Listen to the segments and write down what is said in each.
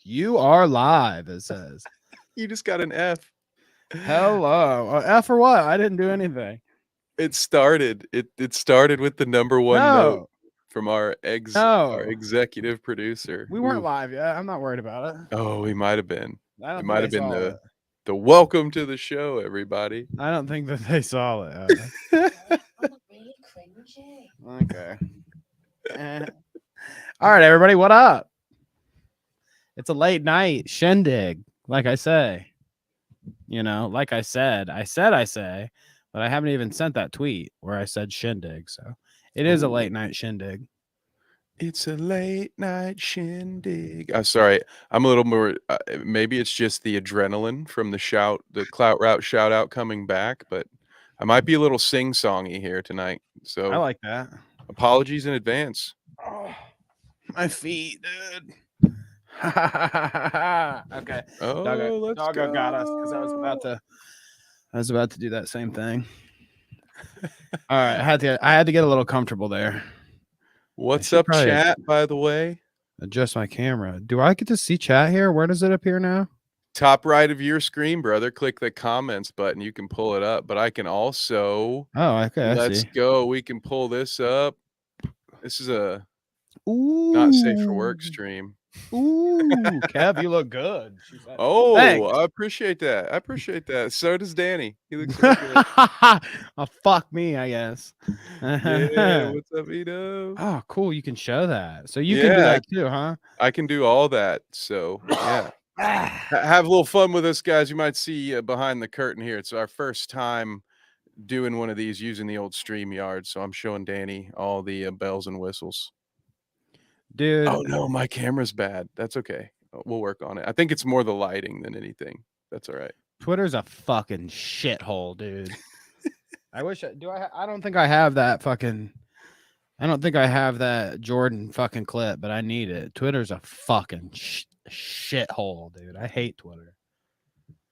You are live, it says. You just got an F. Hello. F for what? I didn't do anything. It started. It started with the number one note No. from our No. executive producer. We weren't Oof. live yet. I'm not worried about it. Oh, we might have been. I don't It think might they have been saw it. the welcome to the show, everybody. I don't think that they saw it. Really cringy. Okay. All right, everybody. What up? It's a late night shindig, like I say. You know, like I say, but I haven't even sent that tweet where I said shindig. So it is a late night shindig. It's a late night shindig. I'm sorry. I'm a little more. Maybe it's just the adrenaline from the Clout route shout out coming back, but I might be a little sing songy here tonight. So I like that. apologies in advance. Oh, my feet, dude. Okay. Oh, let's Doggo go. got us because I was about to do that same thing. All right, I had to get a little comfortable there. What's up, chat? By the way, adjust my camera. Do I get to see chat here? Where does it appear now? Top right of your screen, brother. Click the comments button. You can pull it up, but I can also. Oh, okay. Let's go. We can pull this up. This is a not safe for work stream. Ooh, Kev, you look good. Oh, thanks. I appreciate that. So does Danny. He looks so good. Oh, fuck me, I guess. Yeah, what's up, Ito? Oh, cool. You can show that. So you can do that too, huh? I can do all that. So yeah. Have a little fun with us, guys. You might see behind the curtain here. It's our first time doing one of these using the old StreamYard. So I'm showing Danny all the bells and whistles. Dude. Oh no, my camera's bad. That's okay. We'll work on it. I think it's more the lighting than anything. That's all right. Twitter's a fucking shithole, dude. I wish I don't think I have that fucking. I don't think I have that Jordan fucking clip, but I need it. Twitter's a fucking shithole, dude. I hate Twitter.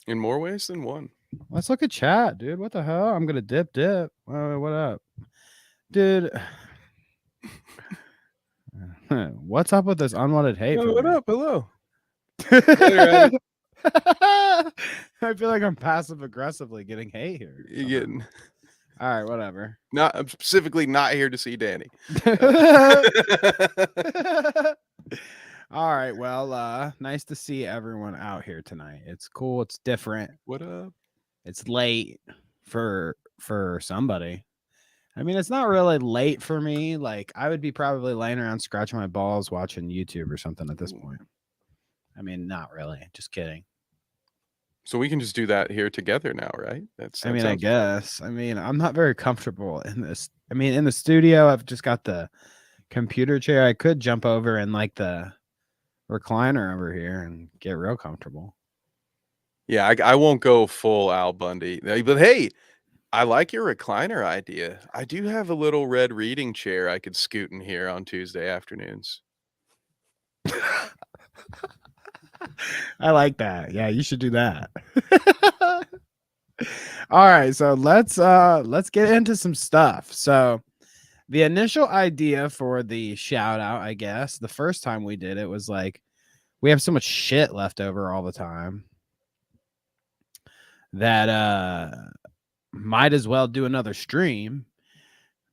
In more ways than one. Let's look at chat, dude. What the hell? I'm gonna dip. What up, dude? What's up with this unwanted hate? Oh, what up? Hello. I feel like I'm passive aggressively getting hate here. You getting? All right, whatever. I'm specifically not here to see Danny. All right, well, nice to see everyone out here tonight. It's cool. It's different. What up? It's late for somebody. I mean, it's not really late for me. Like, I would be probably laying around scratching my balls watching YouTube or something at this point. I mean, not really. Just kidding. So we can just do that here together now, right? I mean, I guess. I mean, I'm not very comfortable in this. I mean, in the studio, I've just got the computer chair. I could jump over in like the recliner over here and get real comfortable. Yeah, I won't go full Al Bundy. But hey, I like your recliner idea. I do have a little red reading chair I could scoot in here on Tuesday afternoons. I like that. Yeah, you should do that. All right, so let's get into some stuff. So the initial idea for the shout out, I guess, the first time we did it was like we have so much shit left over all the time that might as well do another stream.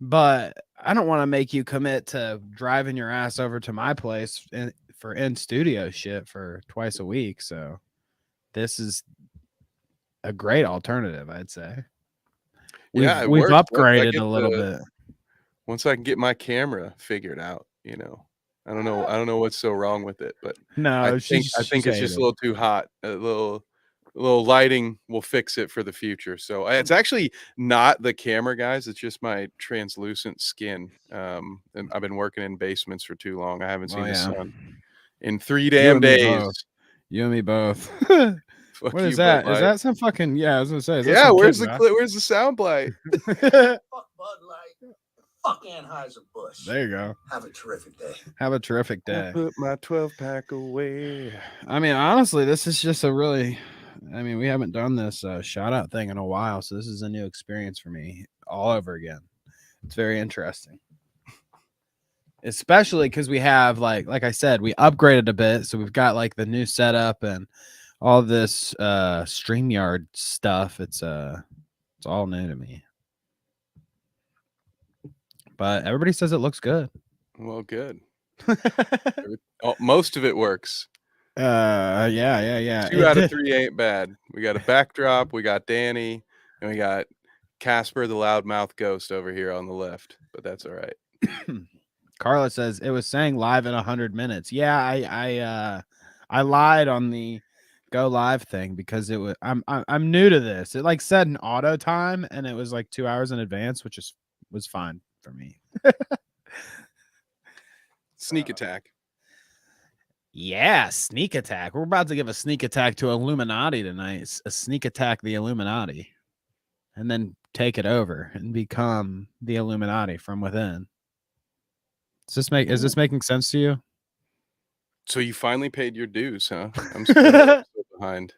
But I don't want to make you commit to driving your ass over to my place for in studio shit for twice a week. So this is a great alternative, I'd say. We've upgraded a little bit. Once I can get my camera figured out, you know. I don't know what's so wrong with it, but no, I think it's just a little too hot. A little lighting will fix it for the future. So it's actually not the camera, guys. It's just my translucent skin. And I've been working in basements for too long. I haven't seen the sun in 3 damn days. You and me both. What is that? Is that some fucking? Yeah, I was gonna say. Yeah, where's the sound bite? Fuck Bud Light. Fuck Anheuser-Busch. There you go. Have a terrific day. Have a terrific day. I put my 12-pack away. I mean, honestly, this is just a really. I mean, we haven't done this shout out thing in a while, so this is a new experience for me all over again. It's very interesting. especially because we have like I said, we upgraded a bit, so we've got like the new setup and all this StreamYard stuff. It's all new to me, but everybody says it looks good. Well, good. Most of it works. Yeah. 2 out of 3 ain't bad. We got a backdrop, we got Danny, and we got Casper the loudmouth ghost over here on the left, but that's all right. Carla says it was saying live in 100 minutes. Yeah, I lied on the go live thing because it was I'm new to this. It like said an auto time and it was like 2 hours in advance, which was fine for me. Sneak attack. Yeah, sneak attack. We're about to give a sneak attack to Illuminaughtii tonight. A sneak attack the Illuminaughtii, and then take it over and become the Illuminaughtii from within. Is this making sense to you? So you finally paid your dues, huh? I'm still behind.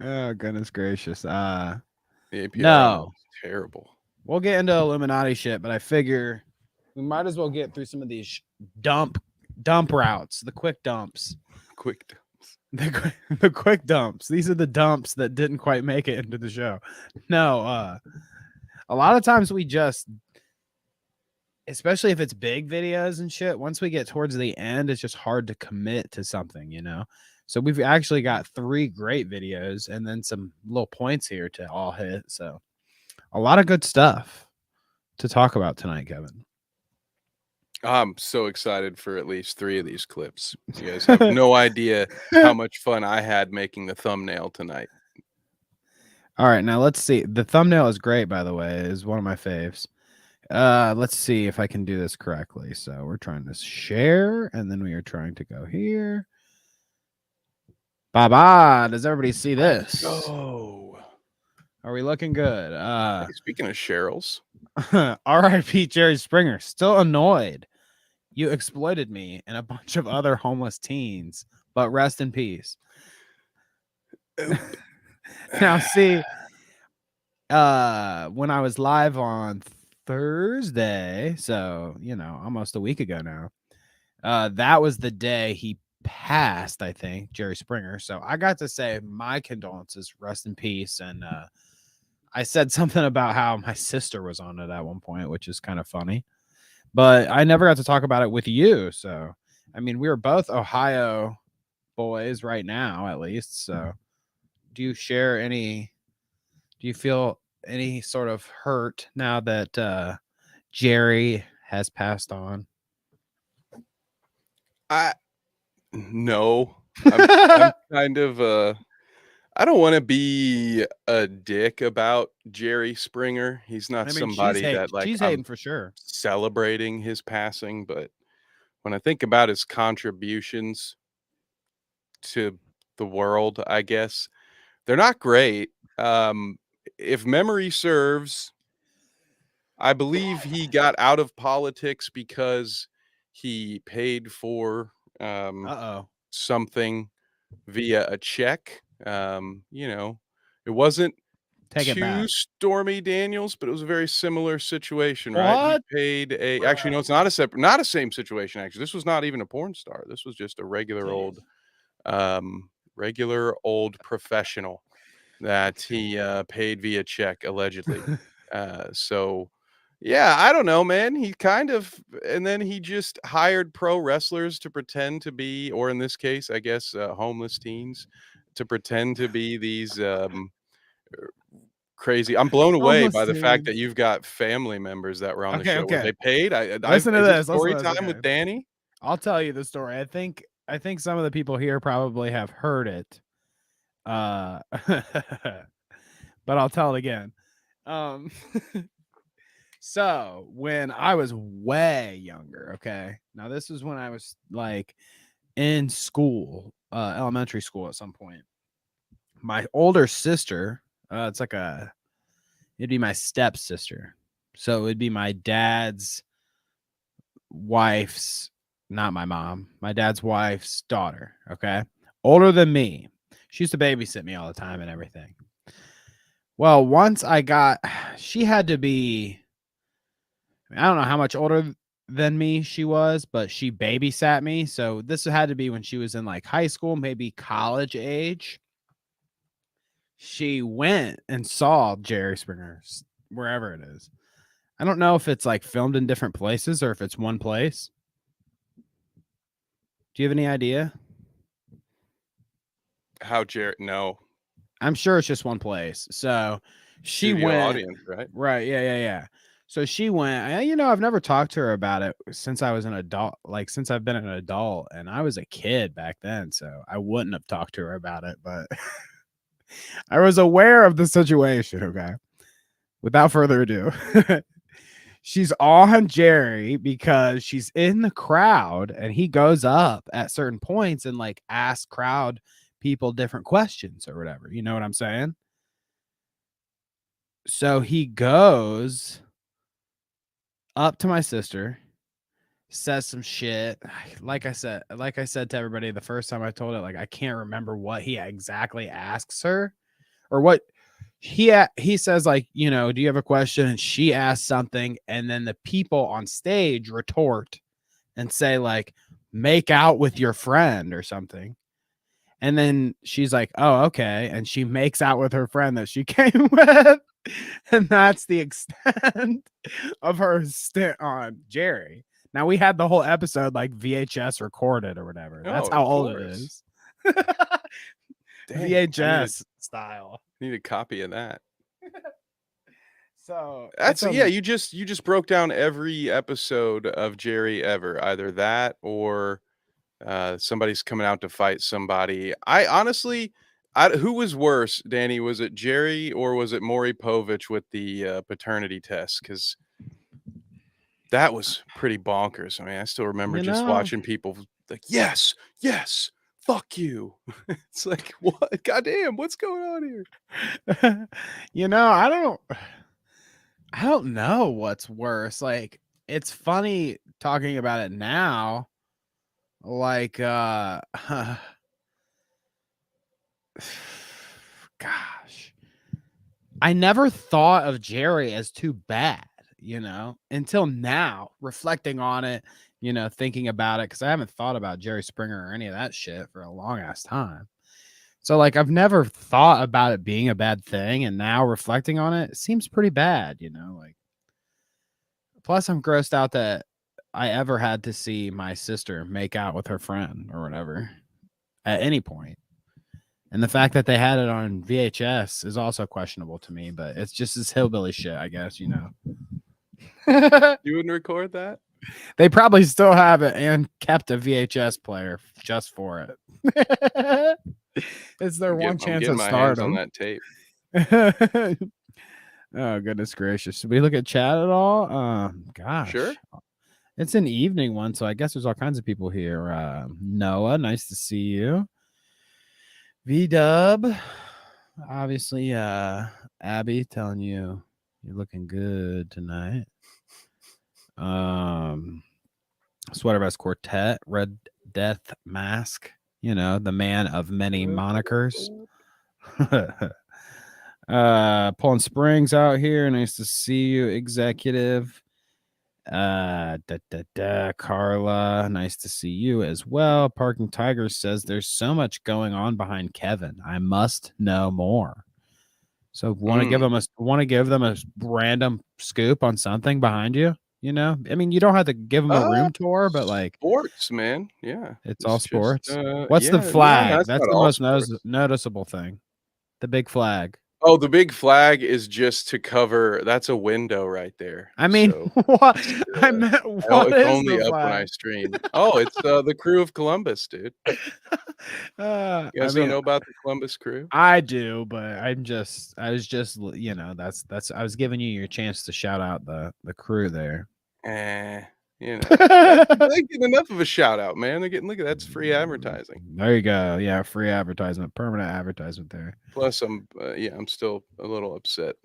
Oh goodness gracious. The API no, is terrible. We'll get into Illuminaughtii shit, but I figure we might as well get through some of these dump routes, the quick dumps. The quick dumps. These are the dumps that didn't quite make it into the show. No, a lot of times we just, especially if it's big videos and shit, once we get towards the end, it's just hard to commit to something, you know? So we've actually got 3 great videos and then some little points here to all hit. So a lot of good stuff to talk about tonight, Kevin. I'm so excited for at least 3 of these clips. You guys have no idea how much fun I had making the thumbnail tonight. All right, now let's see. The thumbnail is great, by the way. It is one of my faves. Let's see if I can do this correctly. So we're trying to share, and then we are trying to go here. Bye-bye. Does everybody see this? Oh. Are we looking good? Hey, speaking of Cheryl's. R.I.P. Jerry Springer. Still annoyed. You exploited me and a bunch of other homeless teens, but rest in peace. Now, see, when I was live on Thursday, so, you know, almost a week ago now, that was the day he passed, I think, Jerry Springer. So I got to say my condolences, rest in peace. And I said something about how my sister was on it at one point, which is kind of funny. But I never got to talk about it with you. So, I mean, we were both Ohio boys right now, at least. So, do you feel any sort of hurt now that Jerry has passed on? No. I'm kind of I don't want to be a dick about Jerry Springer. He's not somebody that like she's hating for sure. Celebrating his passing, but when I think about his contributions to the world, I guess they're not great. If memory serves, I believe he got out of politics because he paid for something via a check. You know, it wasn't too Stormy Daniels, but it was a very similar situation, right? He paid actually, no, it's not a same situation. Actually, this was not even a porn star. This was just a regular old professional that he paid via check, allegedly. So yeah, I don't know, man. He kind of, and then he just hired pro wrestlers to pretend to be, or in this case, I guess, homeless teens to pretend to be these crazy. I'm blown away by the fact that you've got family members that were on the show. Were they paid? Listen to this. Story time with Danny. I'll tell you the story. I think some of the people here probably have heard it. But I'll tell it again. So when I was way younger, okay. Now this is when I was like in school, elementary school at some point. My older sister, it'd be my stepsister. So it'd be my dad's wife's, not my mom, my dad's wife's daughter, okay? Older than me. She used to babysit me all the time and everything. Well, once she had to be, I don't know how much older than me she was, but she babysat me. So this had to be when she was in like high school, maybe college age. She went and saw Jerry Springer's wherever it is. I don't know if it's like filmed in different places or if it's one place. Do you have any idea? How Jerry? No. I'm sure it's just one place. So she Studio went. audience, right? Right. Yeah. So she went. You know, I've never talked to her about it since I was an adult. Like since I've been an adult, and I was a kid back then, so I wouldn't have talked to her about it. But I was aware of the situation. Okay. Without further ado, she's on Jerry because she's in the crowd, and he goes up at certain points and like asks crowd people different questions or whatever. You know what I'm saying? So he goes up to my sister, says some shit. Like I said to everybody the first time I told it, like I can't remember what he exactly asks her or what he says, like, you know, do you have a question? And she asks something, and then the people on stage retort and say, like, make out with your friend or something. And then she's like, oh, okay. And she makes out with her friend that she came with. And that's the extent of her stint on Jerry. Now we had the whole episode like VHS recorded or whatever. That's how old it is. Dang, VHS style. Need a copy of that. So that's you just broke down every episode of Jerry ever. Either that or somebody's coming out to fight somebody. I honestly, who was worse, Danny? Was it Jerry or was it Maury Povich with the paternity test? Because that was pretty bonkers. I mean, I still remember just watching people like, yes, fuck you. It's like, what? Goddamn, what's going on here? You know, I don't know what's worse. Like, it's funny talking about it now. Like, gosh, I never thought of Jerry as too bad, you know, until now, reflecting on it, you know, thinking about it, because I haven't thought about Jerry Springer or any of that shit for a long ass time. So, like, I've never thought about it being a bad thing, and now reflecting on it, it seems pretty bad, you know, like, plus I'm grossed out that I ever had to see my sister make out with her friend or whatever at any point. And the fact that they had it on VHS is also questionable to me, but it's just this hillbilly shit, I guess, you know. You wouldn't record that? They probably still have it and kept a VHS player just for it. It's their one chance at stardom. On that tape. Oh, goodness gracious. Should we look at chat at all? Gosh. Sure. It's an evening one, so I guess there's all kinds of people here. Noah, nice to see you. V-Dub, obviously, Abby telling you you're looking good tonight. Sweater Vest Quartet, Red Death Mask, you know, the man of many monikers. Pulling Springs out here, nice to see you, Executive. Carla, nice to see you as well. Parking Tigers says there's so much going on behind Kevin. I must know more. So want to give them a random scoop on something behind you? You know, I mean, you don't have to give them a room tour, but like sports, man. Yeah, it's all sports. What's the flag? No, that's the most noticeable thing. The big flag. Oh, the big flag is just to cover. That's a window right there. I mean, so, what? I meant what it's is only the up flag? when I stream. Oh, it's the crew of Columbus, dude. You guys don't know about the Columbus crew? I do, but I was just, you know, I was giving you your chance to shout out the crew there. You know, they get enough of a shout out, man. They're getting, look at that's free advertising. There you go. Yeah, free advertisement, permanent advertisement there. Plus, I'm still a little upset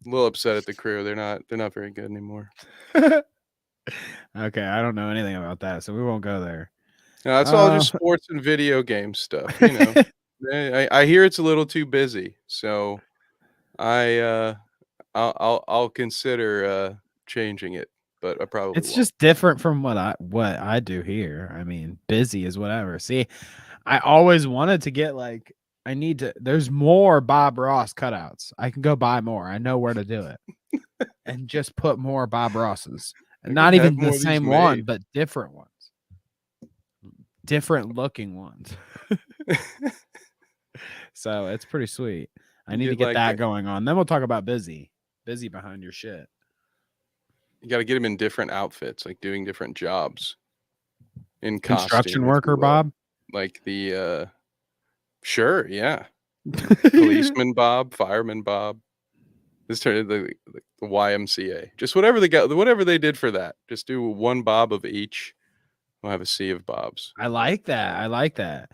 at the crew. They're not very good anymore. Okay, I don't know anything about that, so we won't go there. No, that's all just sports and video game stuff. You know, I hear it's a little too busy, so I'll consider changing it. but I probably It's won't. just different from what I do here. I mean, busy is whatever. See, I always wanted to get like there's more Bob Ross cutouts. I can go buy more. I know where to do it. And just put more Bob Rosses. And not even the same one, but different ones. Different looking ones. So it's pretty sweet. I need to get that going on. Then we'll talk about busy behind your shit. You got to get him in different outfits, like doing different jobs. In construction worker, Bob. Like the sure, yeah. Policeman Bob, fireman Bob. This turned into the YMCA. Just whatever they did for that. Just do one Bob of each. We'll have a sea of Bobs. I like that.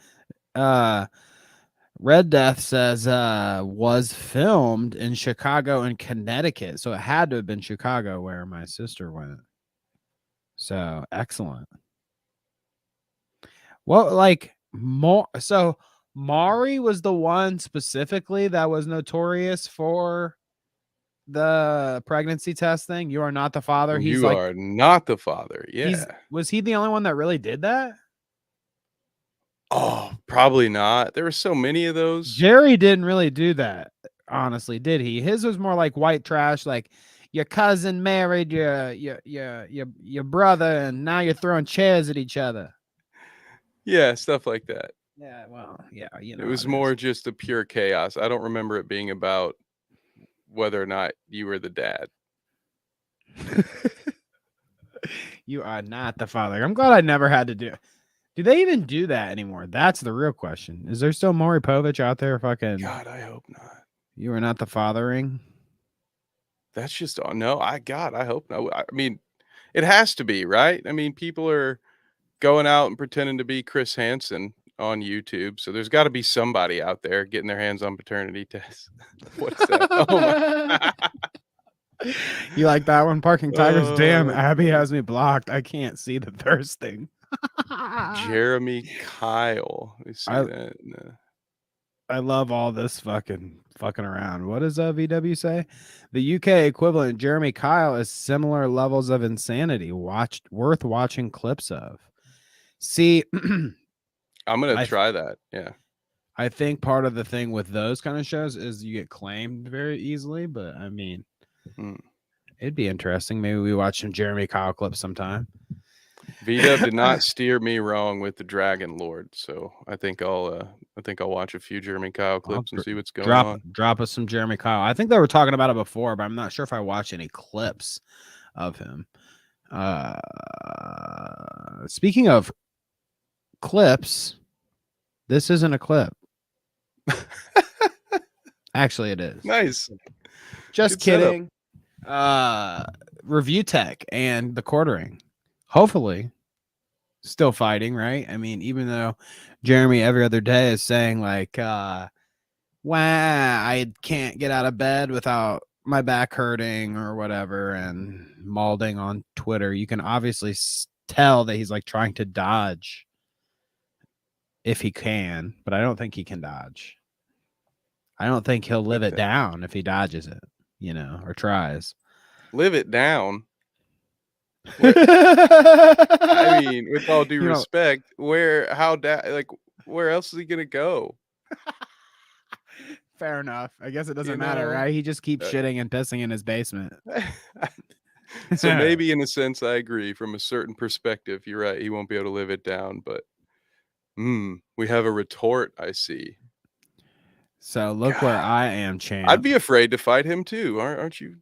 Red Death says was filmed in Chicago and Connecticut. So it had to have been Chicago where my sister went. So excellent. Well, like so Maury was the one specifically that was notorious for the pregnancy test thing. You are not the father. You are not the father. Yeah. Was he the only one that really did that? Oh, probably not. There were so many of those. Jerry didn't really do that, honestly, did he? His was more like white trash, like your cousin married your brother, and now you're throwing chairs at each other. Yeah, stuff like that. Yeah, well, yeah, it was more just a pure chaos. I don't remember it being about whether or not you were the dad. You are not the father. I'm glad I never had to do it. Do they even do that anymore? That's the real question. Is there still Maury Povich out there fucking... God, I hope not. You are not the fathering? That's just... No, I hope not. I mean, it has to be, right? I mean, people are going out and pretending to be Chris Hansen on YouTube, so there's got to be somebody out there getting their hands on paternity tests. What is that? Oh my... You like that one? Parking Tigers? Damn, Abby has me blocked. I can't see the thirsting. Jeremy Kyle. Let me see that. No. I love all this fucking around. What does VW say? The UK equivalent, Jeremy Kyle, is similar levels of insanity. Worth watching clips of. See, I'm gonna try that. Yeah. I think part of the thing with those kind of shows is you get claimed very easily, but I mean, it'd be interesting. Maybe we watch some Jeremy Kyle clips sometime. VW did not steer me wrong with the Dragon Lord, so I think I'll watch a few Jeremy Kyle clips and see what's going on. Drop us some Jeremy Kyle. I think they were talking about it before, but I'm not sure if I watched any clips of him. Speaking of clips, this isn't a clip. Actually, it is. Nice. Just kidding. Review Tech and the quartering. Hopefully still fighting, right? I mean, even though Jeremy every other day is saying like, wow, I can't get out of bed without my back hurting or whatever, and malding on Twitter, you can obviously tell that he's like trying to dodge if he can, but I don't think he can dodge. I don't think he'll live it down if he dodges it, or tries. Live it down? I mean, with all due respect, where else is he gonna go? Fair enough. I guess it doesn't matter, right? He just keeps shitting and pissing in his basement. So maybe in a sense I agree. From a certain perspective, you're right. He won't be able to live it down, but we have a retort, I see. So look where I am, champ. I'd be afraid to fight him too. Aren't you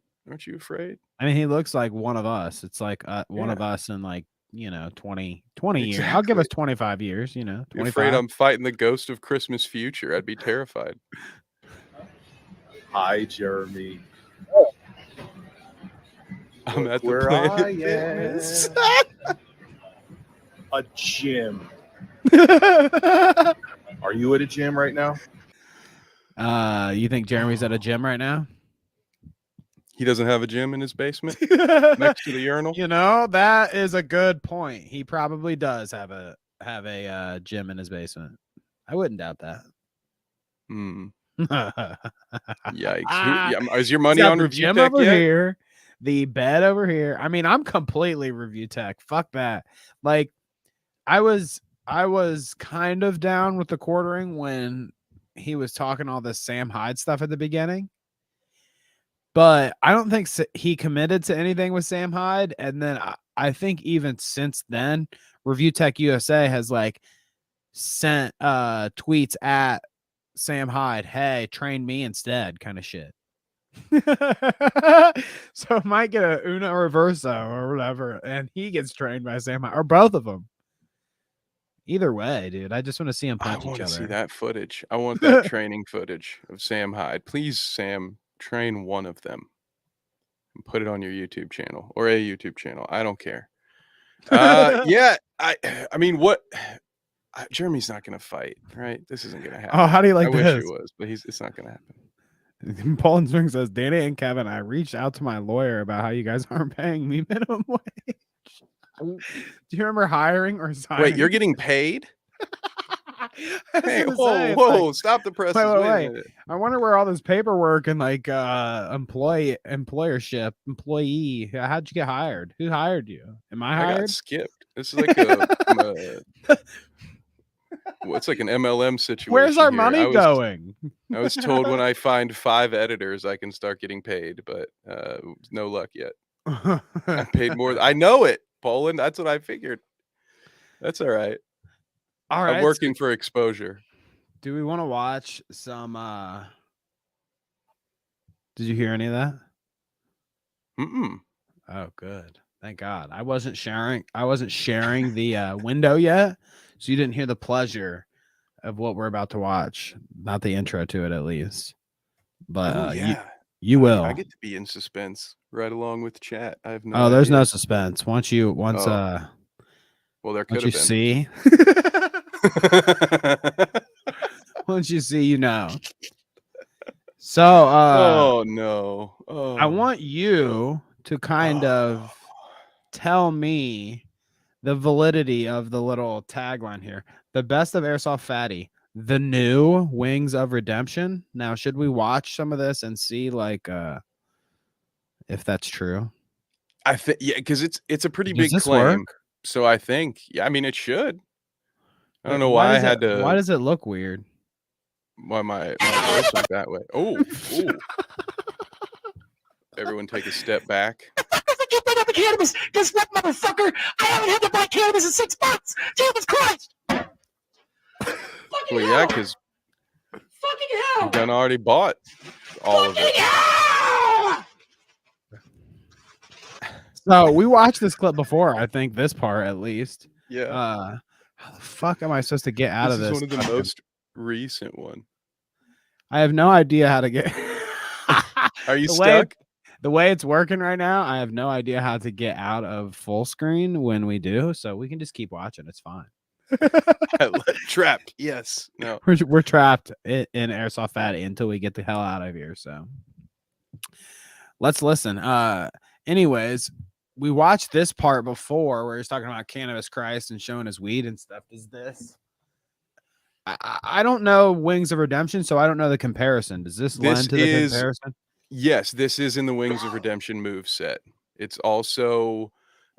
afraid? I mean, he looks like one of us. It's like one of us in like, 20 years. I'll give us 25 years, 25. You're afraid I'm fighting the ghost of Christmas future. I'd be terrified. Hi, Jeremy. I'm at where the I Fitness. A gym. Are you at a gym right now? You think Jeremy's at a gym right now? He doesn't have a gym in his basement next to the urinal. That is a good point. He probably does have a gym in his basement. I wouldn't doubt that. Yikes! Is your money on Review Tech over yet? here? the bed over here. I mean, I'm completely review tech. Fuck that. Like, I was kind of down with the quartering when he was talking all this Sam Hyde stuff at the beginning. But I don't think he committed to anything with Sam Hyde. And then I think even since then, Review Tech USA has like sent tweets at Sam Hyde, hey, train me instead, kind of shit. So I might get a Uno Reverso or whatever, and he gets trained by Sam Hyde, or both of them. Either way, dude, I just want to see him punch each other. I want to see that footage. I want that training footage of Sam Hyde. Please, Sam, train one of them and put it on your YouTube channel or a YouTube channel. I don't care. Yeah, I mean, what? Jeremy's not going to fight, right? This isn't going to happen. Oh, how do you like I this? wish it was, but it's not going to happen. Paul and Swing says, Danny and Kevin, I reached out to my lawyer about how you guys aren't paying me minimum wage. Do you remember hiring or signing? Wait, you're getting paid? Hey, whoa, like, stop the presses. Wait. I wonder where all this paperwork and like employership, employee. How'd you get hired? Who hired you? Am I hired? I got skipped. This is like what's like an MLM situation. Where's our money going? I was told when I find 5 editors, I can start getting paid, but no luck yet. I paid more. I know it, Poland. That's what I figured. That's all right. All right. I'm working for exposure. Do we want to watch some? Did you hear any of that? Oh, good. Thank God. I wasn't sharing the window yet, so you didn't hear the pleasure of what we're about to watch. Not the intro to it, at least. But yeah, you will. I get to be in suspense right along with chat. I have no. Oh, there's no suspense. Once well, there could have been. See. Once you see, you know. So, oh no. I want you to kind of tell me the validity of the little tagline here. The best of Airsoft Fatty, the new Wings of Redemption. Now, should we watch some of this and see like if that's true? I think because it's a pretty big claim. Work? So I think I mean it should. I don't know why I had to. Why does it look weird? Why my voice went that way? Oh. Everyone take a step back. Get rid of the cannabis. Guess what, motherfucker? I haven't had to buy cannabis in 6 months. Jesus Christ! Well, yeah, because fucking hell, you done already bought all of it. Hell! So we watched this clip before. I think this part at least. Yeah. How the fuck am I supposed to get out of this? This is one of the most recent one. I have no idea how to get. Are you stuck? The way it's working right now, I have no idea how to get out of full screen when we do. So we can just keep watching. It's fine. Trapped. Yes. No. We're trapped in Airsoft Fatty until we get the hell out of here. So let's listen. Anyways, we watched this part before where he's talking about Cannabis Christ and showing his weed and stuff. Is this? I don't know Wings of Redemption, so I don't know the comparison. Does this lend to the comparison? Yes, this is in the Wings of Redemption move set. It's also,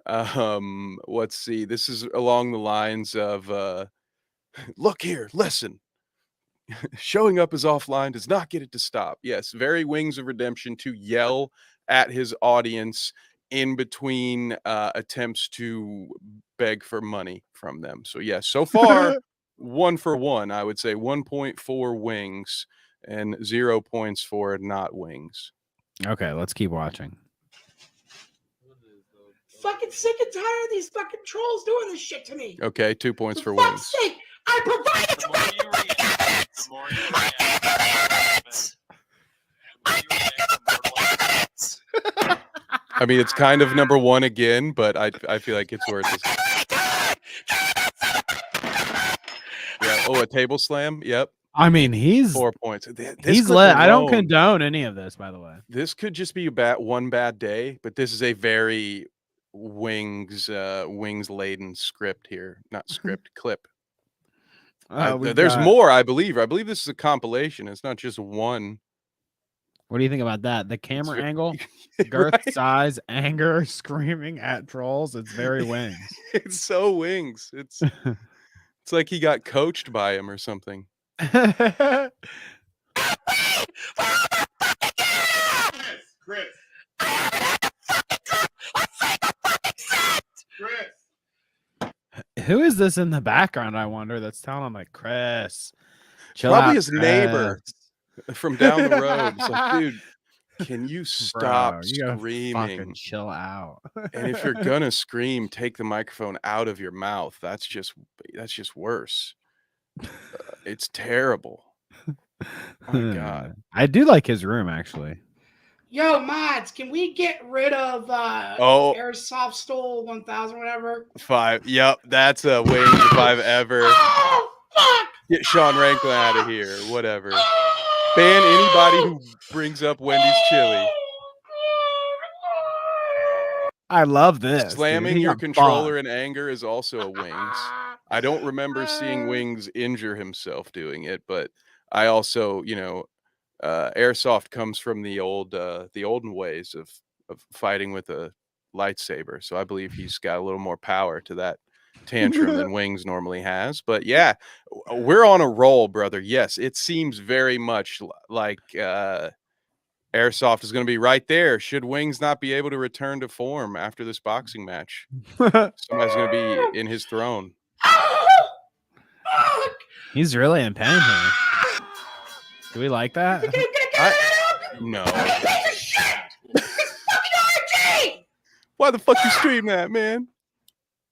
let's see, this is along the lines of, look here, listen. Showing up as offline does not get it to stop. Yes, very Wings of Redemption to yell at his audience in between attempts to beg for money from them. So yes, so far 1 for 1, I would say 1.4 wings and 0 points for not wings. Okay, let's keep watching. Fucking sick and tired of these fucking trolls doing this shit to me. Okay, 2 points for wings. Fuck's sake, I provided you guys the fucking evidence. I gave you the evidence. I gave you the fucking evidence. I mean, it's kind of number 1 again, but I feel like it's worth it. Yeah. Oh, a table slam. Yep. I mean, he's 4 points. He's lit. I don't condone any of this, by the way. This could just be one bad day, but this is a very wings laden script here. Not script, clip. There's more, I believe. I believe this is a compilation. It's not just one. What do you think about that? The camera angle, girth, Right? size, anger, screaming at trolls. It's very Wings. It's so Wings. It's like he got coached by him or something. Chris. Who is this in the background? I wonder. That's telling him like, Chris, chill Probably out, his neighbor from down the road. It's like, Chris." dude, can you stop Bro, you gotta screaming? fucking chill out. And if you're gonna scream, take the microphone out of your mouth. That's just worse. It's terrible. My God. I do like his room actually. Yo, mods, can we get rid of Oh. Airsoft Stole 1000, whatever? 5. Yep, that's a Wings if I've ever. Oh, fuck! Get Sean Ranklin out of here. Whatever. Ban anybody who brings up Wendy's chili. I love this. Slamming dude. He your got controller fought. in anger is also a Wings. I don't remember seeing Wings injure himself doing it, but I also, Airsoft comes from the olden ways of fighting with a lightsaber. So I believe he's got a little more power to that tantrum than Wings normally has. But yeah, we're on a roll, brother. Yes, it seems very much like Airsoft is going to be right there. Should Wings not be able to return to form after this boxing match, somebody's going to be in his throne. He's really in pain here. Do we like that? No. Why the fuck you stream that, man?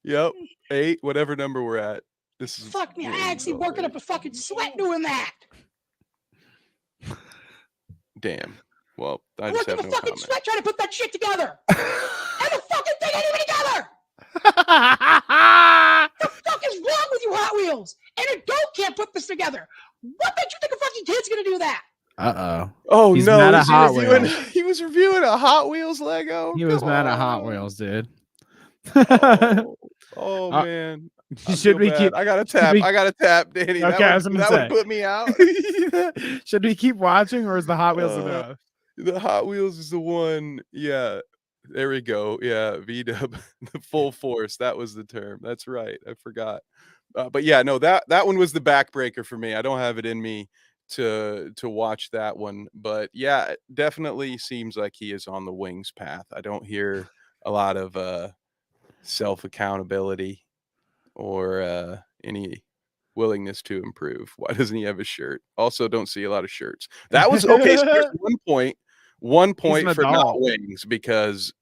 Yep. 8, whatever number we're at. This is Fuck me, I actually working up a fucking sweat doing that. Damn. Well, I I'm just working have a no fucking comment. sweat trying to put that shit together. And the fucking thing ain't even together. What the fuck is wrong with you, Hot Wheels? And a goat can't put this together. What makes you think a fucking kid's gonna do that? Uh-oh. Oh, He's no. mad at Was he Hot reviewing- Wheels. He was reviewing a Hot Wheels Lego? He was Come mad at Hot on. Wheels, dude. Oh, Uh, man. Should we keep? I got to tap. we- I got to tap, Danny. Okay, I was that gonna would say. put me out. Should we keep watching, or is the Hot Wheels enough? The Hot Wheels is the one. Yeah. There we go. Yeah. V-dub. The full force. That was the term. That's right. I forgot. But yeah, no, that one was the backbreaker for me. I don't have it in me to watch that one. But yeah, it definitely seems like he is on the Wings path. I don't hear a lot of self-accountability or any willingness to improve. Why doesn't he have a shirt? Also, don't see a lot of shirts. That was okay. So there's one point for not adult. Wings, because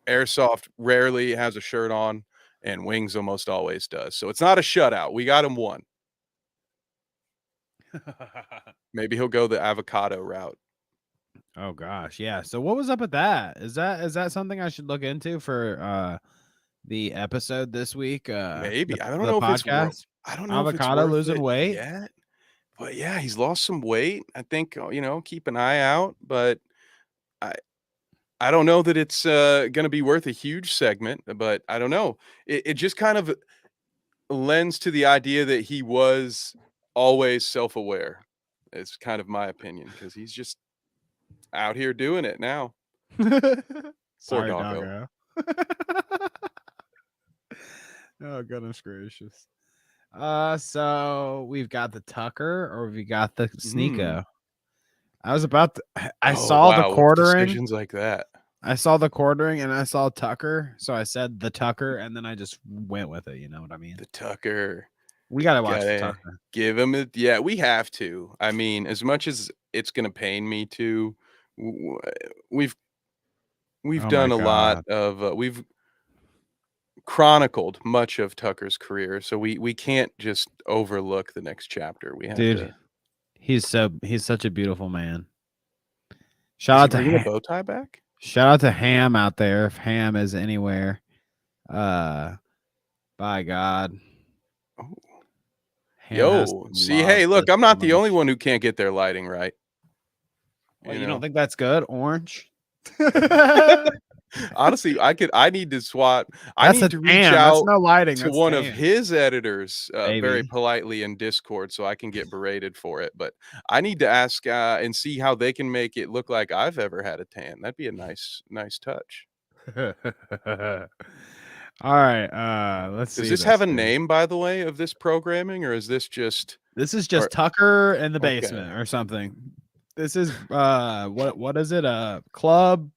Airsoft rarely has a shirt on and Wings almost always does. So it's not a shutout. We got him one. Maybe he'll go the avocado route. Oh gosh, yeah. So what was up with that? Is that something I should look into for the episode this week? Maybe. I don't the know if podcast? it's I don't know if it's Avocado worth losing it weight? yet. But yeah, he's lost some weight. I think, keep an eye out, but I don't know that it's going to be worth a huge segment, but I don't know. It just kind of lends to the idea that he was always self-aware. It's kind of my opinion, because he's just out here doing it now. Sorry, doggo. Oh goodness gracious. So we've got the Tucker, or we got the Sneeko. I was about to, I saw the with quartering. decisions like that. I saw the quartering and I saw Tucker, so I said the Tucker, and then I just went with it. You know what I mean? The Tucker. We gotta watch the Gotta Tucker. give him it. Yeah, we have to. I mean, as much as it's gonna pain me to, we've Oh done my a lot of we've chronicled much of Tucker's career, so we can't just overlook the next chapter. We have Dude, to. he's such a beautiful man. Is Shout he out to bringing a bow tie back? Shout out to Ham out there, if Ham is anywhere. By God. Oh. Ham has Yo, some see, love hey, look, for I'm not the someone. only one who can't get their lighting right. Well, you know? don't think that's good? Orange? Honestly, I need to swap. I That's need a to reach tan. That's out no lighting. to That's one of tan, his editors very baby. politely in Discord so I can get berated for it. But I need to ask and see how they can make it look like I've ever had a tan. That'd be a nice touch. All right. Let's see. Does this have a here. name, by the way, of this programming, or is this just? This is just or- Tucker in the Okay. basement or something. This is what is it? Club,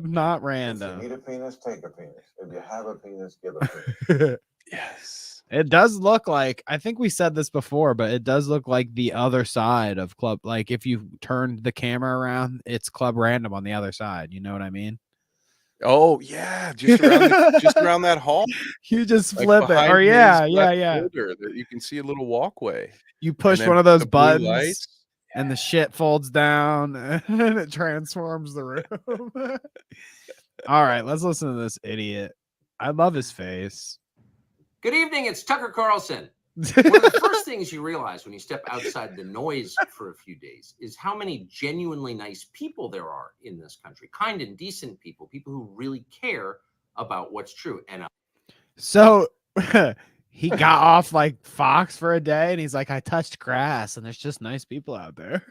not If you random. need a penis, take a penis. If you have a penis, give a penis. Yes. It does look like, I think we said this before, but it does look like the other side of Club. Like if you turned the camera around, it's Club Random on the other side. You know what I mean? Oh yeah, just around that hall. You just Like flip it. behind Or his yeah. shoulder, that you can see a little walkway. You push then one of those the blue buttons lights. and the shit folds down and it transforms the room. All right, let's listen to this idiot. I love his face. Good evening, it's Tucker Carlson. One of the first things you realize when you step outside the noise for a few days is how many genuinely nice people there are in this country. Kind and decent people who really care about what's true. And So he got off like Fox for a day and he's like, I touched grass and there's just nice people out there.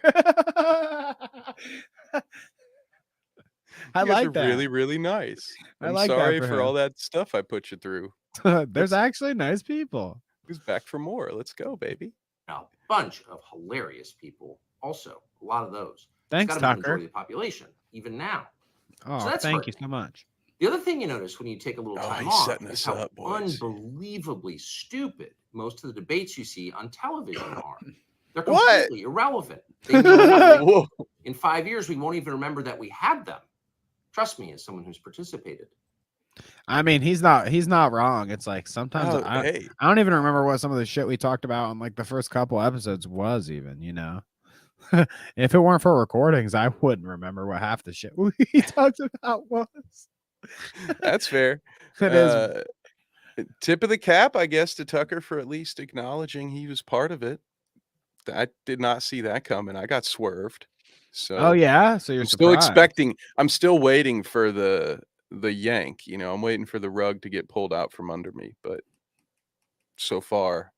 I You guys like are that. really, really nice. I I'm like that sorry for for him. all that stuff I put you through. There's actually nice people. Who's back for more? Let's go, baby. a bunch of hilarious people also. A lot of those. Thanks, it's gotta be the Tucker. majority of the population, even now. Oh, So that's thank you heartening. so much. The other thing you notice when you take a little Oh, time he's off setting is us how up, boys. unbelievably stupid most of the debates you see on television are. They're What? completely irrelevant. They mean nothing. Whoa. In 5 years, we won't even remember that we had them. Trust me, as someone who's participated. I mean, he's not wrong. It's like sometimes Oh, I hey. don't even remember what some of the shit we talked about on like the first couple episodes was even, you know. If it weren't for recordings, I wouldn't remember what half the shit we talked about was. That's fair. It is. Tip of the cap, I guess, to Tucker for at least acknowledging he was part of it. I did not see that coming. I got swerved. So Oh yeah, so you're I'm still surprised. expecting. I'm still waiting for the yank. You know, I'm waiting for the rug to get pulled out from under me. But so far,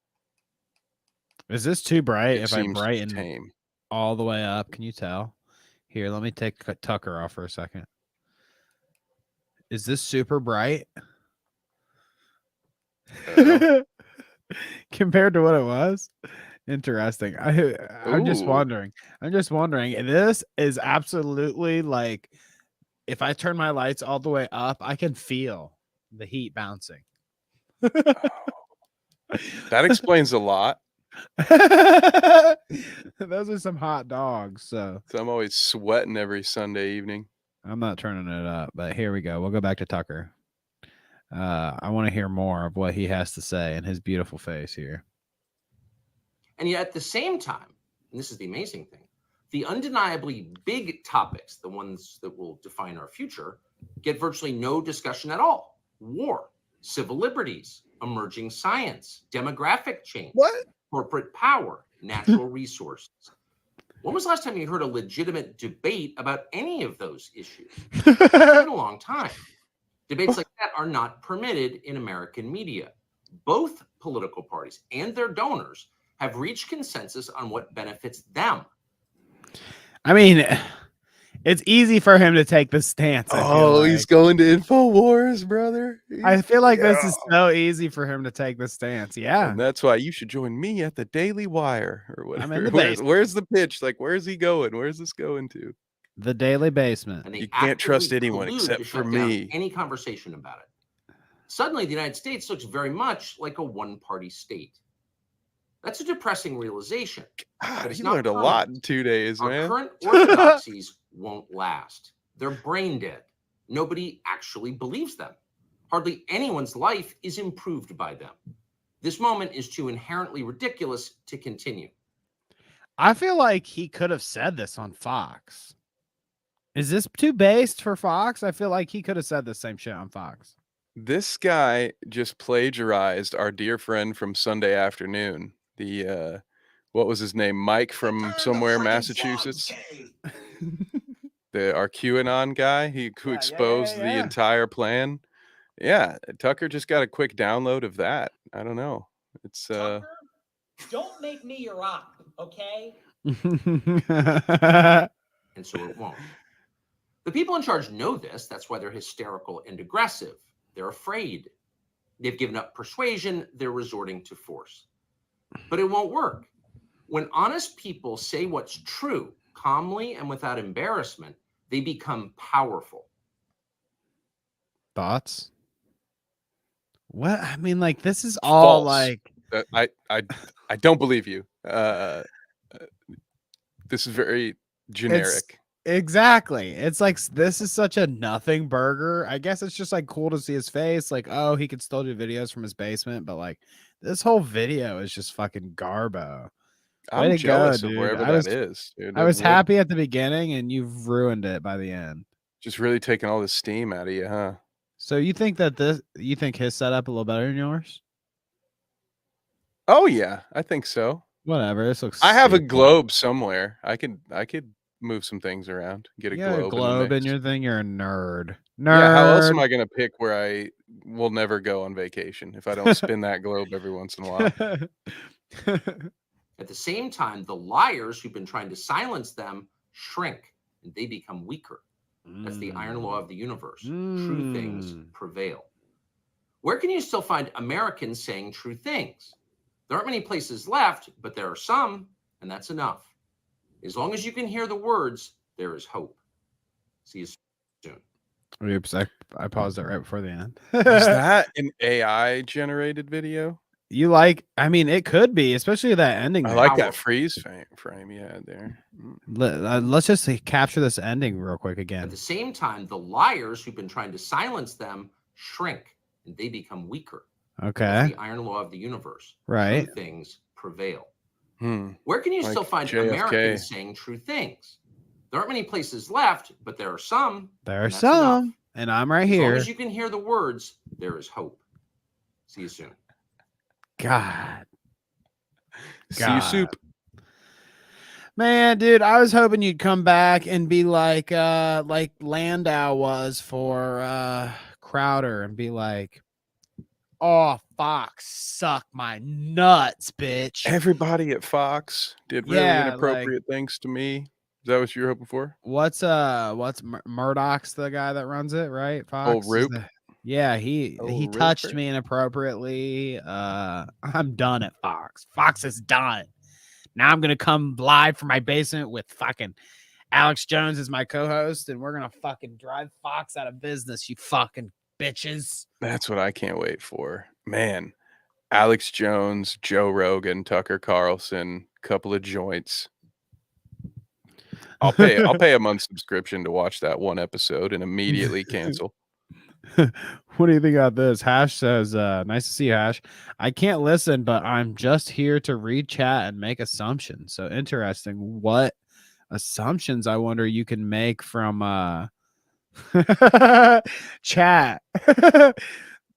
Is this too bright? it If I seems brighten tame. all the way up, can you tell? Here, let me take Tucker off for a second. Is this super bright? Compared to what it was? Interesting. I'm just Ooh. wondering. This is absolutely like if I turn my lights all the way up, I can feel the heat bouncing. That explains a lot. Those are some hot dogs. So I'm always sweating every Sunday evening. I'm not turning it up, but here we go. We'll go back to Tucker. I want to hear more of what he has to say in his beautiful face here. And yet at the same time, and this is the amazing thing, the undeniably big topics, the ones that will define our future, get virtually no discussion at all. War, civil liberties, emerging science, demographic change, corporate power, natural resources. When was the last time you heard a legitimate debate about any of those issues? It's been a long time. Debates like that are not permitted in American media. Both political parties and their donors have reached consensus on what benefits them. I mean, it's easy for him to take the stance. He's going to InfoWars, brother. I feel like this is so easy for him to take the stance. Yeah. And that's why you should join me at the Daily Wire or whatever. I'm in the basement. Where's the pitch? Like, where's he going? Where's this going to? The Daily Basement. And they You can't trust actively anyone collude except to for shut down me. any conversation about it. Suddenly, the United States looks very much like a one-party state. That's a depressing realization. God, But it's you not learned a lot in permanent. 2 days, Our man. current orthodoxies won't last. They're brain dead. Nobody actually believes them. Hardly anyone's life is improved by them. This moment is too inherently ridiculous to continue. I feel like he could have said this on Fox. Is this too based for Fox? I feel like he could have said the same shit on Fox. This guy just plagiarized our dear friend from Sunday Afternoon. The what was his name? Mike from somewhere, Massachusetts. our QAnon guy, who exposed the yeah. entire plan. Yeah, Tucker just got a quick download of that. I don't know. It's Tucker, don't make me your op, okay? And so it won't. The people in charge know this. That's why they're hysterical and aggressive. They're afraid. They've given up persuasion. They're resorting to force. But it won't work. When honest people say what's true, calmly and without embarrassment, they become powerful. Thoughts? What? I mean, like, this is all False. like... I don't believe you. This is very generic. Exactly. It's like, this is such a nothing burger. I guess it's just like cool to see his face. Like, oh, he could still do videos from his basement, but like this whole video is just fucking garbo. I'm jealous of dude. wherever that is. Dude. I was happy at the beginning and you've ruined it by the end. Just really taking all the steam out of you, huh? So you think that you think his setup a little better than yours? Oh yeah, I think so. Whatever. This looks I have a stupid. globe somewhere. I could move some things around. Get a You got globe, in your thing. You're a nerd. Yeah, how else am I gonna pick where I will never go on vacation if I don't spin that globe every once in a while? At the same time, the liars who've been trying to silence them shrink and they become weaker. That's the iron law of the universe. True things prevail. Where can you still find Americans saying true things? There aren't many places left, but there are some, and that's enough. As long as you can hear the words, there is hope. See you soon. Oops, I paused it right before the end. Is that an AI generated video? You like? I mean, it could be, especially that ending. I there. like that freeze frame you had there. Let's just capture this ending real quick again. At the same time, the liars who've been trying to silence them shrink and they become weaker. Okay. That's the iron law of the universe. Right. True things prevail. Hmm. Where can you Like still find JFK. Americans saying true things? There aren't many places left, but there are some. There are and that's some, enough. and I'm right As here. long as you can hear the words, there is hope. See you soon. God. See you soup. Man, dude, I was hoping you'd come back and be like Landau was for Crowder and be like, oh, Fox, suck my nuts, bitch. Everybody at Fox did really inappropriate things to me. Is that what you were hoping for? What's Murdoch's the guy that runs it, right? Fox. Oh, Roop. Yeah, he touched me inappropriately. I'm done at Fox. Fox is done. Now I'm gonna come live from my basement with fucking Alex Jones as my co-host, and we're gonna fucking drive Fox out of business, you fucking bitches. That's what I can't wait for. Man, Alex Jones, Joe Rogan, Tucker Carlson, couple of joints. I'll pay a month subscription to watch that one episode and immediately cancel. What do you think about this? Hash says, nice to see you, Hash. I can't listen, but I'm just here to read chat and make assumptions. So interesting. What assumptions, I wonder, you can make from chat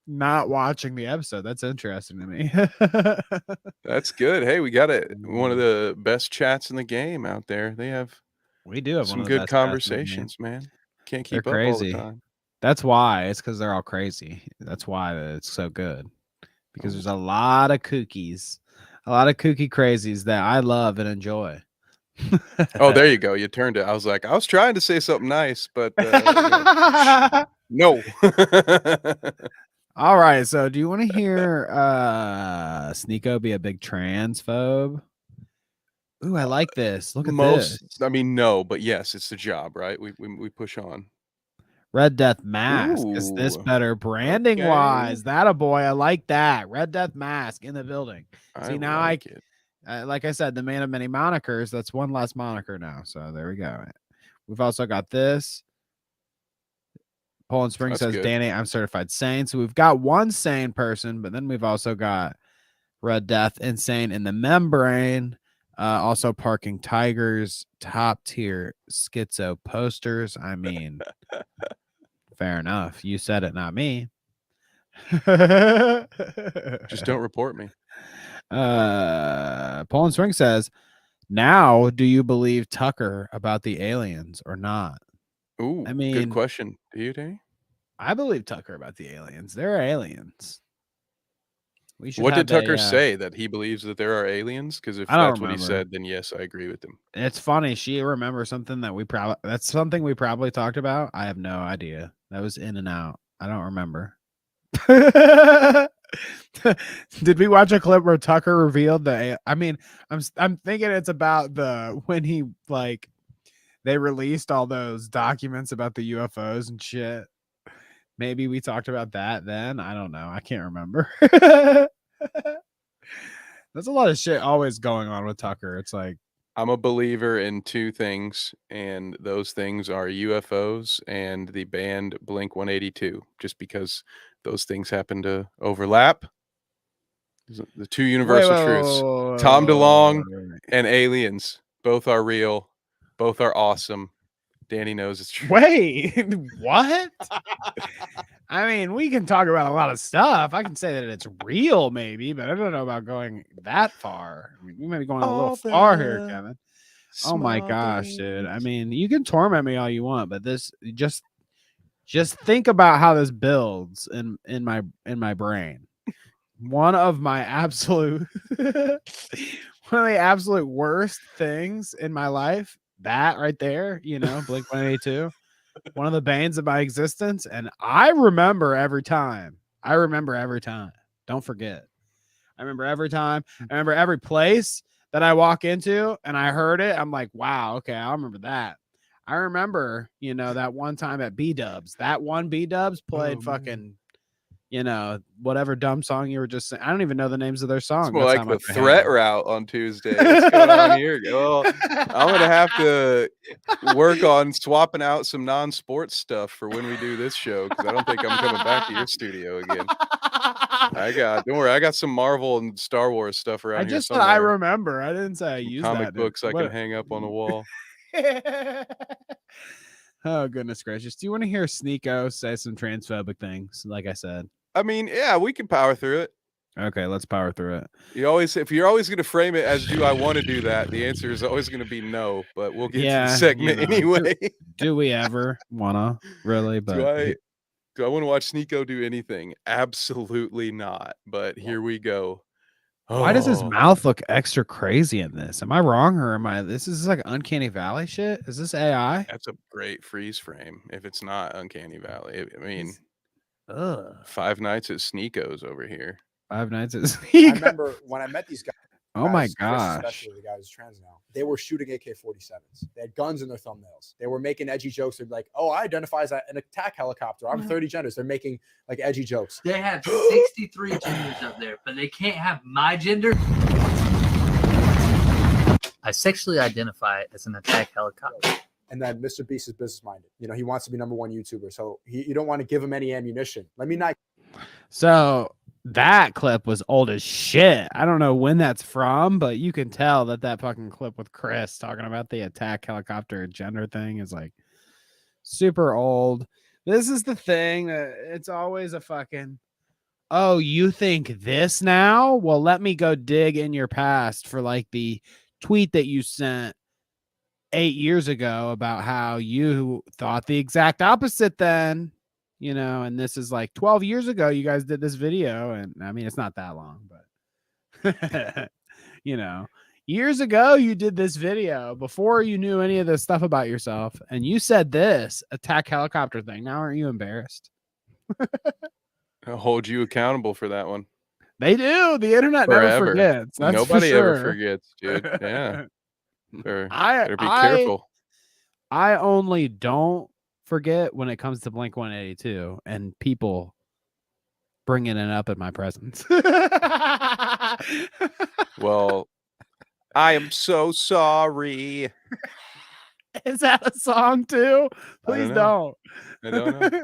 not watching the episode? That's interesting to me. That's good. Hey, we got one of the best chats in the game out there. We do have some one of the good best chats in the game. conversations, man. Can't keep They're up all crazy. the time. That's why. It's because they're all crazy. That's why it's so good. Because there's a lot of kookies, a lot of kooky crazies that I love and enjoy. Oh, there you go. You turned it. I was like, I was trying to say something nice, but no. All right. So do you want to hear Sneeko be a big transphobe? Ooh, I like this. Look at this. I mean, no, but yes, it's the job, right? We push on. Red Death Mask. Is this Ooh, better branding wise? That a boy. I like that. Red Death Mask in the building. See, now like like I said, the man of many monikers. That's one less moniker now. So there we go. We've also got this. Poland Spring says, good. Danny, I'm certified sane. So we've got one sane person, but then we've also got Red Death Insane in the membrane. Also parking tigers, top tier schizo posters. I mean, fair enough. You said it, not me. Just don't report me. Poland Spring says, now do you believe Tucker about the aliens or not? Ooh, I mean, good question. Do you, Danny? I believe Tucker about the aliens. There are aliens. We should What have did Tucker a, say? That he believes that there are aliens? Because if I don't that's what he remember. said, then yes, I agree with him. It's funny. She remembers something that that's something we probably talked about. I have no idea. That was in and out. I don't remember. Did we watch a clip where Tucker revealed I mean, I'm thinking it's about when he like they released all those documents about the UFOs and shit. Maybe we talked about that then. I don't know. I can't remember. There's a lot of shit always going on with Tucker. It's like, I'm a believer in two things, and those things are UFOs and the band Blink 182, just because those things happen to overlap. The two universal truths. Tom DeLonge and aliens, both are real, both are awesome. Danny knows it's true. Wait, what? I mean, we can talk about a lot of stuff. I can say that it's real, maybe, but I don't know about going that far. I mean, we may be going a little far here, Kevin. Oh my gosh, dude. I mean, you can torment me all you want, but this just think about how this builds in my brain. One of my absolute one of the absolute worst things in my life, that right there, Blink 182. One of the banes of my existence, and I remember every time. Don't forget. I remember every time. I remember every place that I walk into and I heard it. I'm like, wow, okay, I remember that. I remember, that one time at B-Dubs. That one B-Dubs played fucking, whatever dumb song you were just saying. I don't even know the names of their songs. It's more like the threat route on Tuesday. What's going on here? Well, I'm going to have to work on swapping out some non-sports stuff for when we do this show, because I don't think I'm coming back to your studio again. Don't worry, I got some Marvel and Star Wars stuff around here somewhere. I remember. I didn't say I used comic books I can hang up on the wall. Oh, goodness gracious. Do you want to hear Sneeko say some transphobic things, like I said? I mean, yeah, we can power through it. Okay, let's power through it. If you're always going to frame it as do I want to do that, the answer is always going to be no, but we'll get to the segment anyway. Do we ever wanna really? But do I want to watch Sneeko do anything? Absolutely not. But here we go. Why does his mouth look extra crazy in this? Am I wrong, or this is like Uncanny Valley shit? Is this AI? That's a great freeze frame. If it's not Uncanny Valley, I mean, Ugh. Five Nights at Sneeko's over here. Five Nights at Sneeko. I remember when I met these guys. Oh my Chris gosh. especially the guy who's trans now. They were shooting AK-47s. They had guns in their thumbnails. They were making edgy jokes. They're like, "Oh, I identify as an attack helicopter. I'm 30 genders." They're making like edgy jokes. They have 63 genders up there, but they can't have my gender. I sexually identify as an attack helicopter. And then Mr. Beast is business minded. He wants to be #1 YouTuber. So you don't want to give him any ammunition. Let me not. So that clip was old as shit. I don't know when that's from, but you can tell that fucking clip with Chris talking about the attack helicopter gender thing is like super old. This is the thing that it's always a fucking, oh, you think this now? Well, let me go dig in your past for like the tweet that you sent 8 years ago about how you thought the exact opposite then. And this is like 12 years ago, you guys did this video. And I mean, it's not that long, but years ago, you did this video before you knew any of this stuff about yourself. And you said this attack helicopter thing. Now, aren't you embarrassed? I'll hold you accountable for that one. They do. The internet never forgets. That's Nobody ever forgets, dude. Yeah. Better be careful. I only don't forget when it comes to Blink 182 and people bringing it up in my presence. Well, I am so sorry. Is that a song too? Please don't. I don't know.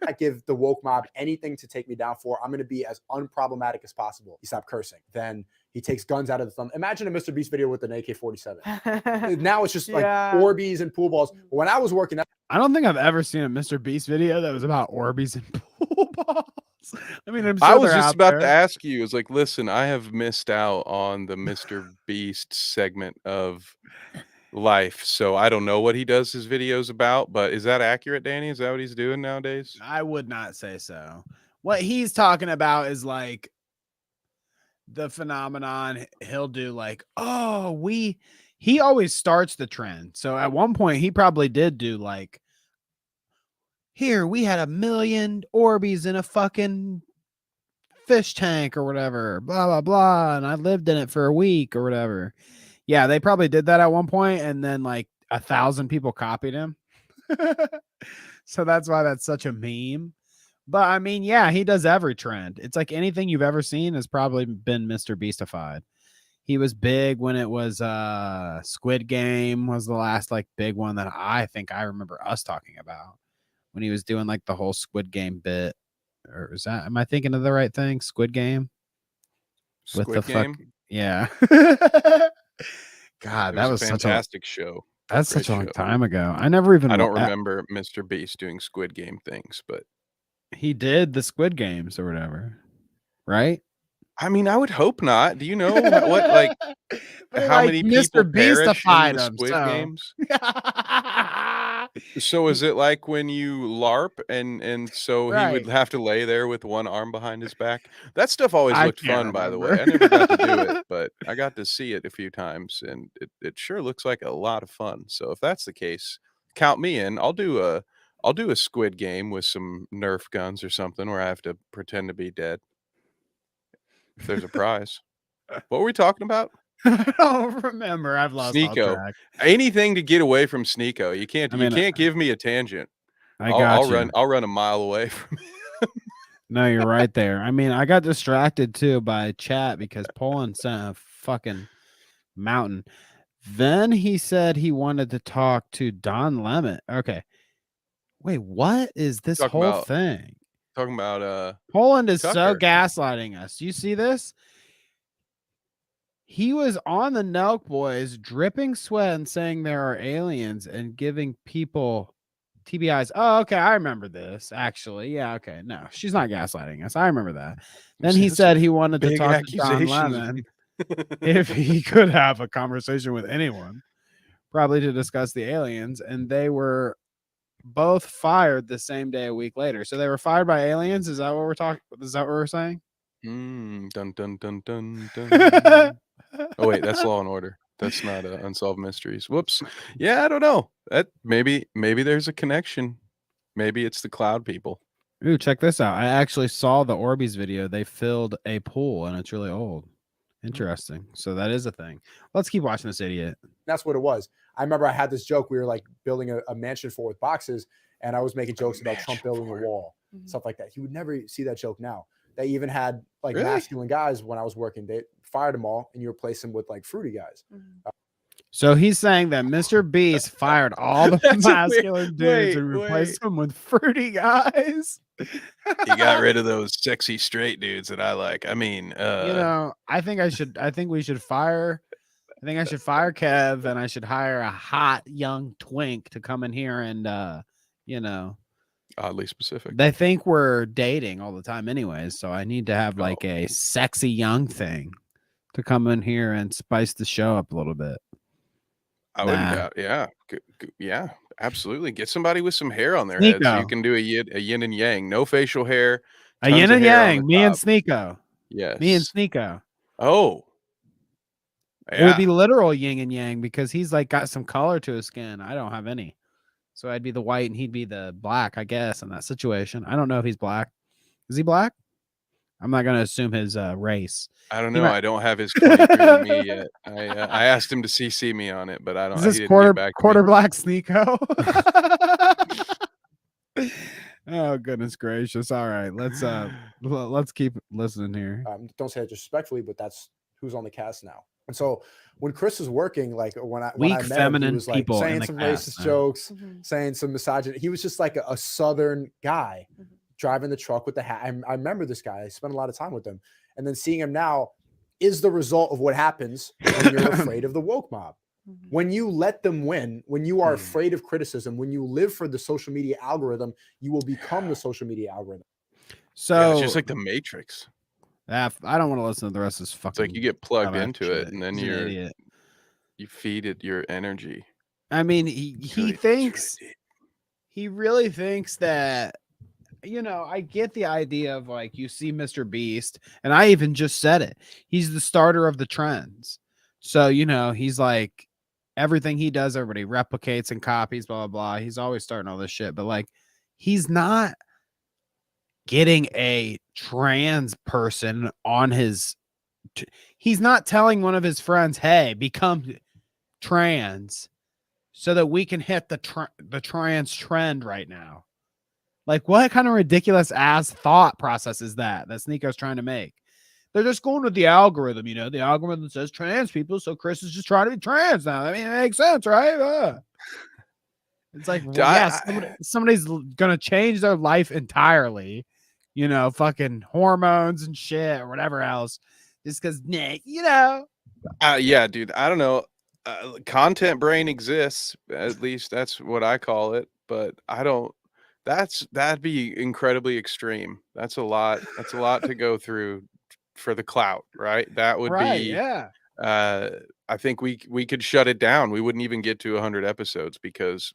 I give the woke mob anything to take me down for. I'm going to be as unproblematic as possible. He stopped cursing. Then he takes guns out of the thumb. Imagine a Mr. Beast video with an AK-47. Now it's just like Orbeez and pool balls. When I was working, I don't think I've ever seen a Mr. Beast video that was about Orbeez and pool balls. I mean, I was just about to ask you. It's like, listen, I have missed out on the Mr. Beast segment of life. So I don't know what he does his videos about, but is that accurate, Danny? Is that what he's doing nowadays? I would not say so. What he's talking about is like the phenomenon. He'll do like, oh, he always starts the trend. So at one point he probably did do like, here we had 1 million Orbeez in a fucking fish tank or whatever, blah blah blah, and I lived in it for a week or whatever. Yeah, they probably did that at one point, and then like 1,000 people copied him. So that's why that's such a meme. But I mean, yeah, he does every trend. It's like anything you've ever seen has probably been Mr. Beastified. He was big when it was Squid Game was the last like big one that I think I remember us talking about, when he was doing like the whole Squid Game bit. Or is that, am I thinking of the right thing? Squid Game? Squid With the Game? yeah. God, that was a fantastic show. That's such a long time ago. I never even. I don't remember Mr. Beast doing Squid Game things, but he did the Squid Games or whatever, right? I mean, I would hope not. Do you know what like how many people perish in the Squid Games? So is it like when you LARP and so he would have to lay there with one arm behind his back? That stuff always looked fun, by the way. I never got to do it, but I got to see it a few times, and it sure looks like a lot of fun. So if that's the case, count me in. I'll do a Squid Game with some Nerf guns or something where I have to pretend to be dead. If there's a prize. What were we talking about? I don't remember. I've lost all Sneeko. track. Anything to get away from Sneeko. You can't give me a tangent. I'll run a mile away from him. No, you're right there. I mean, I got distracted too by chat because Poland sent a fucking mountain. Then he said he wanted to talk to Don Lemon. Okay. Wait, what is this whole thing? Talking about Poland is Tucker. so gaslighting us. You see this? He was on the Nelk Boys dripping sweat and saying there are aliens and giving people TBIs. Oh, okay. I remember this actually. Yeah. Okay. No, she's not gaslighting us. I remember that. Then he said he wanted to talk to Don Lemon if he could have a conversation with anyone, probably to discuss the aliens. And they were both fired the same day a week later. So they were fired by aliens. Is that what we're talking? Is that what we're saying? Dun dun dun dun dun. Oh wait, that's Law and Order. That's not Unsolved Mysteries. Whoops. Yeah, I don't know. That maybe there's a connection. Maybe it's the Cloud people. Ooh, check this out. I actually saw the Orbeez video. They filled a pool and it's really old. Interesting. So that is a thing. Let's keep watching this idiot. That's what it was. I remember I had this joke. We were like building a mansion for with boxes, and I was making jokes about Trump building a wall, stuff like that. He would never see that joke now. They even had like masculine guys when I was working. They fired them all, and you replace them with like fruity guys. So he's saying that Mr. Beast fired all the masculine dudes and replaced them with fruity guys. He got rid of those sexy straight dudes that I like. I mean, you know, I think I should fire Kev, and I should hire a hot young twink to come in here and you know, oddly specific. They think we're dating all the time anyways, so I need to have like a sexy young thing to come in here and spice the show up a little bit. I wouldn't doubt. Yeah. Yeah, absolutely. Get somebody with some hair on their head so you can do a yin and yang. No facial hair. A yin and yang. Me and Sneeko. Yes. Me and Sneeko. Oh. Yeah. It would be literal yin and yang because he's like got some color to his skin. I don't have any. So I'd be the white and he'd be the black, I guess, in that situation. I don't know if he's black. Is he black? I'm not going to assume his race. I don't know. I don't have his 23andMe yet. I asked him to CC me on it, but I don't. Is this quarter black Sneeko? Oh goodness gracious! All right, let's keep listening here. Don't say it disrespectfully, but that's who's on the cast now. And so when Chris was working, like when I met him, he was like saying some racist jokes, saying some misogyny. He was just like a Southern guy. Driving the truck with the hat. I remember this guy. I spent a lot of time with him. And then seeing him now is the result of what happens when you're afraid of the woke mob. When you let them win, when you are afraid of criticism, when you live for the social media algorithm, you will become the social media algorithm. So it's just like the Matrix. I don't want to listen to the rest of this fucking. It's like you get plugged into it and then you You feed it your energy. I mean, he thinks he really thinks that, you know, I get the idea of like you see Mr. Beast, and I even just said it. He's the starter of the trends. So, you know, he's like everything he does, everybody replicates and copies, blah, blah, blah. He's always starting all this shit, but like he's not getting a trans person on his he's not telling one of his friends, hey, become trans so that we can hit the trans trend right now. Like, what kind of ridiculous ass thought process is that Sneako's trying to make? They're just going with the algorithm, you know. The algorithm says trans people, so Chris is just trying to be trans now. I mean, it makes sense, right? It's like, well, yeah, somebody's gonna change their life entirely, you know, fucking hormones and shit or whatever else, just because, you know. Yeah, dude. I don't know. Content brain exists. At least that's what I call it. But I don't. That'd be incredibly extreme. That's a lot. That's a lot to go through for the clout, right? That would Right, be. yeah. I think we could shut it down. We wouldn't even get to 100 episodes because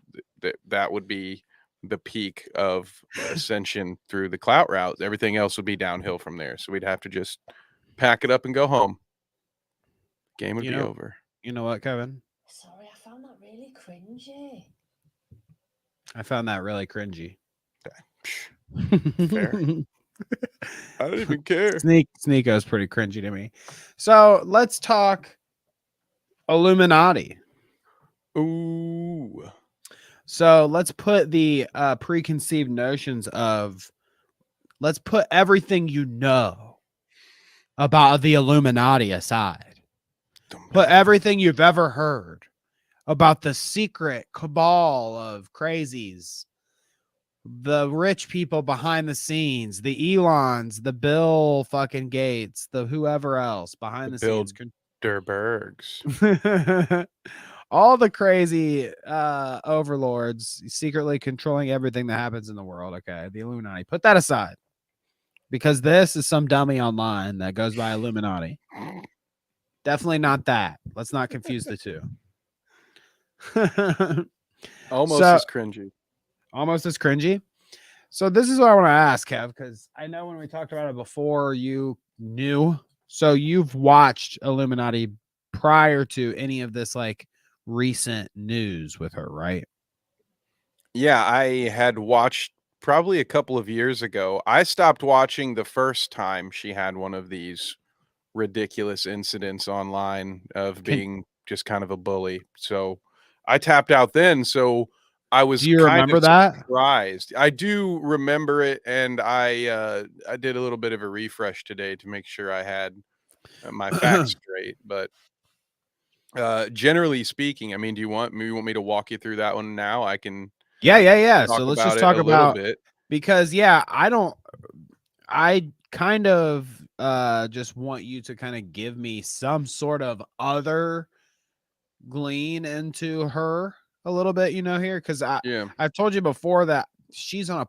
that would be the peak of ascension through the clout route. Everything else would be downhill from there. So we'd have to just pack it up and go home. Game would be over. You know what, Kevin? Sorry, I found that really cringy. I found that really cringy. Fair. I don't even care. Sneako's pretty cringy to me. So let's talk Illuminaughtii. Ooh. So let's put the preconceived notions of, let's put everything you know about the Illuminaughtii aside. Put everything you've ever heard about the secret cabal of crazies, the rich people behind the scenes, the Elons, the Bill fucking Gates, the whoever else behind the scenes. Bilderbergs. All the crazy overlords secretly controlling everything that happens in the world. Okay, the Illuminati. Put that aside, because this is some dummy online that goes by Illuminati. Definitely not that. Let's not confuse the two. Almost as cringy. Almost as cringy. So this is what I want to ask, Kev, because I know when we talked about it before, you knew. So you've watched Illuminaughtii prior to any of this like recent news with her, right? Yeah, I had watched probably a couple of years ago. I stopped watching the first time she had one of these ridiculous incidents online of being just kind of a bully. So I tapped out then. So I was Do you kind remember of that? surprised. I do remember it, and I did a little bit of a refresh today to make sure I had my facts straight. But generally speaking, I mean, do you want me to walk you through that one now? I can. Yeah. Talk So let's about just it talk a little about bit. because I kind of just want you to kind of give me some sort of other glean into her a little bit, you know, here, because I've told you before that she's on a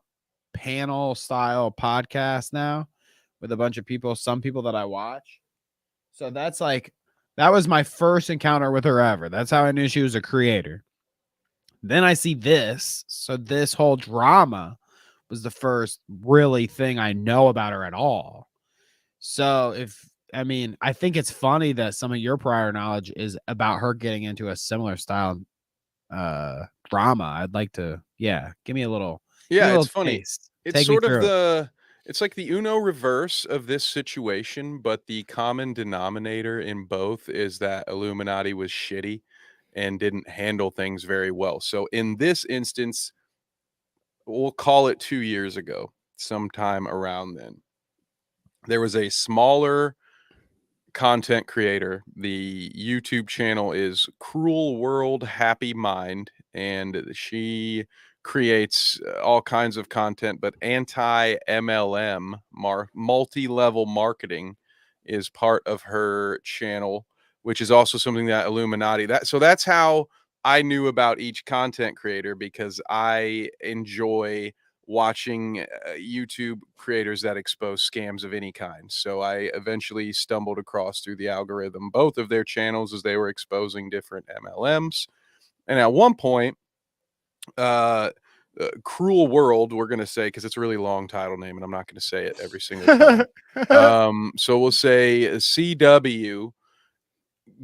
panel style podcast now with a bunch of people, some people that I watch. So that's like, that was my first encounter with her ever. That's how I knew she was a creator. Then I see this. So this whole drama was the first really thing I know about her at all. So I think it's funny that some of your prior knowledge is about her getting into a similar style drama. I'd like to, give me a little. Yeah, it's funny. taste. It's sort of it's like the Uno reverse of this situation, but the common denominator in both is that Illuminaughtii was shitty and didn't handle things very well. So in this instance, we'll call it 2 years ago, sometime around then, there was a smaller content creator. The YouTube channel is Cruel World Happy Mind, and she creates all kinds of content, but anti-MLM, multi-level marketing is part of her channel, which is also something that Illuminaughtii, so that's how I knew about each content creator, because I enjoy watching YouTube creators that expose scams of any kind. So I eventually stumbled across through the algorithm both of their channels as they were exposing different MLMs. And at one point, Cruel World, we're going to say, because it's a really long title name and I'm not going to say it every single time. So we'll say CW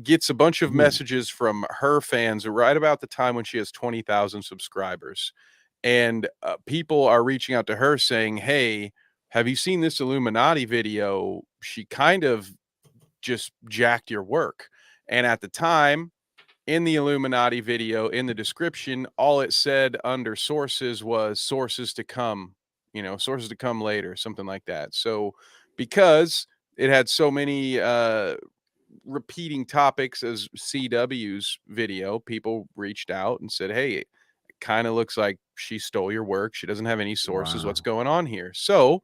gets a bunch of messages from her fans right about the time when she has 20,000 subscribers. And people are reaching out to her saying, hey, have you seen this Illuminati video? She kind of just jacked your work. And at the time, in the Illuminati video, in the description, all it said under sources was sources to come, sources to come later, something like that. So because it had so many repeating topics as CW's video, people reached out and said, hey, it kind of looks like she stole your work. She doesn't have any sources. Wow. What's going on here? So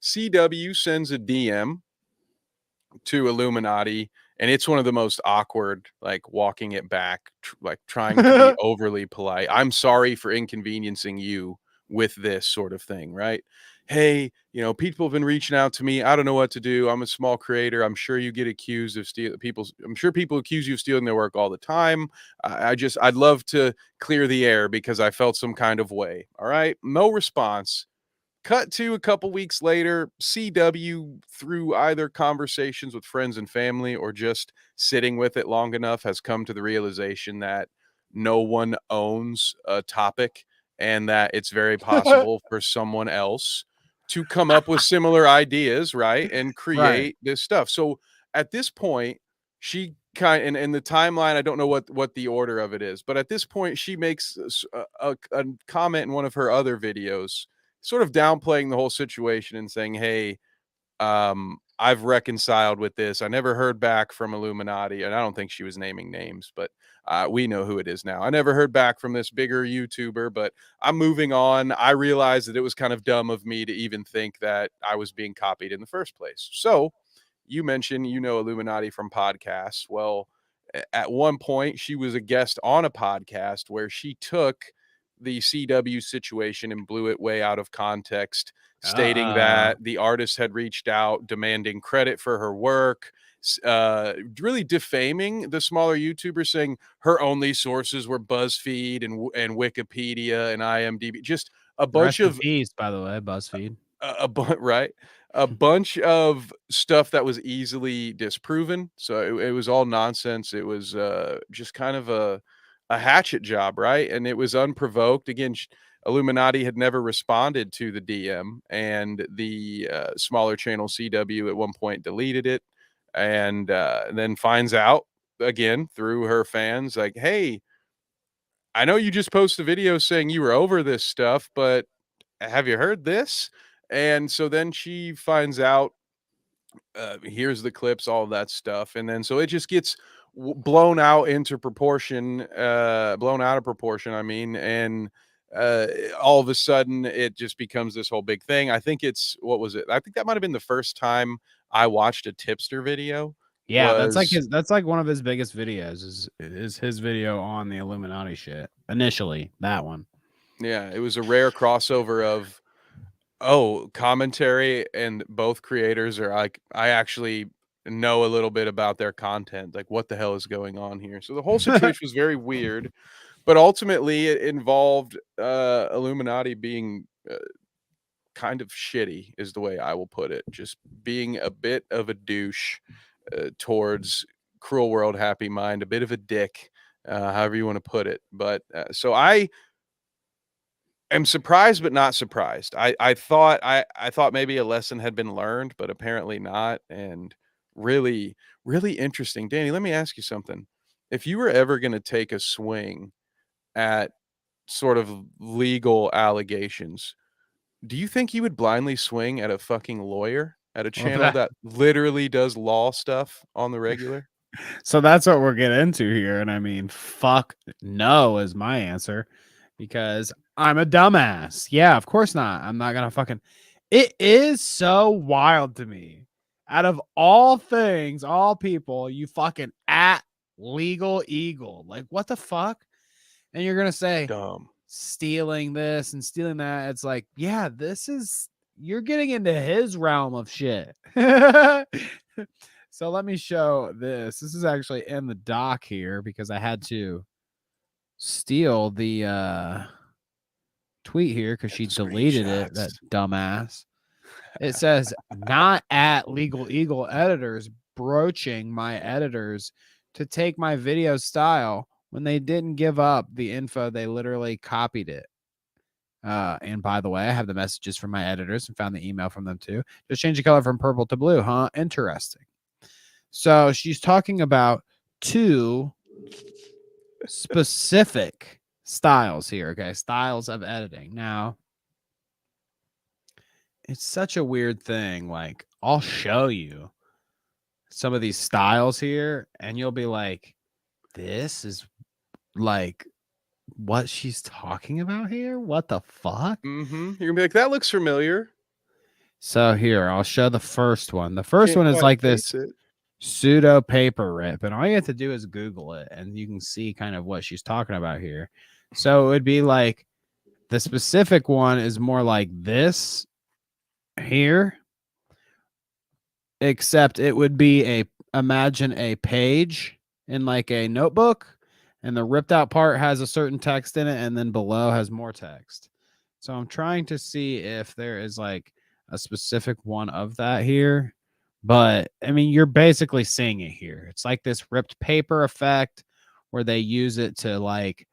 CW sends a DM to Illuminati, and it's one of the most awkward, like walking it back, like trying to be overly polite. I'm sorry for inconveniencing you with this sort of thing, right? Hey, people have been reaching out to me. I don't know what to do. I'm a small creator. I'm sure you get accused of I'm sure people accuse you of stealing their work all the time. I'd love to clear the air because I felt some kind of way. All right. No response. Cut to a couple weeks later, CW, through either conversations with friends and family or just sitting with it long enough, has come to the realization that no one owns a topic and that it's very possible for someone else to come up with similar ideas, right? And create this stuff. So at this point, she and the timeline, I don't know what the order of it is, but at this point, she makes a comment in one of her other videos, sort of downplaying the whole situation and saying, hey, I've reconciled with this. I never heard back from Illuminati, and I don't think she was naming names, but we know who it is now. I never heard back from this bigger YouTuber, but I'm moving on. I realized that it was kind of dumb of me to even think that I was being copied in the first place. So you mentioned, Illuminati from podcasts. Well, at one point, she was a guest on a podcast where she took the CW situation and blew it way out of context, stating that the artist had reached out demanding credit for her work, really defaming the smaller YouTubers, saying her only sources were BuzzFeed and Wikipedia and IMDb. Just a bunch Rest in of peace, by the way, BuzzFeed. right, a bunch of stuff that was easily disproven. So it was all nonsense. It was just kind of a hatchet job, right? And it was unprovoked. Again, Illuminati had never responded to the DM, and the smaller channel CW at one point deleted it, and then finds out again through her fans, like, hey, I know you just posted a video saying you were over this stuff, but have you heard this? And so then she finds out, here's the clips, all of that stuff. And then so it just gets blown out of proportion, I mean, and all of a sudden it just becomes this whole big thing. I think what was it? I think that might have been the first time I watched a tipster video. Yeah, that's like one of his biggest videos is his video on the Illuminati shit. Initially, that one. Yeah, it was a rare crossover of commentary, and both creators are like, I actually know a little bit about their content. Like, what the hell is going on here? So the whole situation was very weird, but ultimately it involved Illuminati being kind of shitty, is the way I will put it. Just being a bit of a douche towards Cruel World, Happy Mind, a bit of a dick, however you want to put it. But so I am surprised, but not surprised. I thought maybe a lesson had been learned, but apparently not. And really, really interesting. Danny, let me ask you something. If you were ever going to take a swing at sort of legal allegations, do you think you would blindly swing at a fucking lawyer, at a channel that literally does law stuff on the regular? So that's what we're getting into here. And I mean, fuck no is my answer, because I'm a dumbass. Yeah, of course not. I'm not gonna fucking. It is so wild to me. Out of all things, all people, you fucking at Legal Eagle. Like, what the fuck? And you're gonna say Dumb. stealing this and stealing that. It's like, yeah, you're getting into his realm of shit. So let me show this. This is actually in the doc here because I had to steal the tweet here because she deleted it, that dumbass. It says, not at Legal Eagle editors broaching my editors to take my video style when they didn't give up the info. They literally copied it. And by the way, I have the messages from my editors and found the email from them too. Just change the color from purple to blue, huh? Interesting. So she's talking about 2 specific styles here. Okay, styles of editing. Now, it's such a weird thing. Like, I'll show you some of these styles here, and you'll be like, this is like what she's talking about here? What the fuck? You're gonna be like, that looks familiar. So here, I'll show the first one. The first one is like this pseudo paper rip, and all you have to do is Google it, and you can see kind of what she's talking about here. So it would be like the specific one is more like this here, except it would be imagine a page in like a notebook, and the ripped out part has a certain text in it, and then below has more text. So I'm trying to see if there is like a specific one of that here. But I mean, you're basically seeing it here. It's like this ripped paper effect where they use it to like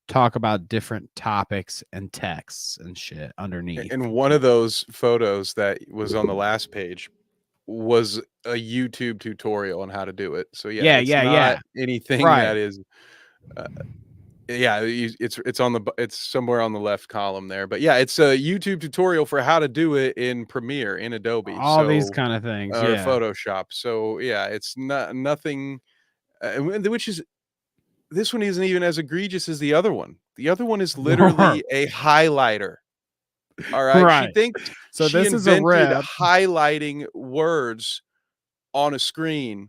talk about different topics and texts and shit underneath. And one of those photos that was on the last page was a YouTube tutorial on how to do it. So yeah, it's not anything that is it's somewhere on the left column there, but yeah, it's a YouTube tutorial for how to do it in Premiere, in Adobe, all these kind of things, or Photoshop. So yeah, it's nothing, which is, this one isn't even as egregious as the other one. The other one is literally a highlighter. All right, right. She thinks so. She this is a rip. highlighting words on a screen.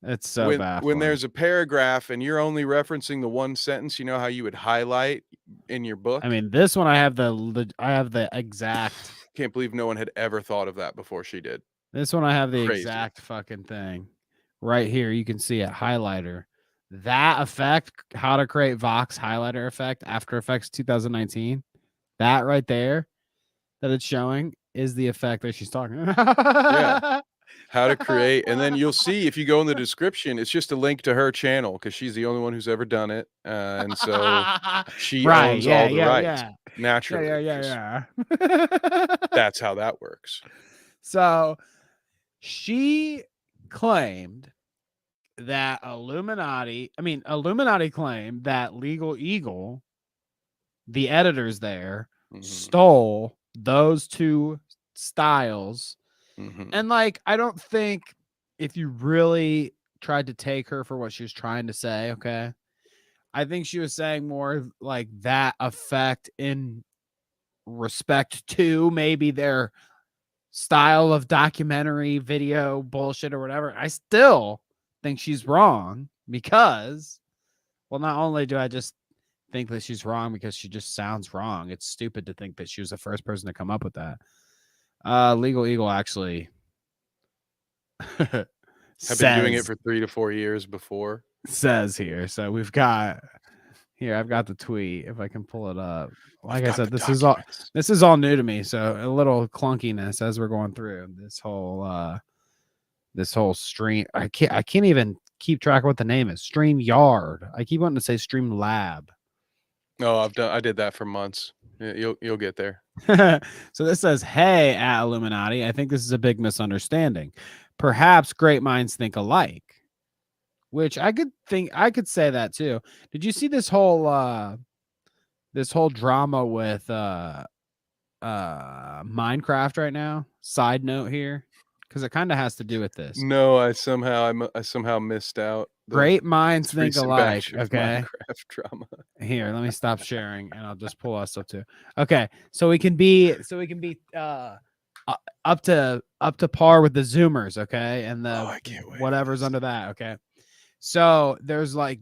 It's so bad. When there's a paragraph and you're only referencing the one sentence, you know how you would highlight in your book? I mean, this one I have the exact. Can't believe no one had ever thought of that before she did. This one I have the Crazy. exact fucking thing right here. You can see it, highlighter. That effect, how to create Vox highlighter effect, After Effects 2019. That right there that it's showing is the effect that she's talking about. Yeah. How to create, and then you'll see if you go in the description, it's just a link to her channel because she's the only one who's ever done it, and so she owns all the rights. Naturally, that's how that works. So she claimed that Illuminaughtii claimed that Legal Eagle, the editors there, stole those 2 styles. And like, I don't think if you really tried to take her for what she was trying to say, okay, I think she was saying more like that effect in respect to maybe their style of documentary video bullshit or whatever. I still think she's wrong because, well, not only do I just think that she's wrong because she just sounds wrong, it's stupid to think that she was the first person to come up with that. Legal Eagle actually have been doing it for 3 to 4 years before. Says here. So we've got here. I've got the tweet if I can pull it up. Like I said, this is all new to me, so a little clunkiness as we're going through this whole stream. I can't even keep track of what the name is. StreamYard. I keep wanting to say Streamlab. Oh, I did that for months. You'll get there. So this says, hey, at Illuminaughtii, I think this is a big misunderstanding. Perhaps great minds think alike, which I could say that too. Did you see this whole drama with Minecraft right now? Side note here, because it kind of has to do with this. No, I somehow missed out. Great minds think alike. Okay. Minecraft drama. Here, let me stop sharing, and I'll just pull us up too. Okay, so we can be up to par with the Zoomers. Okay, and the whatever's under that. Okay, so there's like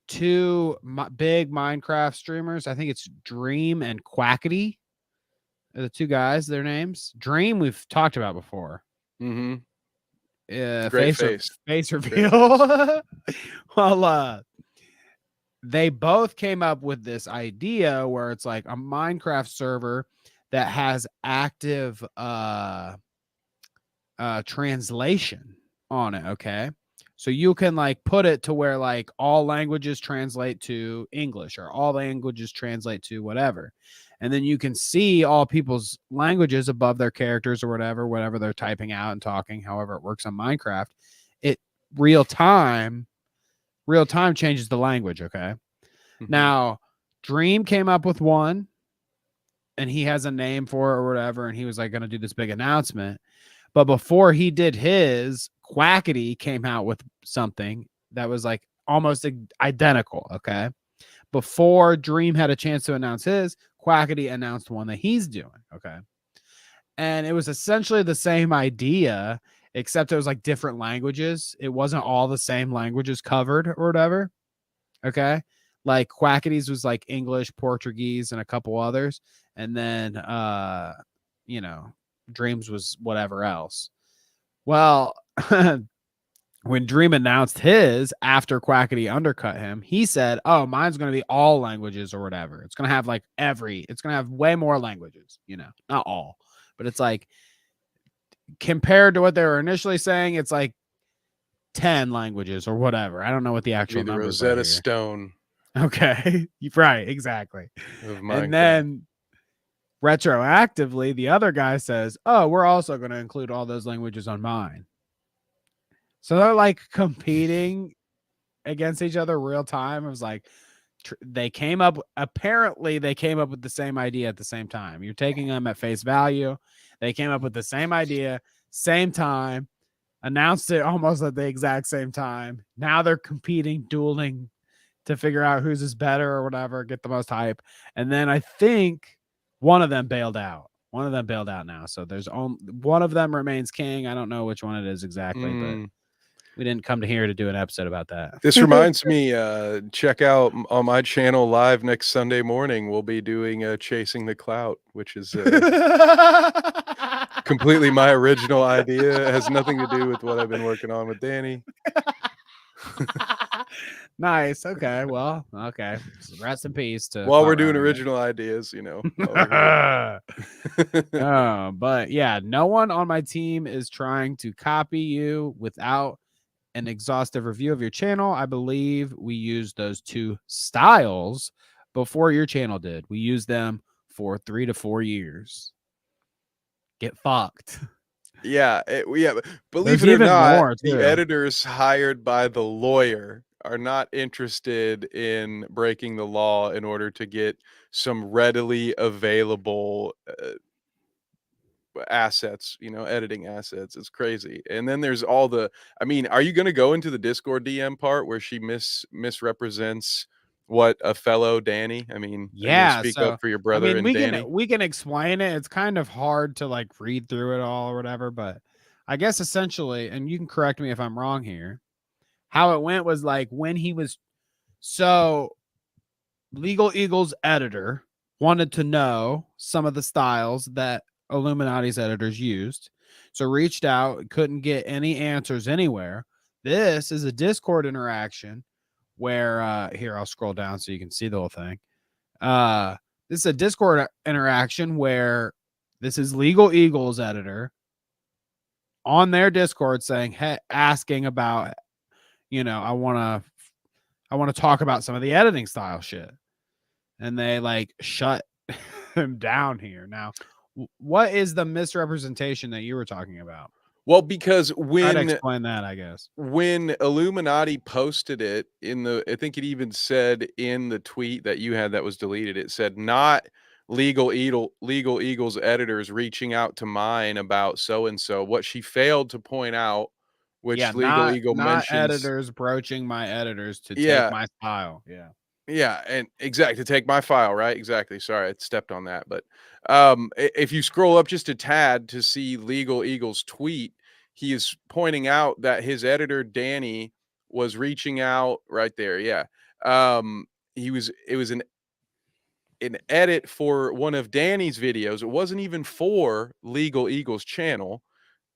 two big Minecraft streamers. I think it's Dream and Quackity. Are the two guys, their names. Dream we've talked about before. Mm-hmm. Great face reveal. Well, they both came up with this idea where it's like a Minecraft server that has active translation on it. Okay. So you can like put it to where like all languages translate to English or all languages translate to whatever. And then you can see all people's languages above their characters or whatever they're typing out and talking, however it works on Minecraft. It real time changes the language. Okay. Mm-hmm. Now, Dream came up with one and he has a name for it or whatever. And he was like going to do this big announcement. But before he did his, Quackity came out with something that was like almost identical. Okay. Before Dream had a chance to announce his, Quackity announced one that he's doing. Okay. And it was essentially the same idea, except it was like different languages. It wasn't all the same languages covered or whatever. Okay. Like Quackity's was like English, Portuguese, and a couple others. And then, you know, Dreams was whatever else. Well, when Dream announced his after Quackity undercut him, he said, oh, mine's going to be all languages or whatever. It's going to have like it's going to have way more languages, you know, not all, but it's like compared to what they were initially saying, it's like 10 languages or whatever. I don't know what the actual the numbers Rosetta are. Stone. Okay. Right. Exactly. And then retroactively, the other guy says, oh, we're also going to include all those languages on mine. So they're like competing against each other real time. It was like they came up with the same idea at the same time. You're taking them at face value. They came up with the same idea, same time, announced it almost at the exact same time. Now they're competing, dueling to figure out whose is better or whatever, get the most hype. And then I think one of them bailed out. One of them bailed out now. So there's only one of them remains king. I don't know which one it is exactly, but we didn't come to here to do an episode about that. This reminds me, check out on my channel live next Sunday morning. We'll be doing Chasing the Clout, which is completely my original idea. It has nothing to do with what I've been working on with Danny. Nice. Okay. Well, okay. Rest in peace to while we're doing original ideas, you know. But yeah, no one on my team is trying to copy you without an exhaustive review of your channel. I believe we used those two styles before your channel did. We used them for 3 to 4 years. Get fucked. Yeah. Believe it or not, the editors hired by the lawyer are not interested in breaking the law in order to get some readily available assets, you know, editing assets. It's crazy. And then there's all the, I mean, are you going to go into the Discord DM part where she misrepresents what a fellow Danny? I mean, yeah, speak up for your brother. I mean, we can explain it. It's kind of hard to like read through it all or whatever, but I guess essentially, and you can correct me if I'm wrong here, how it went was like when he was Legal Eagle's editor wanted to know some of the styles that iilluminaughtii's editors used, so reached out, couldn't get any answers anywhere. This is a Discord interaction where here, I'll scroll down so you can see the whole thing. This is a Discord interaction where this is Legal Eagle's editor on their Discord saying, hey, asking about, you know, I want to talk about some of the editing style shit. And they like shut him down here. Now, what is the misrepresentation that you were talking about? Well, because I'd explain that, I guess. When iilluminaughtii posted it I think it even said in the tweet that you had that was deleted, it said not Legal Eagle's editors reaching out to mine about so-and-so. What she failed to point out, which Legal Eagle mentions, editors broaching my editors to take my file. Yeah, and exactly, to take my file, right? Exactly. Sorry, I stepped on that. But if you scroll up just a tad to see Legal Eagle's tweet, he is pointing out that his editor Danny was reaching out right there. Yeah. It was an edit for one of Danny's videos. It wasn't even for Legal Eagles channel.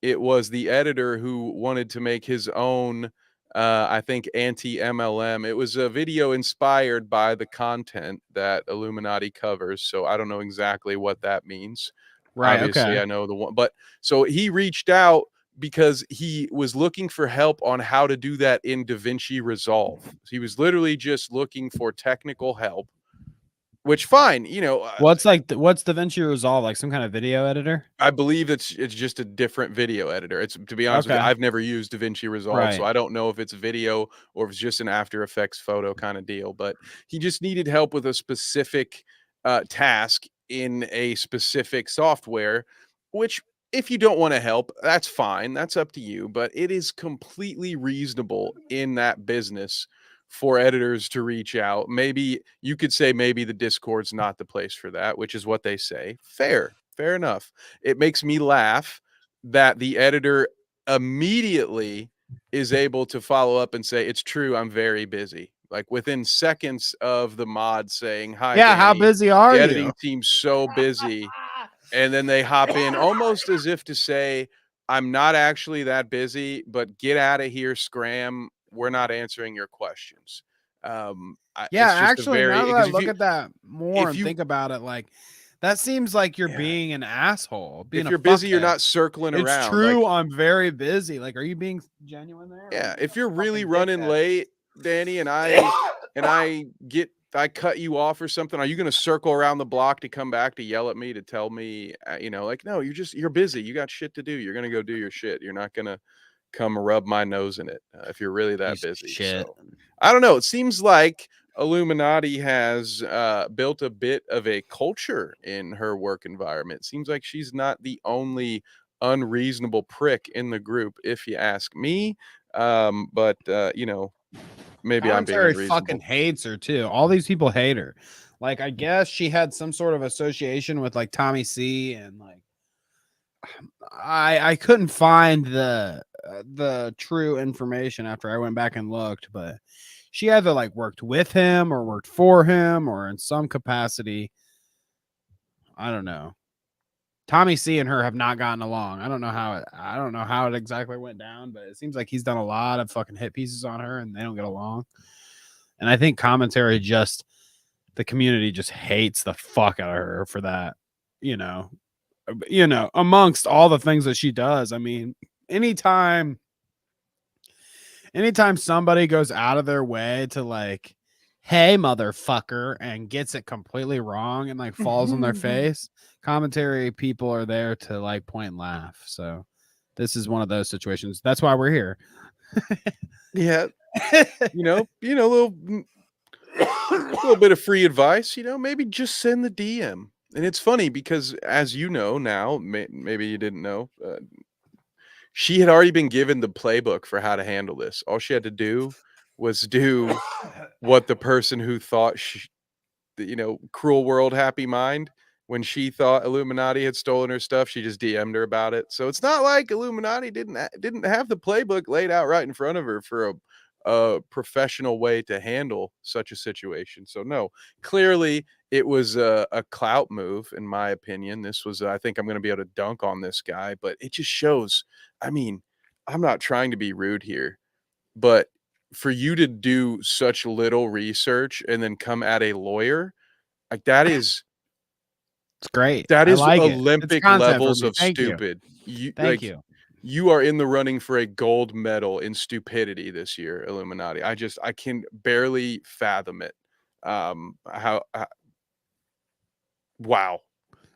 It was the editor who wanted to make his own, I think, anti-MLM. It was a video inspired by the content that Illuminaughtii covers. So I don't know exactly what that means. Right. Obviously, Okay. I know the one, but so he reached out because he was looking for help on how to do that in DaVinci Resolve. He was literally just looking for technical help, which fine, What's DaVinci Resolve, like some kind of video editor? I believe it's just a different video editor. It's, to be honest with you, Okay. I've never used DaVinci Resolve, so Right. I don't know if it's video or if it's just an After Effects photo kind of deal. But he just needed help with a specific task in a specific software, which if you don't want to help, that's fine. That's up to you. But it is completely reasonable in that business for editors to reach out. Maybe you could say maybe the Discord's not the place for that, which is what they say. Fair enough. It makes me laugh that the editor immediately is able to follow up and say, it's true, I'm very busy. Like within seconds of the mod saying, hi, Yeah. How Danny, busy are the you? editing team's so busy. And then they hop in almost as if to say, I'm not actually that busy, but get out of here, scram. We're not answering your questions. Yeah, it's just actually, now that I if look you, at that more if and you- think about it, like that seems like you're Yeah. being an asshole. Being if a you're busy, you're fuckhead. not circling It's around. true. Like, I'm very busy. Like, are you being genuine there? yeah, Like, if you're fucking really running dickhead. late, Danny, and I cut you off or something, are you going to circle around the block to come back to yell at me, to tell me, like, no, you're busy. You got shit to do. You're going to go do your shit. You're not going to come rub my nose in it if you're really that Piece of busy. shit. So I don't know. It seems like Illuminaughtii has built a bit of a culture in her work environment. Seems like she's not the only unreasonable prick in the group, if you ask me. But maybe I'm being Commentary unreasonable. fucking hates her too. All these people hate her. Like, I guess she had some sort of association with like Tommy C, and like I couldn't find the true information after I went back and looked, but she either like worked with him or worked for him or in some capacity. I don't know. Tommy C and her have not gotten along. I don't know how it exactly went down, but it seems like he's done a lot of fucking hit pieces on her and they don't get along. And I think commentary the community just hates the fuck out of her for that, amongst all the things that she does. I mean, anytime somebody goes out of their way to like, hey, motherfucker, and gets it completely wrong and like falls on their face, commentary people are there to like point and laugh. So this is one of those situations. That's why we're here. Yeah. A little bit of free advice, maybe just send the DM. And it's funny because, as you know now, maybe you didn't know, she had already been given the playbook for how to handle this. All she had to do was do what the person who thought Cruel World, Happy Mind, when she thought Illuminaughtii had stolen her stuff, she just DM'd her about it. So it's not like Illuminaughtii didn't have the playbook laid out right in front of her for a professional way to handle such a situation. So no, clearly it was a clout move, in my opinion. This was, I think I'm going to be able to dunk on this guy, but it just shows. I mean, I'm not trying to be rude here, but for you to do such little research and then come at a lawyer, like that is, it's great. that I is like Olympic levels of stupid. Thank you. You are in the running for a gold medal in stupidity this year, Illuminaughtii. I can barely fathom it. Wow.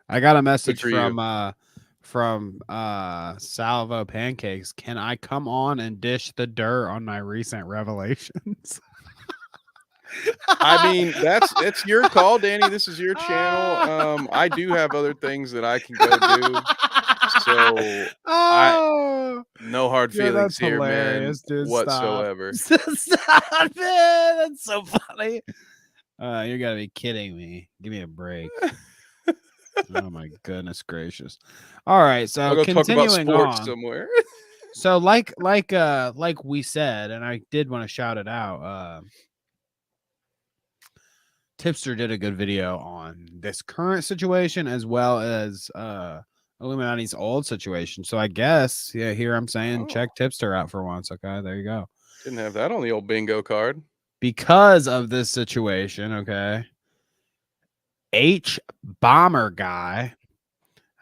I got a message from Salvo Pancakes. Can I come on and dish the dirt on my recent revelations? I mean, it's your call, Danny. This is your channel. I do have other things that I can go do. So no hard feelings here, man, dude, whatsoever. Stop it. That's so funny. You gotta be kidding me. Give me a break. Oh my goodness gracious. All right, so I'll go talk about continuing sports on. somewhere. So like we said, and I did want to shout it out. Tipster did a good video on this current situation as well as Illuminati's old situation. So I guess, yeah, here I'm saying check Tipster out for once. Okay, there you go. Didn't have that on the old bingo card. Because of this situation, okay, H Bomber Guy.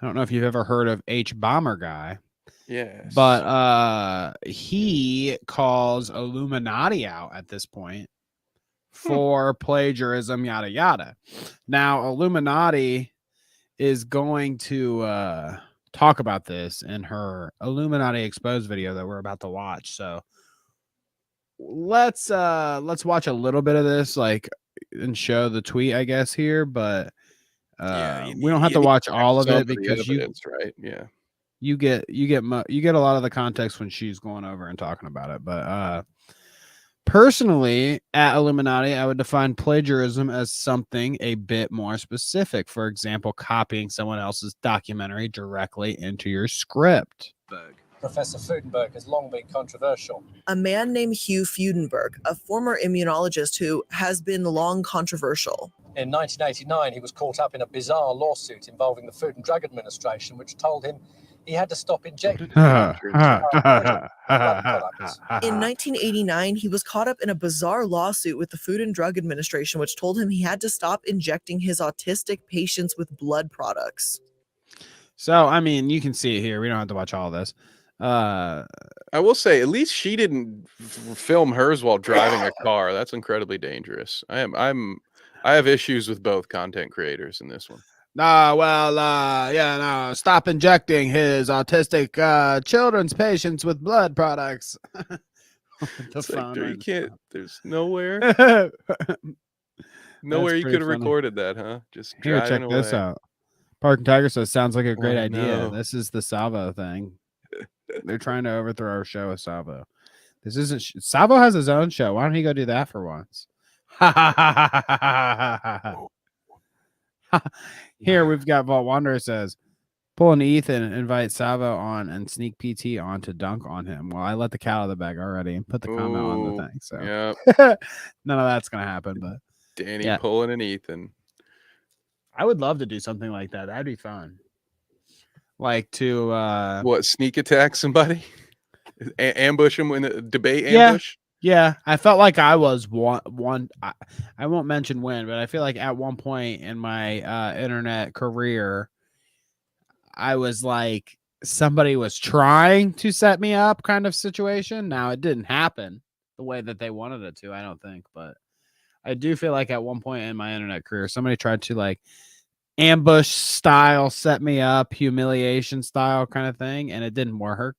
I don't know if you've ever heard of H Bomber Guy. Yes. But he calls Illuminati out at this point for plagiarism, yada yada. Now, Illuminati is going to talk about this in her Illuminati Exposed video that we're about to watch. So let's watch a little bit of this, like, and show the tweet, I guess, here, but we don't have to watch all of it because right? Yeah. you get a lot of the context when she's going over and talking about it. But personally, at Illuminati, I would define plagiarism as something a bit more specific. For example, copying someone else's documentary directly into your script. Professor Freudenberg has long been controversial. A man named Hugh Freudenberg, a former immunologist who has been long controversial. In 1989, he was caught up in a bizarre lawsuit involving the Food and Drug Administration, which told him he had to stop injecting. In 1989, he was caught up in a bizarre lawsuit with the Food and Drug Administration, which told him he had to stop injecting his autistic patients with blood products. So, I mean, you can see it here. We don't have to watch all this. I will say, at least she didn't film hers while driving a car. That's incredibly dangerous. I have issues with both content creators in this one. Stop injecting his autistic children's patients with blood products. You can't. There's nowhere. Nowhere you could have recorded that, huh? Just here. Check this out. Park and Tiger says sounds like a great idea. This is the Salvo thing. They're trying to overthrow our show with Salvo. This isn't. Salvo has his own show. Why don't he go do that for once? Here we've got Vault Wanderer says, pull an Ethan and invite Salvo on and sneak PT on to dunk on him. Well, I let the cat out of the bag already and put the comment on the thing. So none of that's gonna happen. But Danny pulling an Ethan. I would love to do something like that. That'd be fun. Like to sneak attack somebody, ambush them in a debate ambush. Yeah, I felt like I was one. I won't mention when, but I feel like at one point in my internet career, I was like somebody was trying to set me up, kind of situation. Now it didn't happen the way that they wanted it to, I don't think, but I do feel like at one point in my internet career, somebody tried to like ambush style set me up, humiliation style kind of thing, and it didn't work.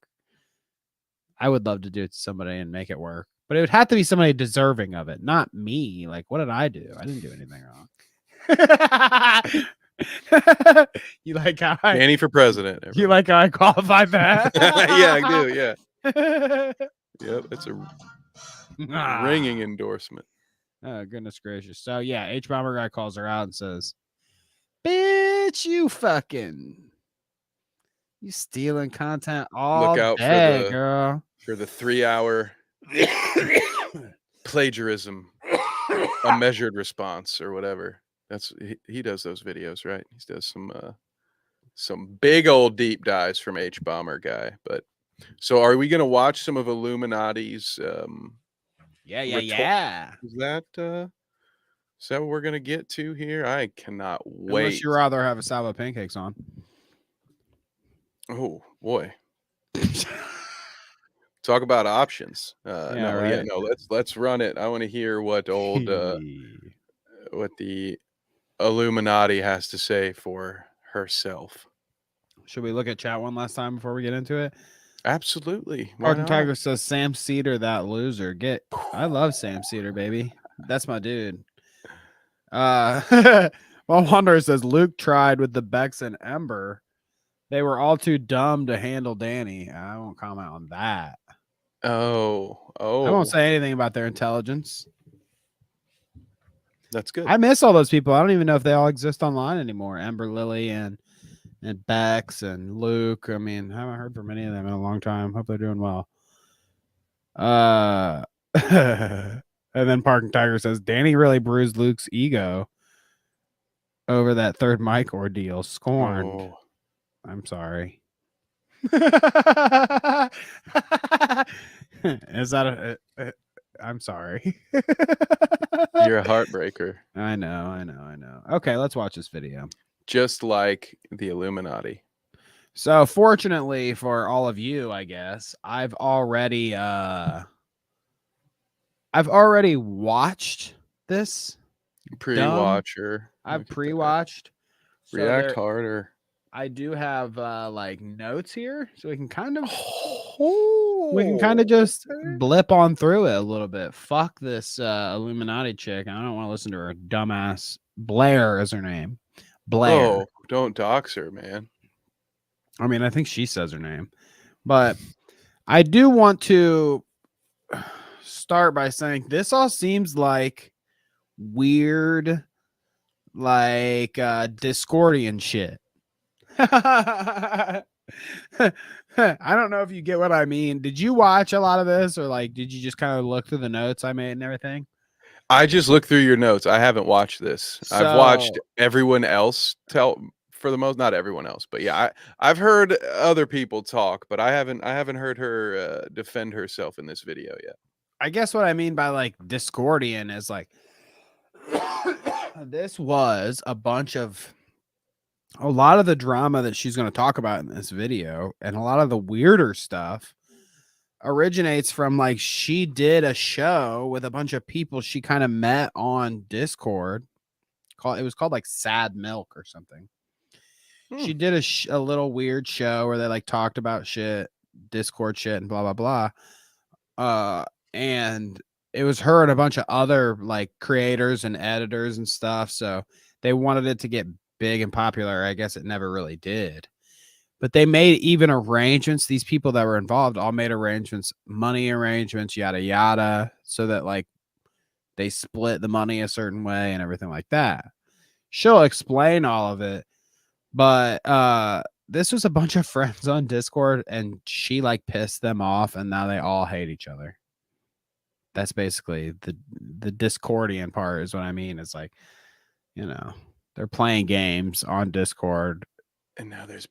I would love to do it to somebody and make it work, but it would have to be somebody deserving of it, not me. Like, what did I do? I didn't do anything wrong. You like how Danny for president? You like how I qualified that? Yeah, I do. Yeah. Yep, it's a ringing endorsement. Oh, goodness gracious. So yeah, H Bomber Guy calls her out and says, bitch, you stealing content all day, girl. For the 3-hour plagiarism, a measured response or whatever. That's he does those videos, right? He does some big old deep dives from H Bomber Guy. But so are we gonna watch some of Illuminati's Yeah. Is that what we're gonna get to here? I cannot wait. Unless you'd rather have a Salvo pancakes on. Oh boy. Talk about options. Right. Let's run it. I want to hear what old what the Illuminati has to say for herself. Should we look at chat one last time before we get into it? Absolutely. Park and Tiger says Sam Cedar, that loser. I love Sam Cedar, baby. That's my dude. Well, Wanderer says Luke tried with the Bex and Ember. They were all too dumb to handle Danny. I won't comment on that. Oh. I won't say anything about their intelligence. That's good. I miss all those people. I don't even know if they all exist online anymore. Ember, Lily, and Bex and Luke. I mean, I haven't heard from any of them in a long time. Hope they're doing well. And then Parking Tiger says, Danny really bruised Luke's ego over that third mic ordeal. Scorned. Oh. I'm sorry. Is that I'm sorry. You're a heartbreaker. I know. Okay, let's watch this video. Just like the Illuminati. So fortunately for all of you, I guess, I've already watched this. Pre-watcher. I've pre-watched. React harder. I do have like notes here, so we can kind of just blip on through it a little bit. Fuck this Illuminati chick. I don't want to listen to her dumbass. Blair is her name. Blair. Oh, don't dox her, man. I mean, I think she says her name, but I do want to start by saying this all seems like weird, like Discordian shit. I don't know if you get what I mean. Did you watch a lot of this, or like did you just kind of look through the notes I made and everything? I just looked through your notes. I haven't watched this. I've watched everyone else tell, for the most, not everyone else, but yeah, I've heard other people talk, but I haven't heard her defend herself in this video yet. I guess what I mean by like Discordian is like this was a lot of the drama that she's going to talk about in this video, and a lot of the weirder stuff originates from like she did a show with a bunch of people she kind of met on Discord. It was called like Sad Milk or something. She did a little weird show where they like talked about shit, Discord shit, and blah blah blah. And it was her and a bunch of other like creators and editors and stuff. So they wanted it to get big and popular. I guess it never really did. But they made even arrangements. These people that were involved all made arrangements, money arrangements, yada, yada, so that like they split the money a certain way and everything like that. She'll explain all of it. But this was a bunch of friends on Discord, and she like pissed them off, and now they all hate each other. That's basically the Discordian part is what I mean. It's like, you know, they're playing games on Discord. And now there's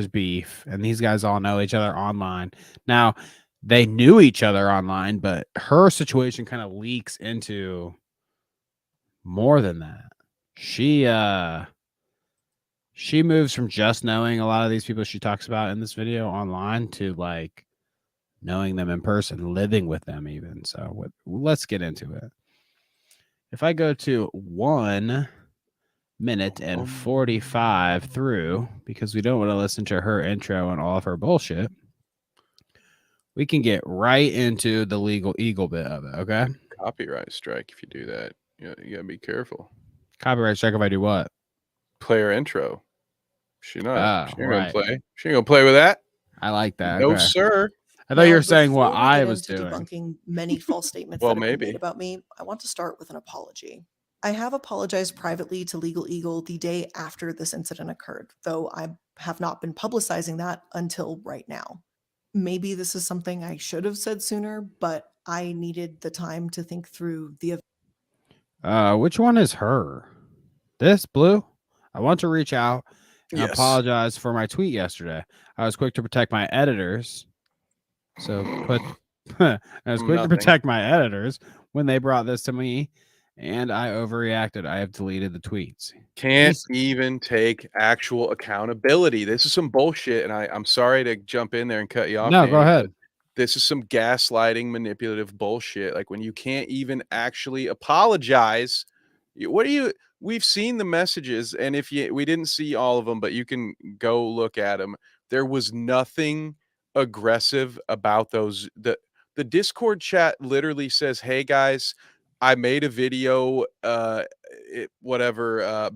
beef. And these guys all know each other online. Now, they knew each other online, but her situation kind of leaks into more than that. She moves from just knowing a lot of these people she talks about in this video online to like knowing them in person, living with them even. So let's get into it. If I go to 1 minute and 45 through, because we don't want to listen to her intro and all of her bullshit, we can get right into the legal eagle bit of it. Okay. Copyright strike if you do that. You gotta be careful. Copyright strike if I do what? Play her intro. She ain't right. gonna play. She ain't gonna play with that. I like that. No, okay. sir. I thought you were saying Before what we I get was into doing. debunking many false statements Well, that have been maybe. made about me, I want to start with an apology. I have apologized privately to Legal Eagle the day after this incident occurred, though I have not been publicizing that until right now. Maybe this is something I should have said sooner, but I needed the time to think through the Which one is her? This blue? I want to reach out and apologize for my tweet yesterday. I was quick to protect my editors. So I was quick to protect my editors when they brought this to me, and I overreacted. I have deleted the tweets. Can't even take actual accountability. This is some bullshit, and I'm sorry to jump in there and cut you off. No, go ahead. This is some gaslighting, manipulative bullshit. Like when you can't even actually apologize. We've seen the messages, and we didn't see all of them, but you can go look at them. There was nothing aggressive about those. The Discord chat literally says, "Hey guys, I made a video,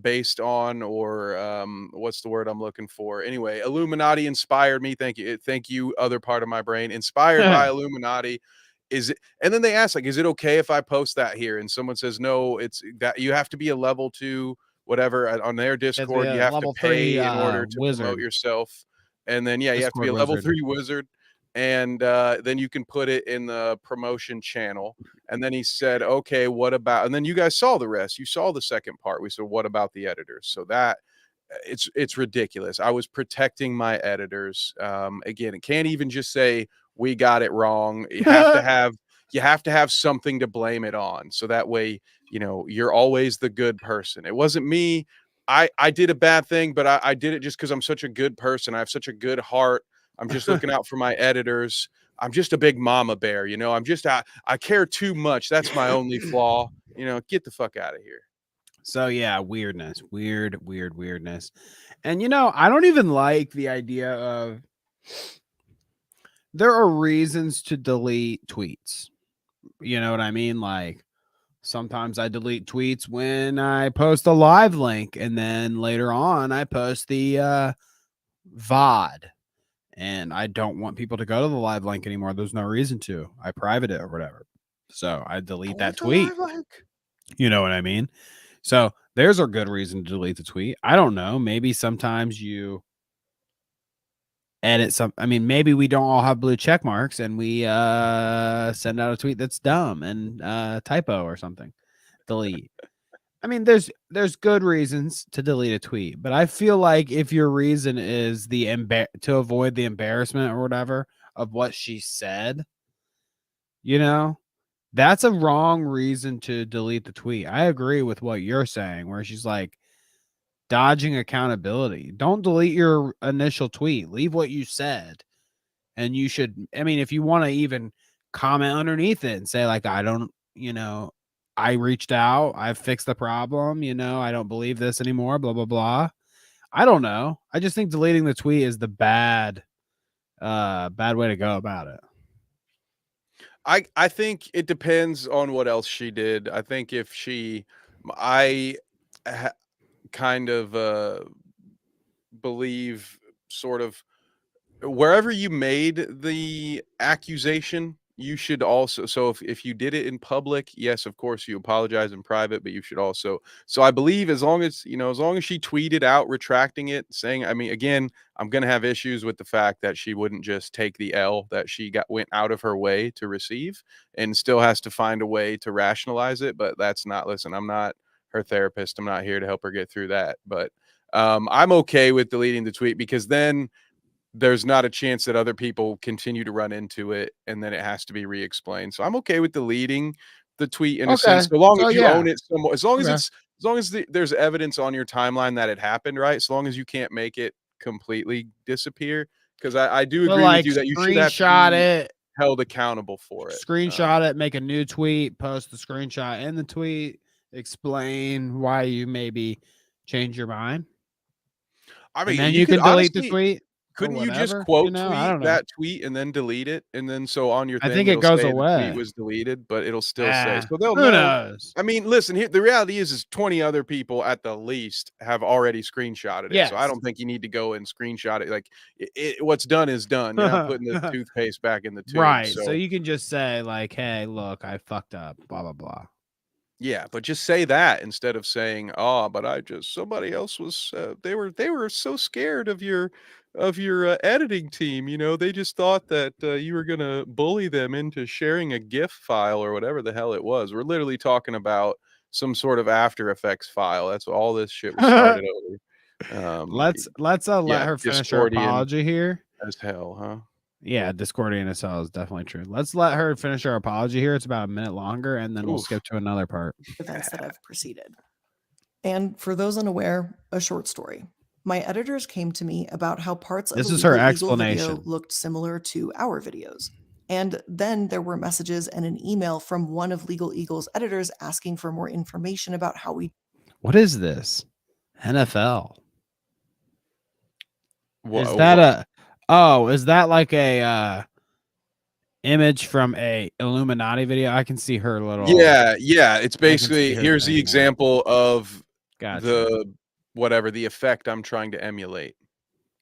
based on, or what's the word I'm looking for? Anyway, Illuminati inspired me. Thank you, other part of my brain, inspired by Illuminati. Is it?" And then they ask, like, "Is it okay if I post that here?" And someone says, "No, it's that you have to be a level 2, whatever, on their Discord. You have to pay in order to promote yourself." And then you have to be a level 3 wizard. and then you can put it in the promotion channel. And then he said, okay, what about, and then you guys saw the rest. You saw the second part. We said, what about the editors? So that it's ridiculous. I was protecting my editors. Again, it can't even just say we got it wrong. You have to have something to blame it on. So that way, you know, you're always the good person. It wasn't me. I did a bad thing, but I did it just because I'm such a good person. I have such a good heart. I'm just looking out for my editors. I'm just a big mama bear, you know. I care too much. That's my only flaw. You know, get the fuck out of here. So yeah, weirdness. And you know, I don't even like the idea of there are reasons to delete tweets. You know what I mean? Like sometimes I delete tweets when I post a live link, and then later on I post the VOD, and I don't want people to go to the live link anymore. There's no reason to. I private it or whatever. So I delete that tweet. You know what I mean? So there's a good reason to delete the tweet. I don't know. Maybe sometimes you edit some. I mean, maybe we don't all have blue check marks and we send out a tweet that's dumb and typo or something. Delete. I mean, there's good reasons to delete a tweet, but I feel like if your reason is to avoid the embarrassment or whatever of what she said, you know, that's a wrong reason to delete the tweet. I agree with what you're saying, where she's like dodging accountability. Don't delete your initial tweet. Leave what you said. And you should, I mean, if you want to even comment underneath it and say, like, I don't, you know, I reached out, I fixed the problem, you know, I don't believe this anymore, blah, blah, blah. I don't know. I just think deleting the tweet is the bad way to go about it. I think it depends on what else she did. I think if kind of believe sort of wherever you made the accusation, you should also, so if you did it in public, yes, of course you apologize in private, but you should also, so I believe as long as, you know, as long as she tweeted out retracting it, saying, I mean, again, I'm going to have issues with the fact that she wouldn't just take the L that she went out of her way to receive and still has to find a way to rationalize it. But that's not, listen, I'm not her therapist. I'm not here to help her get through that. But I'm okay with deleting the tweet because then there's not a chance that other people continue to run into it and then it has to be re-explained. So I'm okay with deleting the tweet in a sense, so long as you own it somewhat, as long as there's evidence on your timeline that it happened, right? So long as you can't make it completely disappear. Because I do agree with you that you should have to be held accountable for it. Screenshot it, make a new tweet, post the screenshot in the tweet, explain why you maybe change your mind. I mean, and then you can delete the tweet. Couldn't you just quote tweet that tweet and then delete it? And then so on your thing, I think it goes away. The tweet was deleted, but it'll still say. So they'll who know. knows? I mean, listen, here the reality is 20 other people at the least have already screenshotted it. Yes. So I don't think you need to go and screenshot it. Like what's done is done. You're not putting the toothpaste back in the tube. Right. So you can just say, like, hey, look, I fucked up, blah, blah, blah. Yeah, but just say that instead of saying, "Oh, but somebody else was they were so scared of your editing team, you know, they just thought that you were gonna bully them into sharing a GIF file or whatever the hell it was." We're literally talking about some sort of After Effects file. That's all this shit was started over. Let's let her finish her apology here. As hell, huh? Yeah, Discordian as hell is definitely true. Let's let her finish her apology here. It's about a minute longer, and then we'll skip to another part. Events that have preceded. And for those unaware, a short story. My editors came to me about how parts of the her Legal Eagle video explanation. looked similar to our videos. And then there were messages and an email from one of Legal Eagle's editors asking for more information about how we... What is this? NFL. Is that is that like a image from a Illuminati video? I can see her little... Yeah. It's basically, here's the example of the effect I'm trying to emulate.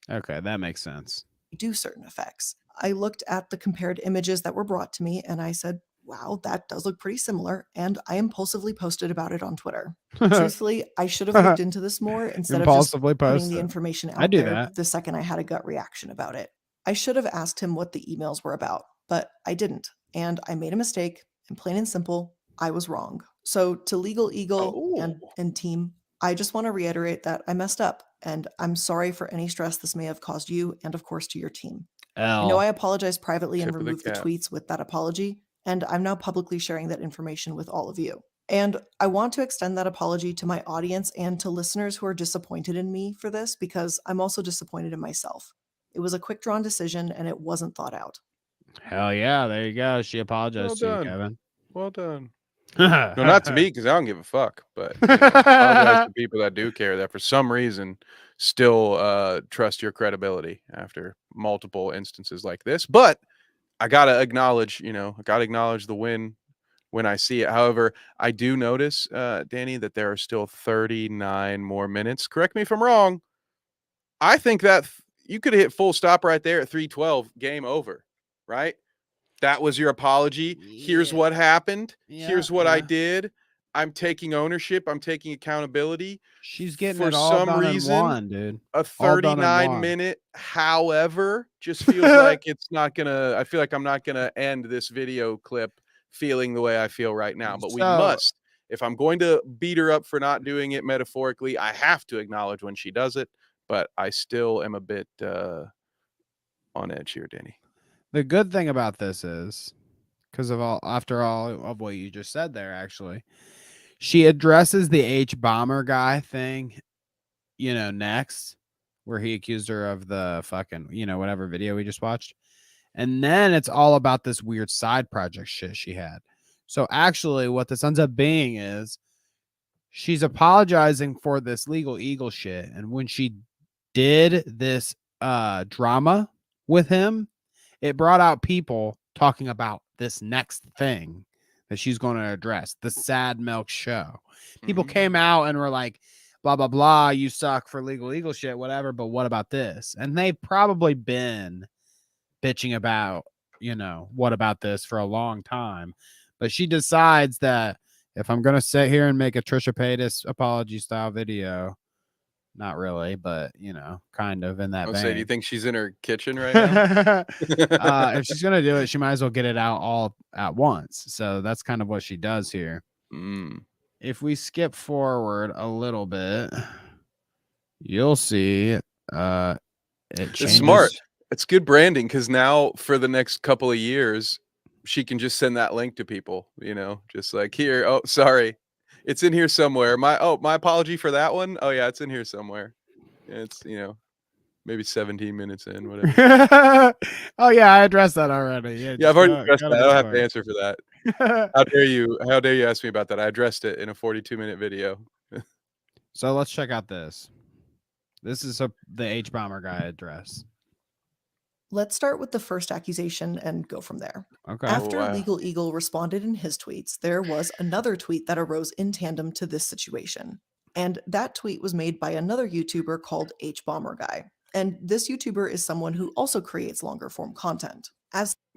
Okay, that makes sense. do certain effects. I looked at the compared images that were brought to me and I said, wow, that does look pretty similar. And I impulsively posted about it on Twitter. Truthfully, I should have looked into this more instead of just putting the information out there the second I had a gut reaction about it. I should have asked him what the emails were about, but I didn't. And I made a mistake, and plain and simple, I was wrong. So to Legal Eagle and team, I just want to reiterate that I messed up, and I'm sorry for any stress this may have caused you and, of course, to your team. I know I apologized privately and removed the tweets with that apology, and I'm now publicly sharing that information with all of you. And I want to extend that apology to my audience and to listeners who are disappointed in me for this, because I'm also disappointed in myself. It was a quick drawn decision and it wasn't thought out. Hell yeah, there you go. She apologized to you, Kevin. Well done. No, not to me, because I don't give a fuck. But you know, apologize to people that do care, that for some reason still trust your credibility after multiple instances like this. But I gotta acknowledge, the win when I see it. However, I do notice, Danny, that there are still 39 more minutes. Correct me if I'm wrong. I think that you could hit full stop right there at 3:12. Game over, right? That was your apology. Here's what happened. Here's what I did. I'm taking ownership. I'm taking accountability. She's getting for it all some done reason, in one, dude. A All done in 39-minute, however, just feels like it's not gonna. I feel like I'm not gonna end this video clip feeling the way I feel right now. But we must. If I'm going to beat her up for not doing it metaphorically, I have to acknowledge when she does it. But I still am a bit on edge here, Danny. The good thing about this is, because after all of what you just said there, actually, she addresses the H bomber guy thing, next, where he accused her of the fucking, whatever video we just watched. And then it's all about this weird side project shit she had. So actually what this ends up being is she's apologizing for this Legal Eagle shit. And when she did this drama with him, it brought out people talking about this next thing that she's going to address, the Sad Milk Show. People came out and were like, blah, blah, blah, you suck for Legal Eagle shit, whatever, but what about this? And they've probably been bitching about, what about this for a long time. But she decides that if I'm going to sit here and make a Trisha Paytas apology style video, not really, but kind of in that vein. Say, do you think she's in her kitchen right now? If she's gonna do it, she might as well get it out all at once. So that's kind of what she does here. If we skip forward a little bit, you'll see it's smart. It's good branding, because now for the next couple of years, she can just send that link to people. Just like, here. Oh, sorry. It's in here somewhere. My apology for that one. Oh yeah, it's in here somewhere. It's maybe 17 minutes in, whatever. Oh yeah, I addressed that already. Yeah, I've already addressed that. I don't have to answer for that. How dare you ask me about that? I addressed it in a 42-minute video. So let's check out this. This is the H bomber guy address. Let's start with the first accusation and go from there. Okay. After Legal Eagle responded in his tweets, there was another tweet that arose in tandem to this situation. And that tweet was made by another YouTuber called H Bomber Guy. And this YouTuber is someone who also creates longer form content.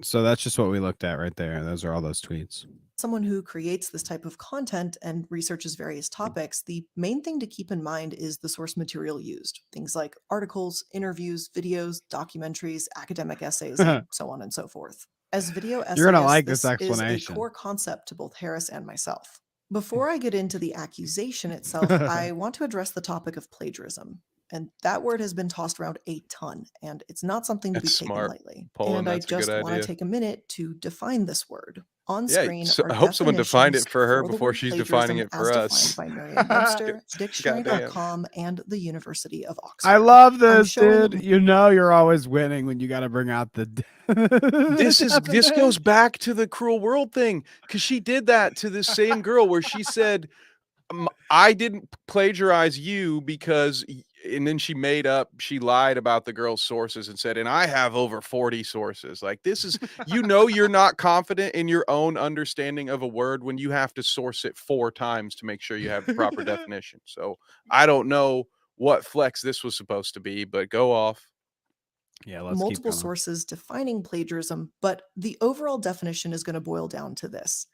So that's just what we looked at right there. Those are all those tweets. Someone who creates this type of content and researches various topics, the main thing to keep in mind is the source material used. Things like articles, interviews, videos, documentaries, academic essays, and so on and so forth. As video essays, you're gonna like this is explanation. A core concept to both Harris and myself. Before I get into the accusation itself, I want to address the topic of plagiarism. And that word has been tossed around a ton, and it's not something to be taken lightly. And I just want to take a minute to define this word. On screen, I hope someone defined it for her before she's defining it for us. By Merriam-Webster, Dictionary.com, and the University of Oxford. I love this, dude. You're always winning when you got to bring out the. This goes back to the Cruel World thing, because she did that to this same girl where she said, I didn't plagiarize you because, and then she lied about the girl's sources and said, and I have over 40 sources. Like, this is, you're not confident in your own understanding of a word when you have to source it 4 times to make sure you have the proper definition. So I don't know what flex this was supposed to be, but go off. Yeah, let's multiple sources defining plagiarism, but the overall definition is going to boil down to this.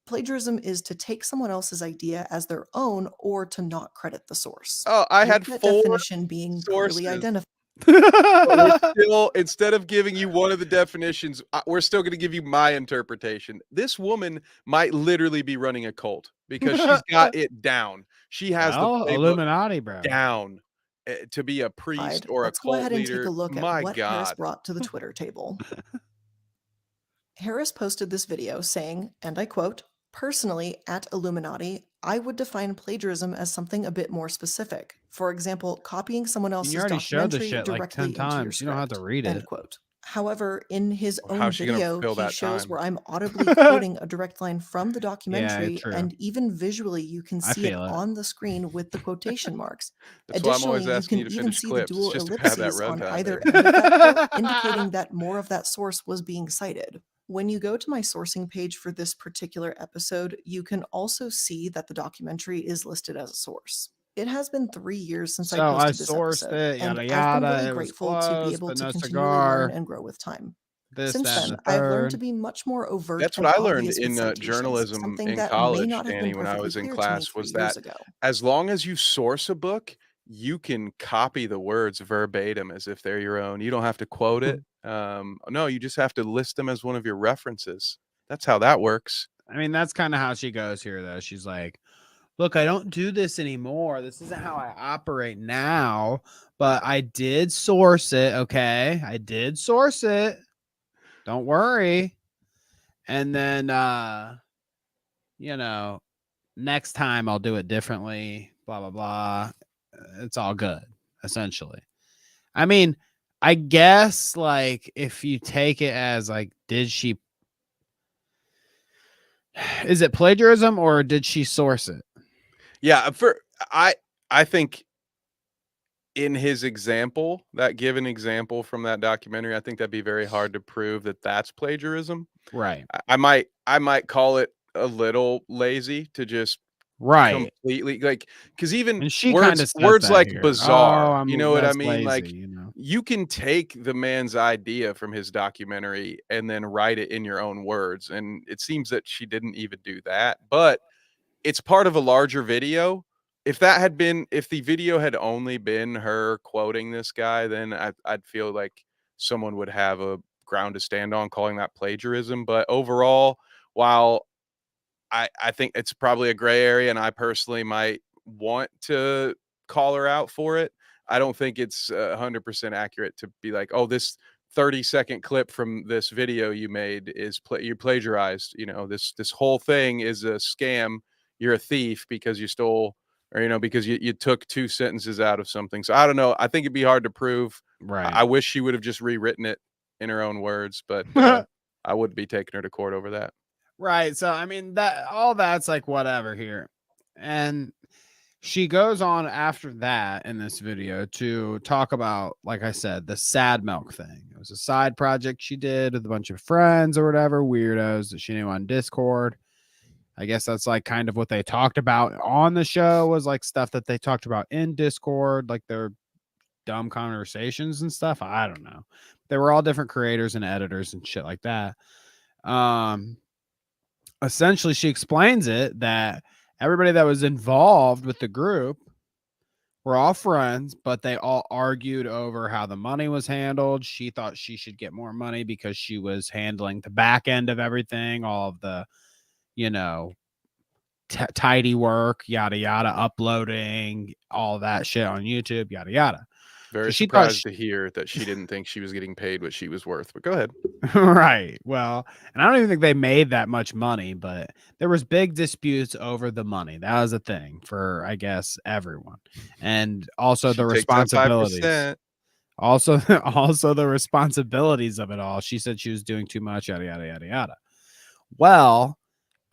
Plagiarism is to take someone else's idea as their own or to not credit the source. Oh, I had 4 definition being clearly identified. We're still, instead of giving you one of the definitions, we're still going to give you my interpretation. This woman might literally be running a cult because she's got it down. She has the playbook Illuminati, bro. down to be a priest or Let's a go cult ahead and take leader. a look My at what Harris God. brought to the Twitter table. Harris posted this video saying, and I quote, "Personally, at Illuminaughtii, I would define plagiarism as something a bit more specific. For example, copying someone else's You already showed the documentary shit like directly 10 into your times. You don't have to script." read End it. quote. However, in his Well, own how's she gonna video, fill he that shows time? where I'm audibly quoting a direct line from the documentary, true. and even visually, you can I see it feel it. on the screen with the quotation marks. That's why I'm always Additionally, you asking can you to even finish see the clips. dual It's just to pad that ellipses on runtime, either baby. end of that quote, indicating that more of that source was being cited. When you go to my sourcing page for this particular episode, you can also see that the documentary is listed as a source. It has been 3 years since I So I posted this sourced episode, it, and yada I've been yada. really It was grateful to be close, able but to no continually learn cigar. and grow with time. This, Since that, and then, the I've learned to third. be much more overt That's and what I learned obvious with in citations, journalism something in that may college, not have Danny, been when I perfectly was in clear to me class, 3 was years that ago. as long as you source a book, you can copy the words verbatim as if they're your own. You don't have to quote it. No, you just have to list them as one of your references. That's how that works. I mean, that's kind of how she goes here, though. She's like, look, I don't do this anymore. This isn't how I operate now, but I did source it. Okay. I did source it. Don't worry. And then, next time I'll do it differently, blah, blah, blah. It's all good, essentially. I mean, I guess, like, if you take it as, like, is it plagiarism or did she source it? Yeah, I think in his example, that given example from that documentary, I think that'd be very hard to prove that that's plagiarism. Right. I might call it a little lazy to just completely, like, because even And she kind of words like here. bizarre, Oh, you know what I that's mean? lazy, Like, you can take the man's idea from his documentary and then write it in your own words, and it seems that she didn't even do that, but it's part of a larger video. If the video had only been her quoting this guy, then I'd feel like someone would have a ground to stand on calling that plagiarism. But overall, while I think it's probably a gray area, and I personally might want to call her out for it, I don't think it's 100% accurate to be like, oh, this 30-second clip from this video you made is you plagiarized. This whole thing is a scam. You're a thief because you stole, or because you took 2 sentences out of something. So I don't know. I think it'd be hard to prove. Right. I wish she would have just rewritten it in her own words, but I would be taking her to court over that. Right. So, I mean, that's like whatever here. And she goes on after that in this video to talk about, like I said, the sad milk thing. It was a side project she did with a bunch of friends or whatever, weirdos that she knew on Discord. I guess that's like kind of what they talked about on the show, was like stuff that they talked about in Discord, like their dumb conversations and stuff. I don't know. They were all different creators and editors and shit like that. Essentially, she explains it that everybody that was involved with the group were all friends, but they all argued over how the money was handled. She thought she should get more money because she was handling the back end of everything, all of the, tidy work, yada, yada, uploading, all that shit on YouTube, yada, yada. Very So surprised to hear that she didn't think she was getting paid what she was worth, but go ahead. Right. Well, and I don't even think they made that much money, but there was big disputes over the money. That was a thing for, I guess, everyone. And also the responsibilities. 5%. Also the responsibilities of it all. She said she was doing too much, yada, yada, yada, yada. Well,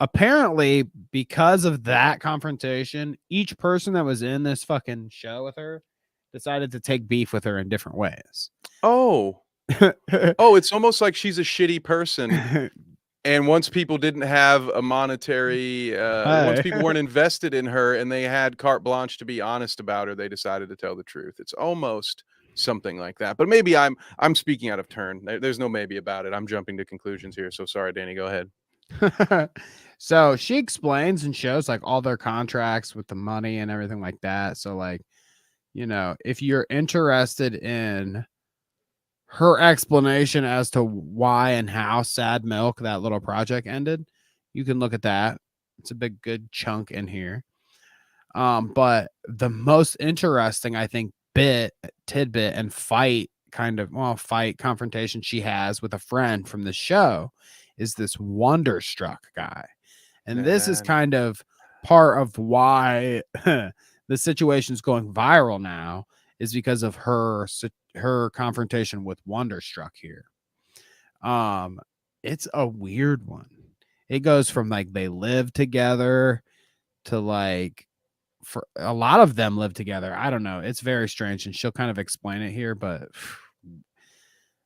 apparently, because of that confrontation, each person that was in this fucking show with her decided to take beef with her in different ways. Oh, it's almost like she's a shitty person. And once people didn't have a monetary, once people weren't invested in her and they had carte blanche to be honest about her, they decided to tell the truth. It's almost something like that. But maybe I'm speaking out of turn. There's no maybe about it. I'm jumping to conclusions here. So sorry, Danny, go ahead. So she explains and shows like all their contracts with the money and everything like that. So like you know, if you're interested in her explanation as to why and how Sad Milk, that little project, ended, you can look at that. It's a big, good chunk in here. But the most interesting, I think, tidbit and fight confrontation she has with a friend from the show is this Wonderstruck guy. And this is kind of part of why the situation's going viral now, is because of her confrontation with Wonderstruck here. It's a weird one. It goes from like they live together to like, for a lot of them live together. I don't know. It's very strange, and she'll kind of explain it here, but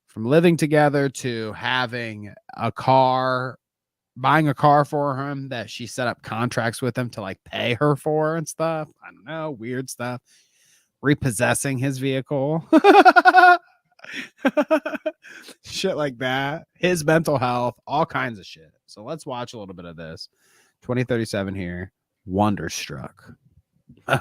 from living together to having a car, buying a car for him that she set up contracts with him to like pay her for and stuff. I don't know, weird stuff. Repossessing his vehicle. Shit like that. His mental health, all kinds of shit. So let's watch a little bit of this. 2037 here. Wonderstruck. When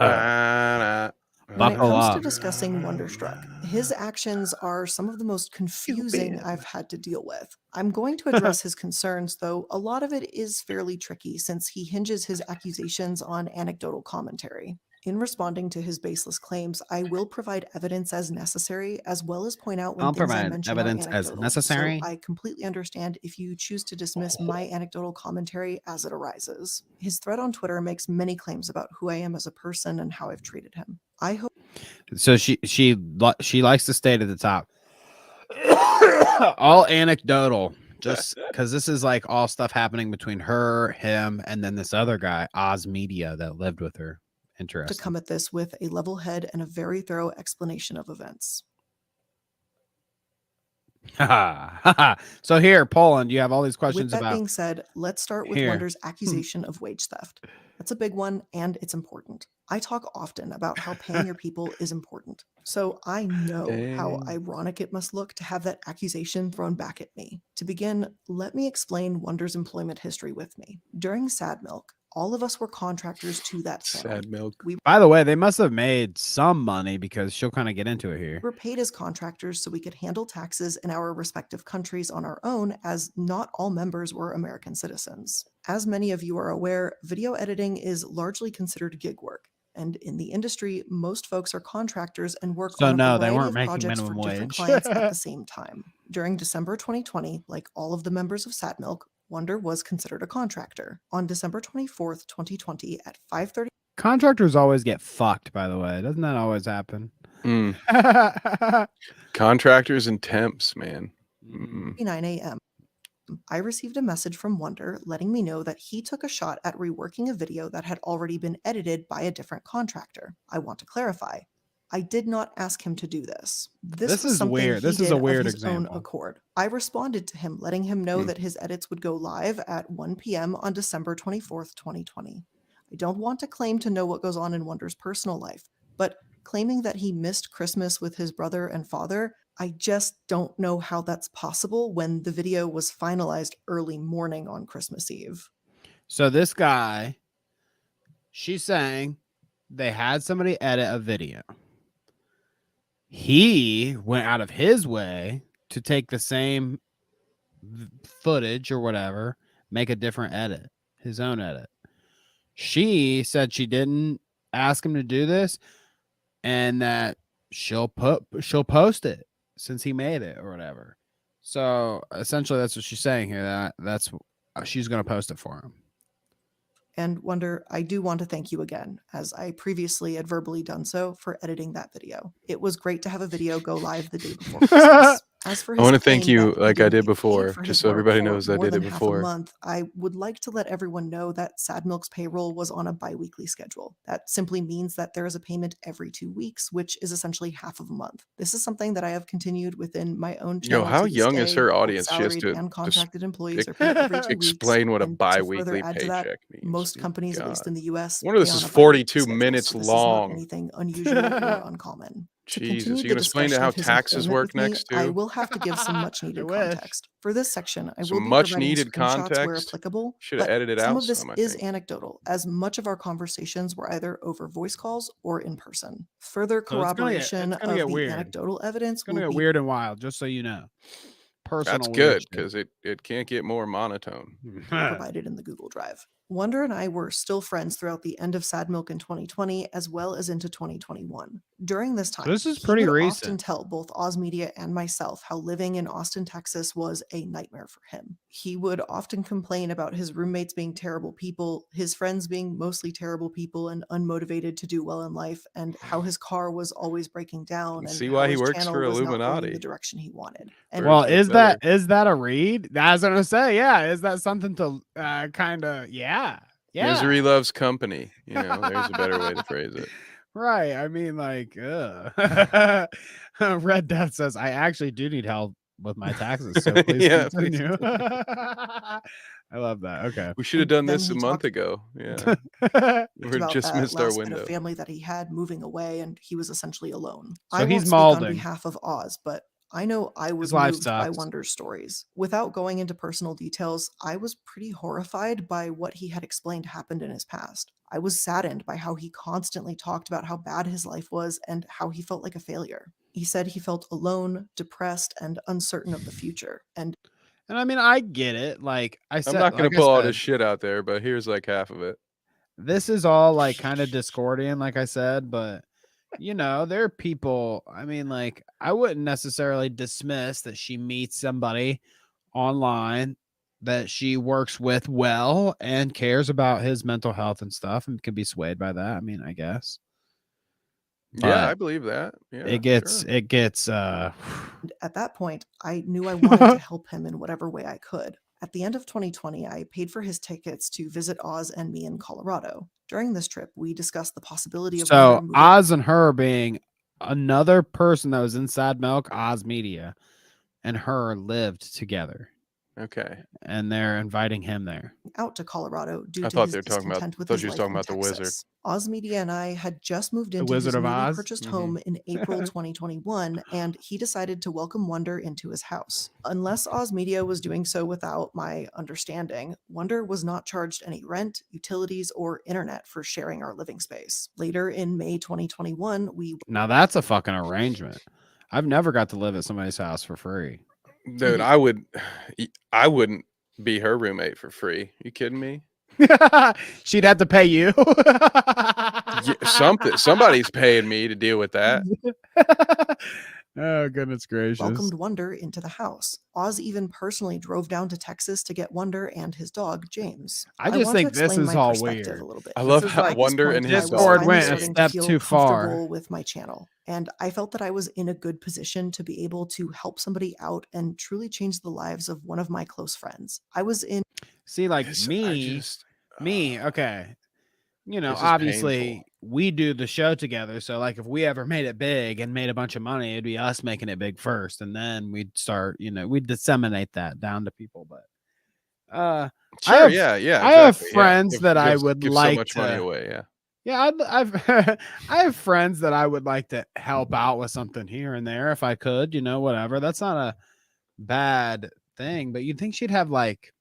it comes to discussing Wonderstruck, his actions are some of the most confusing I've had to deal with. I'm going to address his concerns, though a lot of it is fairly tricky since he hinges his accusations on anecdotal commentary. In responding to his baseless claims, I will provide evidence as necessary, as well as point out when things I mention are anecdotal. So I completely understand if you choose to dismiss my anecdotal commentary as it arises. His thread on Twitter makes many claims about who I am as a person and how I've treated him. I hope. So she likes to stay to the top. All anecdotal, just because this is like all stuff happening between her, him, and then this other guy, Oz Media, that lived with her. Interesting. To come at this with a level head and a very thorough explanation of events. So here, Poland, you have all these questions with that about. Being said, let's start with Wonder's accusation of wage theft. That's a big one, and it's important. I talk often about how paying your people is important. So I know how ironic it must look to have that accusation thrown back at me. To begin, let me explain Wonder's employment history with me. During Sad Milk, all of us were contractors to that channel. Sad Milk. By the way, they must have made some money because she'll kind of get into it here. We were paid as contractors so we could handle taxes in our respective countries on our own, as not all members were American citizens. As many of you are aware, video editing is largely considered gig work. And in the industry, most folks are contractors and work on a variety of projects for different clients at the same time. During December 2020, like all of the members of Sad Milk, Wonder was considered a contractor. On December 24th, 2020 at 5:30. Contractors always get fucked, by the way. Doesn't that always happen? Contractors and temps, man. 9 a.m. I received a message from Wonder letting me know that he took a shot at reworking a video that had already been edited by a different contractor. I want to clarify. I did not ask him to do this. This is weird. This is a weird example. Own accord. I responded to him, letting him know that his edits would go live at 1 p.m. on December 24th, 2020. I don't want to claim to know what goes on in Wonder's personal life, but claiming that he missed Christmas with his brother and father, I just don't know how that's possible when the video was finalized early morning on Christmas Eve. So this guy, she's saying they had somebody edit a video. He went out of his way to take the same footage or whatever, make a different edit, his own edit. She said she didn't ask him to do this and that she'll post it since he made it or whatever. So essentially that's what she's saying here, that's she's going to post it for him. And Wonder, I do want to thank you again, as I previously had verbally done so, for editing that video. It was great to have a video go live the day before Christmas. As for I want to thank you like I did before, just so everybody knows I did it before. Month, I would like to let everyone know that Sad Milk's payroll was on a bi-weekly schedule. That simply means that there is a payment every 2 weeks, which is essentially half of a month. This is something that I have continued within my own channel. How young is her audience? Just to and contracted employees are paid every 2 explain weeks. what a And bi-weekly to paycheck that, means. Most companies, at least in the US, Wonder this pay is on a 42 bi-weekly schedule, minutes so this is not long. anything unusual or uncommon. To Jesus, continue you the gonna explain discussion how of his taxes employment work with me, next I too? will have to give some much I needed wish. context. For this section, I will Some be much providing needed screenshots where context. applicable, Should have but edited some out of this some, I is think. anecdotal, as much of our conversations were either over voice calls or in person. Further So it's gonna corroboration get of the weird. anecdotal It's evidence gonna will get be weird and wild, just so you know. That's Personal weird good shit. because it can't get more monotone. provided in the Google Drive. Wonder and I were still friends throughout the end of Sad Milk in 2020 as well as into 2021. During this time, this is he pretty would often recent. tell both Oz Media and myself how living in Austin, Texas was a nightmare for him. He would often complain about his roommates being terrible people, his friends being mostly terrible people and unmotivated to do well in life, and how his car was always breaking down and See how why he his works channel for was not going in the Illuminaughty. direction he wanted. And Well, Birds get is that a read? That's what I'm gonna say. Yeah, is that something to kind of Misery loves company. You know, there's a better way to phrase it. Right. I mean, like, Red Death says, I actually do need help with my taxes, so please Yeah, please continue. I love that. Okay. We should have done then this a he month talked ago. Yeah. We about just that missed our last bit window. of family that he had moving away, and he was essentially alone. So I he's won't speak on molding. behalf of Oz, but I know I was life moved by sucks. Wonder's stories. Without going into personal details, I was pretty horrified by what he had explained happened in his past. I was saddened by how he constantly talked about how bad his life was and how he felt like a failure. He said he felt alone, depressed, and uncertain of the future. And I mean, I get it. Like I said, I'm not gonna like I pull all said, this shit out there, but here's like half of it. this is all like kind of Discordian, like I said, but you know, there are people. I mean, like, I wouldn't necessarily dismiss that she meets somebody online that she works with well and cares about his mental health and stuff and can be swayed by that. I mean, I guess. Yeah, I But believe that. Yeah, it gets at that point, I knew I wanted to help him in whatever way I could. At the end of 2020, I paid for his tickets to visit Oz and me in Colorado. During this trip, we discussed the possibility of Wonder so moving Oz and her being another person that was inside Milk, Oz Media, and her lived together. Okay. And they're inviting him there. out to Colorado due I to thought his they were talking about. discontent with Thought his you was life talking in about the wizard. Texas. Oz Media and I had just moved into Wizard his of newly Oz? purchased Mhm. home in April 2021, and he decided to welcome Wonder into his house. Unless Oz Media was doing so without my understanding, Wonder was not charged any rent, utilities, or internet for sharing our living space. Later in May 2021, Now that's a fucking arrangement. I've never got to live at somebody's house for free. Dude, I wouldn't be her roommate for free. You kidding me? She'd have to pay you. Somebody's paying me to deal with that. Oh, goodness gracious. welcomed Wonder into the house. Oz even personally drove down to Texas to get Wonder and his dog, James. I just want to think this explain is my all perspective weird. a little bit. I love This is how at this Wonder point, and I his was Discord finally went a starting to step feel too far. comfortable with my channel, and I felt that I was in a good position to be able to help somebody out and truly change the lives of one of my close friends. I was in See, like This- I me, just- okay. You know, This is obviously painful. we do the show together. So like if we ever made it big and made a bunch of money, it'd be us making it big first. And then we'd start, you know, we'd disseminate that down to people. But Sure, I have, yeah, I have exactly, yeah. friends that I would give like so much to money away. Yeah. Yeah, I've I have friends that I would like to help out with something here and there if I could, you know, whatever. That's not a bad thing, but you'd think she'd have like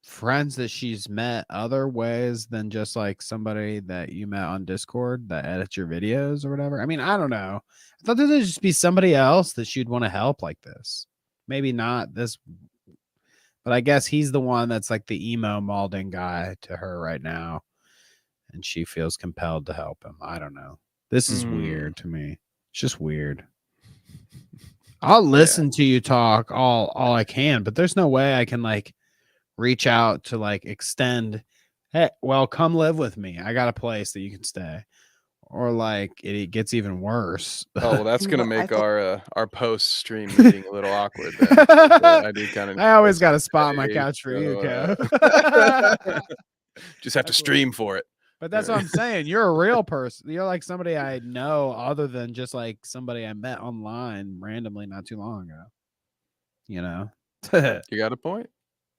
friends that she's met other ways than just like somebody that you met on Discord that edits your videos or whatever. I mean, I don't know. I thought there'd just be somebody else that she'd want to help like this. Maybe not this, but I guess he's the one that's like the emo molding guy to her right now. And she feels compelled to help him. I don't know. This is weird to me. It's just weird. I'll listen to you talk all I can, but there's no way I can like reach out to like extend, hey, well, come live with me. I got a place that you can stay. Or like it gets even worse. Oh, well, that's gonna What I make thought- our post stream meeting a little awkward. Then. I do kind of. I always got a spot on my couch for you, Kev. Just have to stream for it. But that's what I'm saying. You're a real person. You're like somebody I know other than just like somebody I met online randomly not too long ago. You know? You got a point.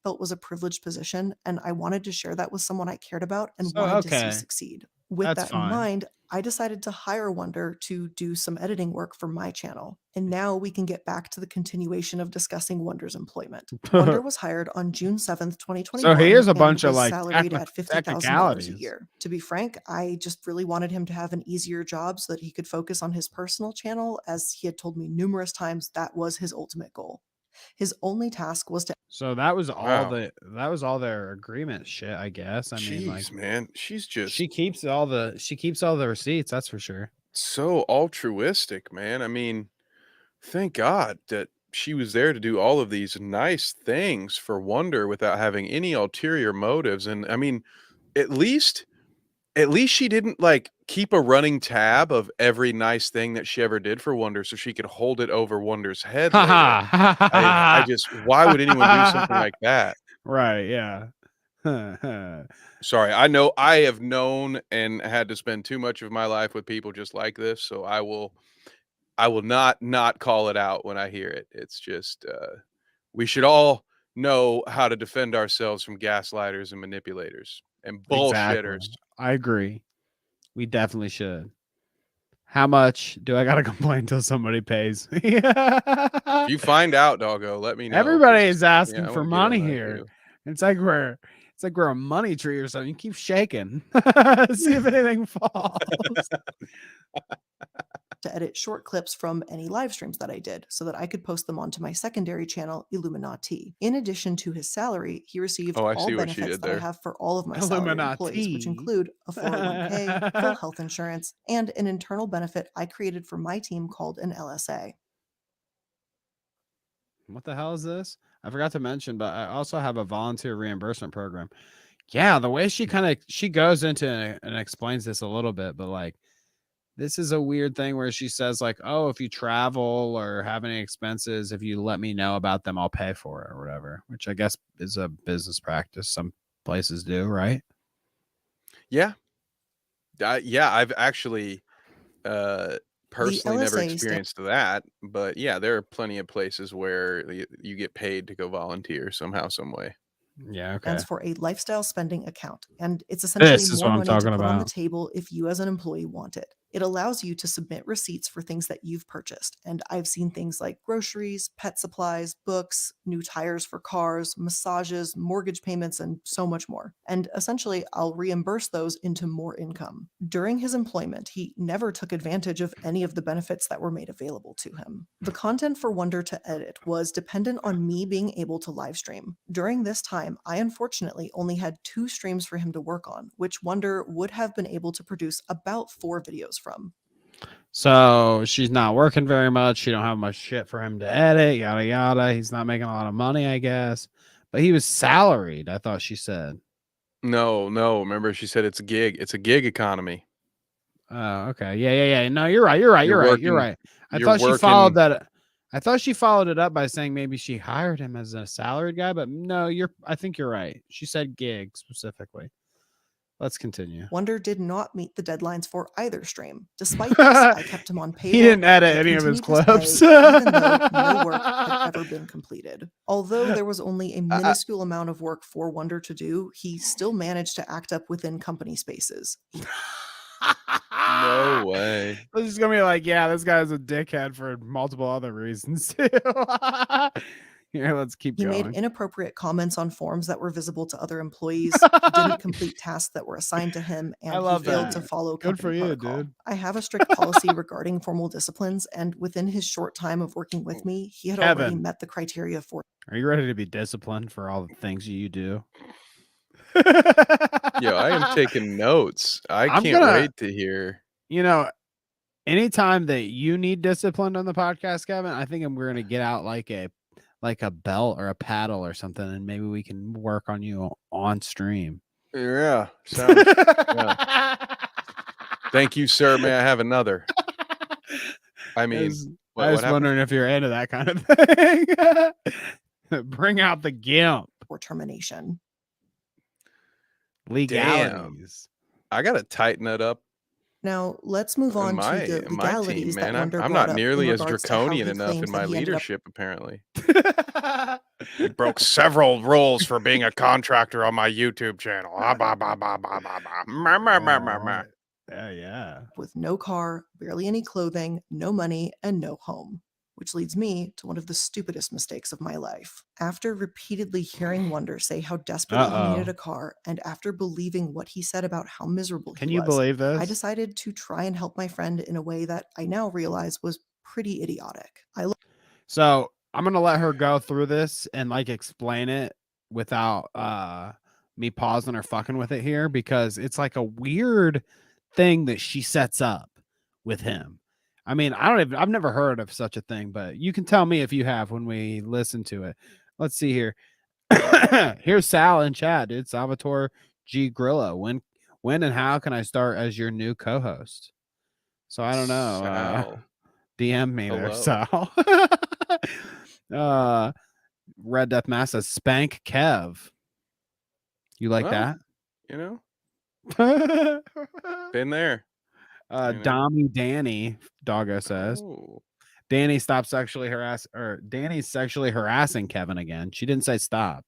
felt was a privileged position, and I wanted to share that with someone I cared about and So, wanted to okay. see succeed. With That's that in fine. mind, I decided to hire Wonder to do some editing work for my channel. And now we can get back to the continuation of discussing Wonder's employment. Wonder was hired on June 7th, 2021. So here's a and bunch of was like salaried at $50,000 a technicalities. year. To be frank, I just really wanted him to have an easier job so that he could focus on his personal channel, as he had told me numerous times that was his ultimate goal. His only task was to. So that was all Wow. their agreement shit, I guess. I mean, like, Jeez, man, she's just she keeps all the receipts, that's for sure. so altruistic, man. I mean, thank God that she was there to do all of these nice things for Wonder without having any ulterior motives. And I mean, at least she didn't like keep a running tab of every nice thing that she ever did for Wonder so she could hold it over Wonder's head later. I just, why would anyone do something like that? Right, yeah. Sorry, I know I have known and had to spend too much of my life with people just like this, so I will not call it out when I hear it. It's just we should all know how to defend ourselves from gaslighters and manipulators and bullshitters. Exactly. I agree. We definitely should. How much do I gotta complain until somebody pays? If you find out, doggo, let me know. Everybody 'cause, is asking yeah, I for wanna get on money that here. too. It's like we're a money tree or something. You keep shaking. See if anything falls. To edit short clips from any live streams that I did so that I could post them onto my secondary channel, iilluminaughtii. In addition to his salary, he received Oh, I all see what she benefits did that I there. have for all of my salaried employees, which Illuminaughtii. include a 401k, full health insurance, and an internal benefit I created for my team called an LSA. What the hell is this? I forgot to mention, but I also have a volunteer reimbursement program. Yeah, the way she goes into and explains this a little bit, but like, this is a weird thing where she says like, oh, if you travel or have any expenses, if you let me know about them, I'll pay for it or whatever, which I guess is a business practice. Some places do, right? Yeah. Yeah, I've actually personally never LSA experienced that, but yeah, there are plenty of places where you get paid to go volunteer somehow, some way. Yeah, okay. Stands for a lifestyle spending account, and it's essentially This is more what I'm money to talking put on the about. table if you as an employee want it. It allows you to submit receipts for things that you've purchased, and I've seen things like groceries, pet supplies, books, new tires for cars, massages, mortgage payments, and so much more. And essentially, I'll reimburse those into more income. During his employment, he never took advantage of any of the benefits that were made available to him. The content for Wonder to edit was dependent on me being able to live stream. During this time, I unfortunately only had 2 streams for him to work on, which Wonder would have been able to produce about 4 videos from. So she's not working very much. She don't have much shit for him to edit, yada yada. He's not making a lot of money, I guess. But he was salaried, I thought she said. No. Remember, she said it's a gig. It's a gig economy. Oh, okay. Yeah. No, you're right. You're right. I thought she followed that. I thought she followed it up by saying maybe she hired him as a salaried guy, but no, I think you're right. She said gig specifically. Let's continue. Wonder did not meet the deadlines for either stream. Despite this, I kept him on payroll. He didn't edit and any of his continued clips. pay, even though no work had ever been completed. Although there was only a minuscule amount of work for Wonder to do, he still managed to act up within company spaces. No way. This is gonna be like, yeah, this guy's a dickhead for multiple other reasons too. Here, let's keep He going. made inappropriate comments on forums that were visible to other employees, didn't complete tasks that were assigned to him, and he failed to follow Good for company you, protocol. dude. I have a strict policy regarding formal disciplines, and within his short time of working with me, he had already Kevin. met the criteria for. Are you ready to be disciplined for all the things you do? Yo, I am taking notes. I can't wait to hear. You know, anytime that you need discipline on the podcast, Kevin, I think we're gonna get out like a belt or a paddle or something, and maybe we can work on you on stream. Yeah. Yeah. Thank you, sir. May I have another? I mean, I was wondering if you're into that kind of thing. Bring out the gimp. Or termination. Legalities. Damn. I gotta tighten it up. Now, let's move on to the legalities team, man. that Wonder I'm brought not up nearly in as regards to how draconian he enough claims in my that he ended up. leadership, apparently. He broke several rules for being a contractor on my YouTube channel. Yeah. With no car, barely any clothing, no money, and no home. Which leads me to one of the stupidest mistakes of my life. After repeatedly hearing Wonder say how desperately he needed a car, and after believing what he said about how miserable Can he you was, believe this? I decided to try and help my friend in a way that I now realize was pretty idiotic. So I'm gonna let her go through this and like explain it without me pausing or fucking with it here, because it's like a weird thing that she sets up with him. I mean, I've never heard of such a thing, but you can tell me if you have when we listen to it. Let's see here. Here's Sal in chat, dude. Salvatore G. Grillo. When and how can I start as your new co-host? So I don't know. Sal. DM me there, Hello. Sal. Red Death Mass says Spank Kev. You like Well, that? You know, been there. Dommy Danny, Doggo says. Oh. Danny's sexually harassing Kevin again. She didn't say stop.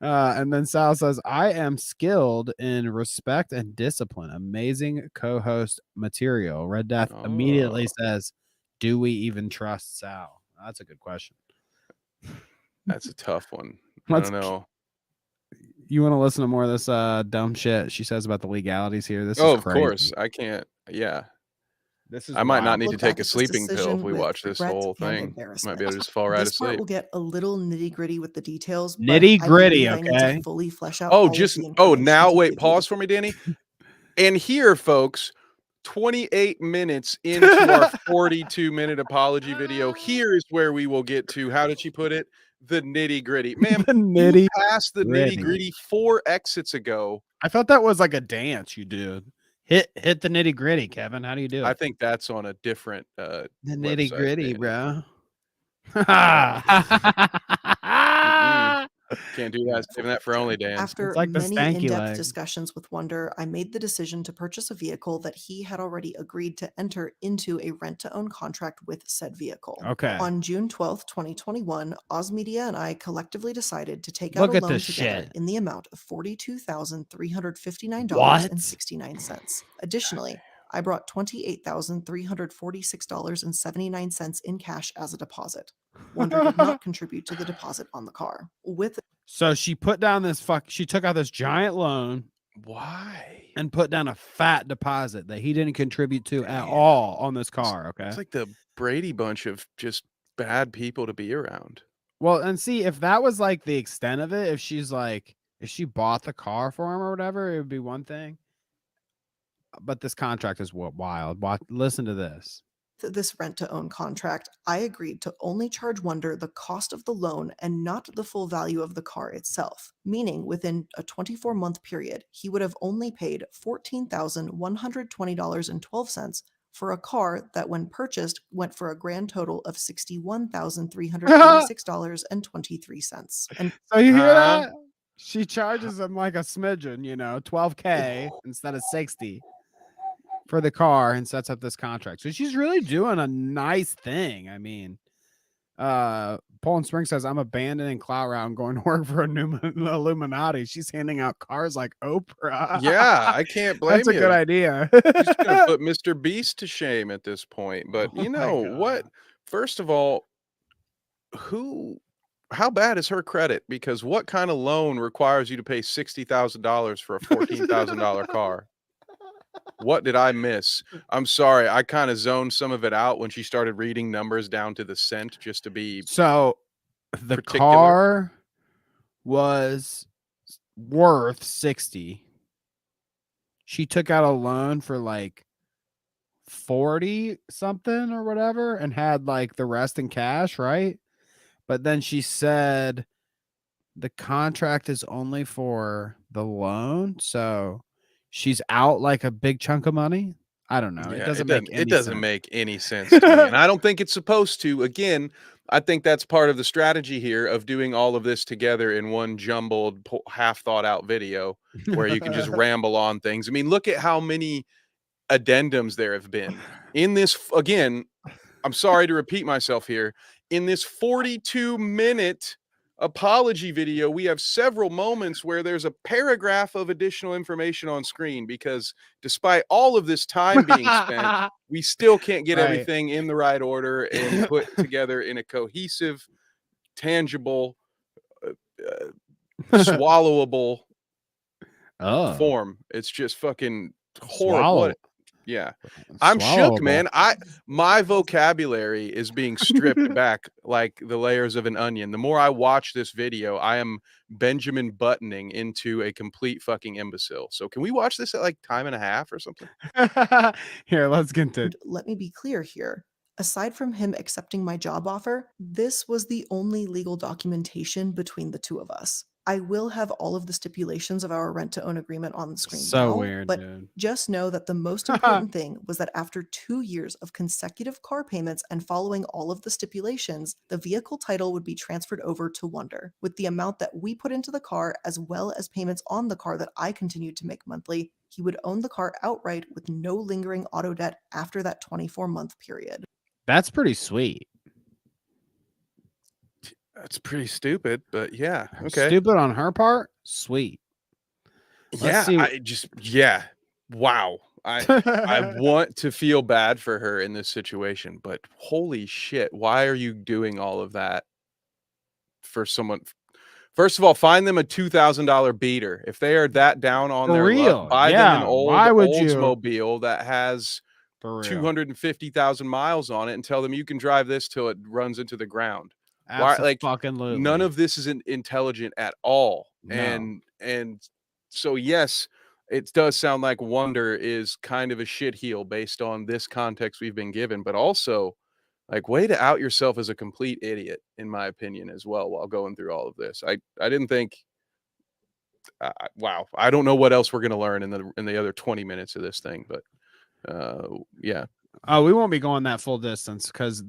And then Sal says, I am skilled in respect and discipline. Amazing co-host material. Red Death immediately says, do we even trust Sal? That's a good question. That's a tough one. I don't know. You want to listen to more of this dumb shit she says about the legalities here? This is of crazy. course. I can't. Yeah. This is I might not wild. need to Look take back a at this sleeping pill if decision we with watch this regret whole and thing. Might embarrassment. be able to just fall right This part asleep. will get a little nitty-gritty with the details, but Nitty I gritty, believe I need okay? to fully flesh out Oh, all just of the information now to wait, give you pause for me, Danny. And here, folks, 28 minutes into our 42-minute apology video, here is where we will get to, how did she put it? The nitty gritty. Ma'am, you passed the nitty gritty 4 exits ago. I thought that was like a dance you do. Hit the nitty gritty, Kevin. How do you do it? I think that's on a different the nitty website, gritty, Danny. bro. Can't do that. Saving that for only Dan. After It's like the many stanky in-depth leg. discussions with Wonder, I made the decision to purchase a vehicle that he had already agreed to enter into a rent-to-own contract with said vehicle. Okay. On June 12th, 2021, Oz Media and I collectively decided to take Look out a at loan this together shit. in the amount of $42,359.69. Additionally, I brought $28,346.79 in cash as a deposit. Wonder did not contribute to the deposit on the car. So she put down she took out this giant loan. Why? And put down a fat deposit that he didn't contribute to at all on this car. Okay. It's like the Brady Bunch of just bad people to be around. Well, and see, if that was like the extent of it, if she bought the car for him or whatever, it would be one thing. But this contract is wild. Listen to this. This rent-to-own contract, I agreed to only charge Wonder the cost of the loan and not the full value of the car itself, meaning within a 24-month period, he would have only paid $14,120.12 for a car that, when purchased, went for a grand total of $61,386.23. And so you hear that? She charges him like a smidgen, $12K instead of $60 for the car, and sets up this contract. So she's really doing a nice thing. I mean, Poland Spring says, I'm abandoning Clout Route and going to work for a new Illuminati. She's handing out cars like Oprah. Yeah, I can't blame you. That's a good idea. She's gonna put Mr. Beast to shame at this point. But you know what? First of all, how bad is her credit? Because what kind of loan requires you to pay $60,000 for a $14,000 car? What did I miss? I'm sorry. I kind of zoned some of it out when she started reading numbers down to the cent just to be. So the particular. car was worth 60. She took out a loan for like 40 something or whatever and had like the rest in cash, right? But then she said the contract is only for the loan, so she's out like a big chunk of money. I don't know. Yeah, it doesn't make any sense to me. And I don't think it's supposed to. Again, I think that's part of the strategy here of doing all of this together in one jumbled, half thought out video where you can just ramble on things. I mean, look at how many addendums there have been in this. Again, I'm sorry to repeat myself here. In this 42-minute apology video, we have several moments where there's a paragraph of additional information on screen because despite all of this time being spent, we still can't get Right. everything in the right order and put together in a cohesive, tangible, swallowable form. It's just fucking horrible. What? Yeah. I'm shook, man. My vocabulary is being stripped back like the layers of an onion. The more I watch this video, I am Benjamin Buttoning into a complete fucking imbecile. So can we watch this at like time and a half or something? Here, let's get to And let me be clear here. Aside from him accepting my job offer, this was the only legal documentation between the two of us. I will have all of the stipulations of our rent-to-own agreement on the screen So now, weird, but dude. just know that the most important thing was that after 2 years of consecutive car payments and following all of the stipulations, the vehicle title would be transferred over to Wonder, with the amount that we put into the car as well as payments on the car that I continued to make monthly. He would own the car outright with no lingering auto debt after that 24-month period. That's pretty sweet. That's pretty stupid, but yeah. Okay. Stupid on her part? Sweet. Yeah. Wow. I want to feel bad for her in this situation, but holy shit, why are you doing all of that for someone? First of all, find them a $2,000 beater. If they are that down on their luck, buy them an old Oldsmobile that has 250,000 miles on it and tell them you can drive this till it runs into the ground. Why, like, none of this is intelligent at all. No. And so yes, it does sound like Wonder is kind of a shitheel based on this context we've been given, but also like way to out yourself as a complete idiot, in my opinion, as well, while going through all of this. I didn't think wow, I don't know what else we're going to learn in the other 20 minutes of this thing, but yeah. Oh, we won't be going that full distance because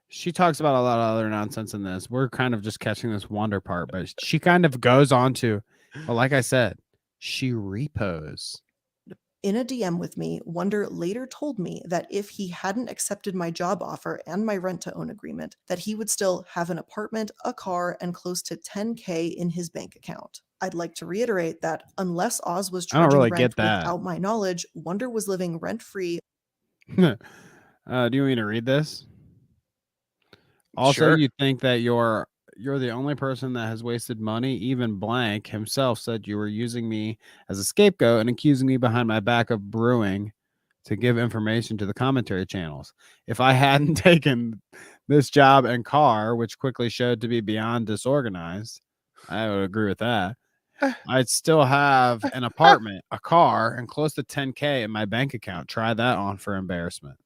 she talks about a lot of other nonsense in this. We're kind of just catching this Wonder part, but she kind of goes on to, well, like I said, she repos. In a DM with me, Wonder later told me that if he hadn't accepted my job offer and my rent-to-own agreement, that he would still have an apartment, a car, and close to $10K in his bank account. I'd like to reiterate that unless Oz was charging rent without my knowledge, Wonder was living rent-free. Do you want me to read this? Also, Sure. you think that you're the only person that has wasted money. Even Blank himself said you were using me as a scapegoat and accusing me behind my back of brewing to give information to the commentary channels. If I hadn't taken this job and car, which quickly showed to be beyond disorganized, I would agree with that. I'd still have an apartment, a car, and close to $10K in my bank account. Try that on for embarrassment.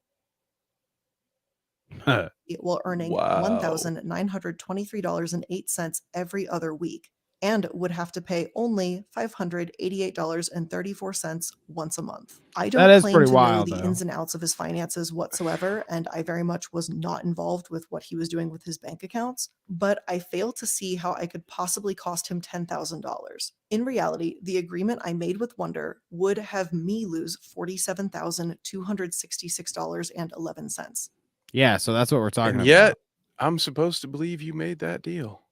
While earning $1,923.08 every other week, and would have to pay only $588.34 once a month. I don't claim to know the ins and outs of his finances whatsoever, and I very much was not involved with what he was doing with his bank accounts, but I fail to see how I could possibly cost him $10,000. In reality, the agreement I made with Wonder would have me lose $47,266.11. Yeah, so that's what we're talking and about. Yet, I'm supposed to believe you made that deal.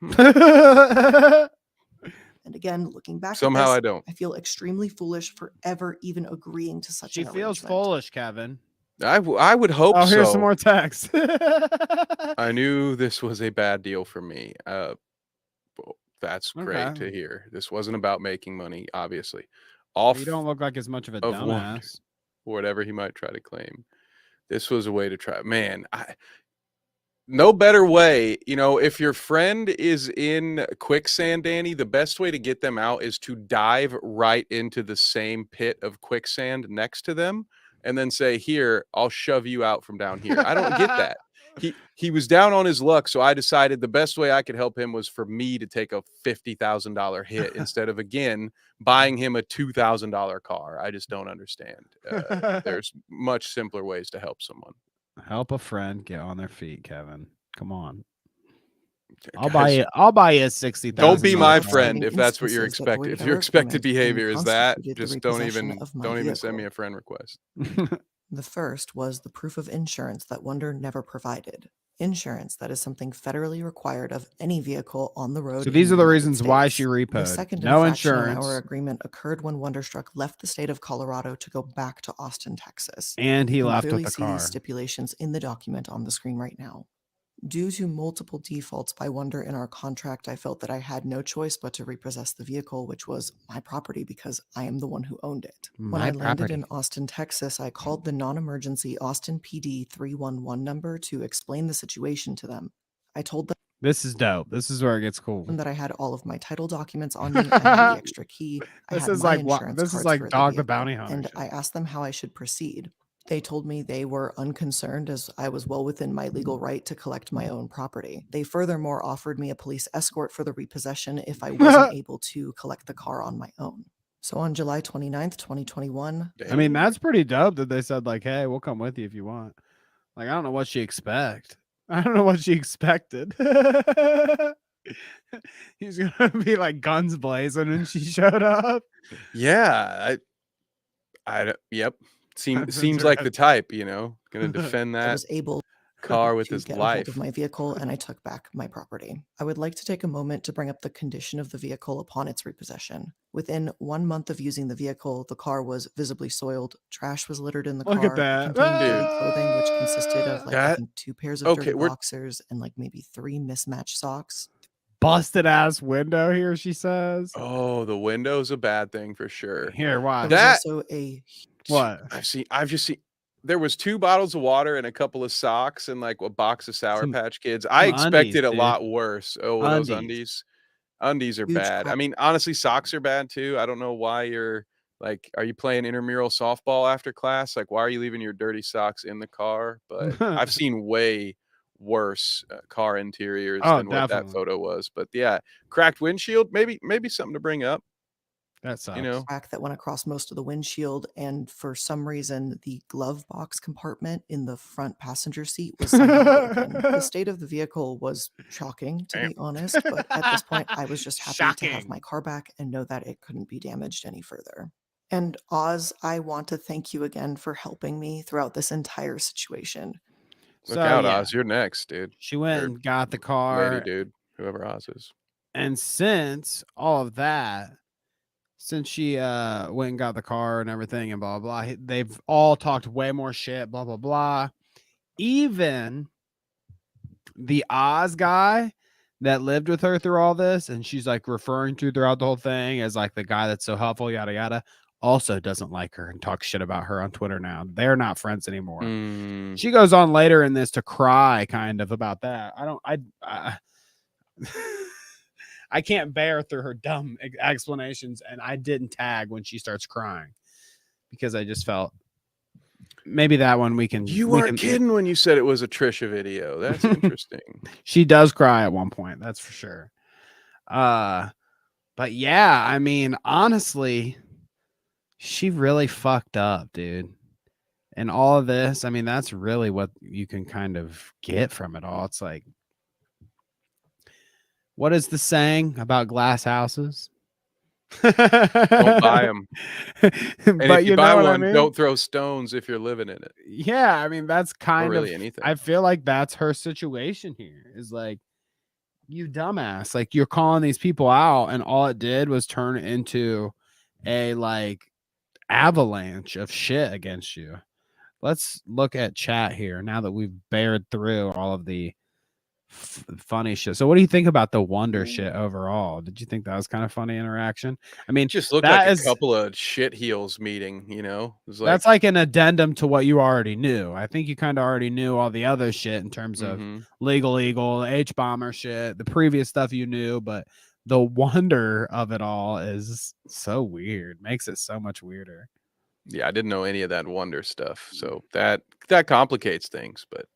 And again, looking back somehow at this, I don't. I feel extremely foolish for ever even agreeing to such an arrangement. She feels foolish, Kevin. I would hope so. Oh, here's some more text. I knew this was a bad deal for me. That's great to hear. This wasn't about making money, obviously. You don't look like as much of a dumbass. Or whatever he might try to claim. This was a way to try. Man, no better way. You know, if your friend is in quicksand, Danny, the best way to get them out is to dive right into the same pit of quicksand next to them and then say, here, I'll shove you out from down here. I don't get that. He was down on his luck, so I decided the best way I could help him was for me to take a $50,000 hit instead of, again, buying him a $2,000 car. I just don't understand. There's much simpler ways to help someone. Help a friend get on their feet, Kevin. Come on. I'll buy you a $60,000. Don't be my friend if that's what you're expecting. If your expected behavior is that, just don't even send me a friend request. The first was the proof of insurance that Wonder never provided. Insurance, that is something federally required of any vehicle on the road. So these in are the United reasons why she States. The repoed. second No infraction on our insurance. agreement occurred when Wonderstruck left the state of Colorado to go back to Austin, Texas. And he You can left clearly with the see these car. stipulations in the document on the screen right now. Due to multiple defaults by Wonder in our contract, I felt that I had no choice but to repossess the vehicle, which was my property because I am the one who owned it. When I landed in Austin, Texas, I called the non-emergency Austin PD 311 number to explain the situation to them. I told them This is dope. This is where it gets cool. that I had all of my title documents on me. I had the extra key. I This had is my like insurance this is cards like for Dog the vehicle, Bounty Hunter. and I asked them how I should proceed. They told me they were unconcerned as I was well within my legal right to collect my own property. They furthermore offered me a police escort for the repossession if I wasn't able to collect the car on my own. So on July 29th, 2021. I mean, that's pretty dope that they said like, hey, we'll come with you if you want. Like, I don't know what she expect. I don't know what she expected. He's gonna be like guns blazing and she showed up. Yeah, yep. Seems like the type, you know, gonna defend I that was able car with to his get a hold life. of my vehicle, and I took back my property. I would like to take a moment to bring up the condition of the vehicle upon its repossession. Within 1 month of using the vehicle, the car was visibly soiled. Trash was littered in the Look car. at that. It contained dirty clothing, which consisted of like I That- think 2 pairs of okay, dirty we're- boxers and like maybe 3 mismatched socks. Busted ass window here, she says. Oh, the window's a bad thing for sure. Here, watch. There was That also a What? I've just seen. There was 2 bottles of water and a couple of socks and like a box of Sour Some- Patch Kids. I some expected undies, a dude. lot worse. Oh, those Undies. undies. Undies are Huge bad. I crack. mean, honestly, socks are bad too. I don't know why you're like, are you playing intramural softball after class? Like, why are you leaving your dirty socks in the car? But I've seen way worse car interiors than what that definitely. photo was. But yeah, cracked windshield, maybe something to bring up. That sucks. You know, crack that went across most of the windshield, and for some reason the glove box compartment in the front passenger seat was somehow broken. The state of the vehicle was shocking, to be honest, but at this point I was just happy to have Shocking. my car back and know that it couldn't be damaged any further. And Oz, I want to thank you again for helping me throughout this entire situation. look out, Oz. You're next, dude. She went Or and got the car. lady, dude. Whoever Oz is. And since all of that, since she went and got the car and everything and blah, blah, blah, they've all talked way more shit, blah, blah, blah. Even the Oz guy that lived with her through all this, and she's like referring to throughout the whole thing as like the guy that's so helpful, yada, yada, also doesn't like her and talks shit about her on Twitter now. They're not friends anymore. Mm. She goes on later in this to cry kind of about that. I can't bear through her dumb explanations, and I didn't tag when she starts crying because I just felt maybe that one we can. You weren't kidding when you said it was a Trisha video. That's interesting. She does cry at one point, that's for sure. But yeah, I mean, honestly, she really fucked up, dude. And all of this, I mean, that's really what you can kind of get from it all. It's like, what is the saying about glass houses? Don't buy them. And But if you know buy what one, I mean? don't throw stones if you're living in it. Yeah, I mean, that's kind really of anything. I feel like that's her situation here. Is like, you dumbass, like you're calling these people out, and all it did was turn into a like avalanche of shit against you. Let's look at chat here now that we've bared through all of the funny shit. So what do you think about the Wonder shit overall? Did you think that was kind of funny interaction? I mean, Just looked that like is- a couple of shit heels meeting, you know? It was like, that's like an addendum to what you already knew. I think you kind of already knew all the other shit in terms of Legal Eagle, H-Bomber shit, the previous stuff you knew, but the wonder of it all is so weird. Makes it so much weirder. yeah, I didn't know any of that Wonder stuff. So that complicates things, but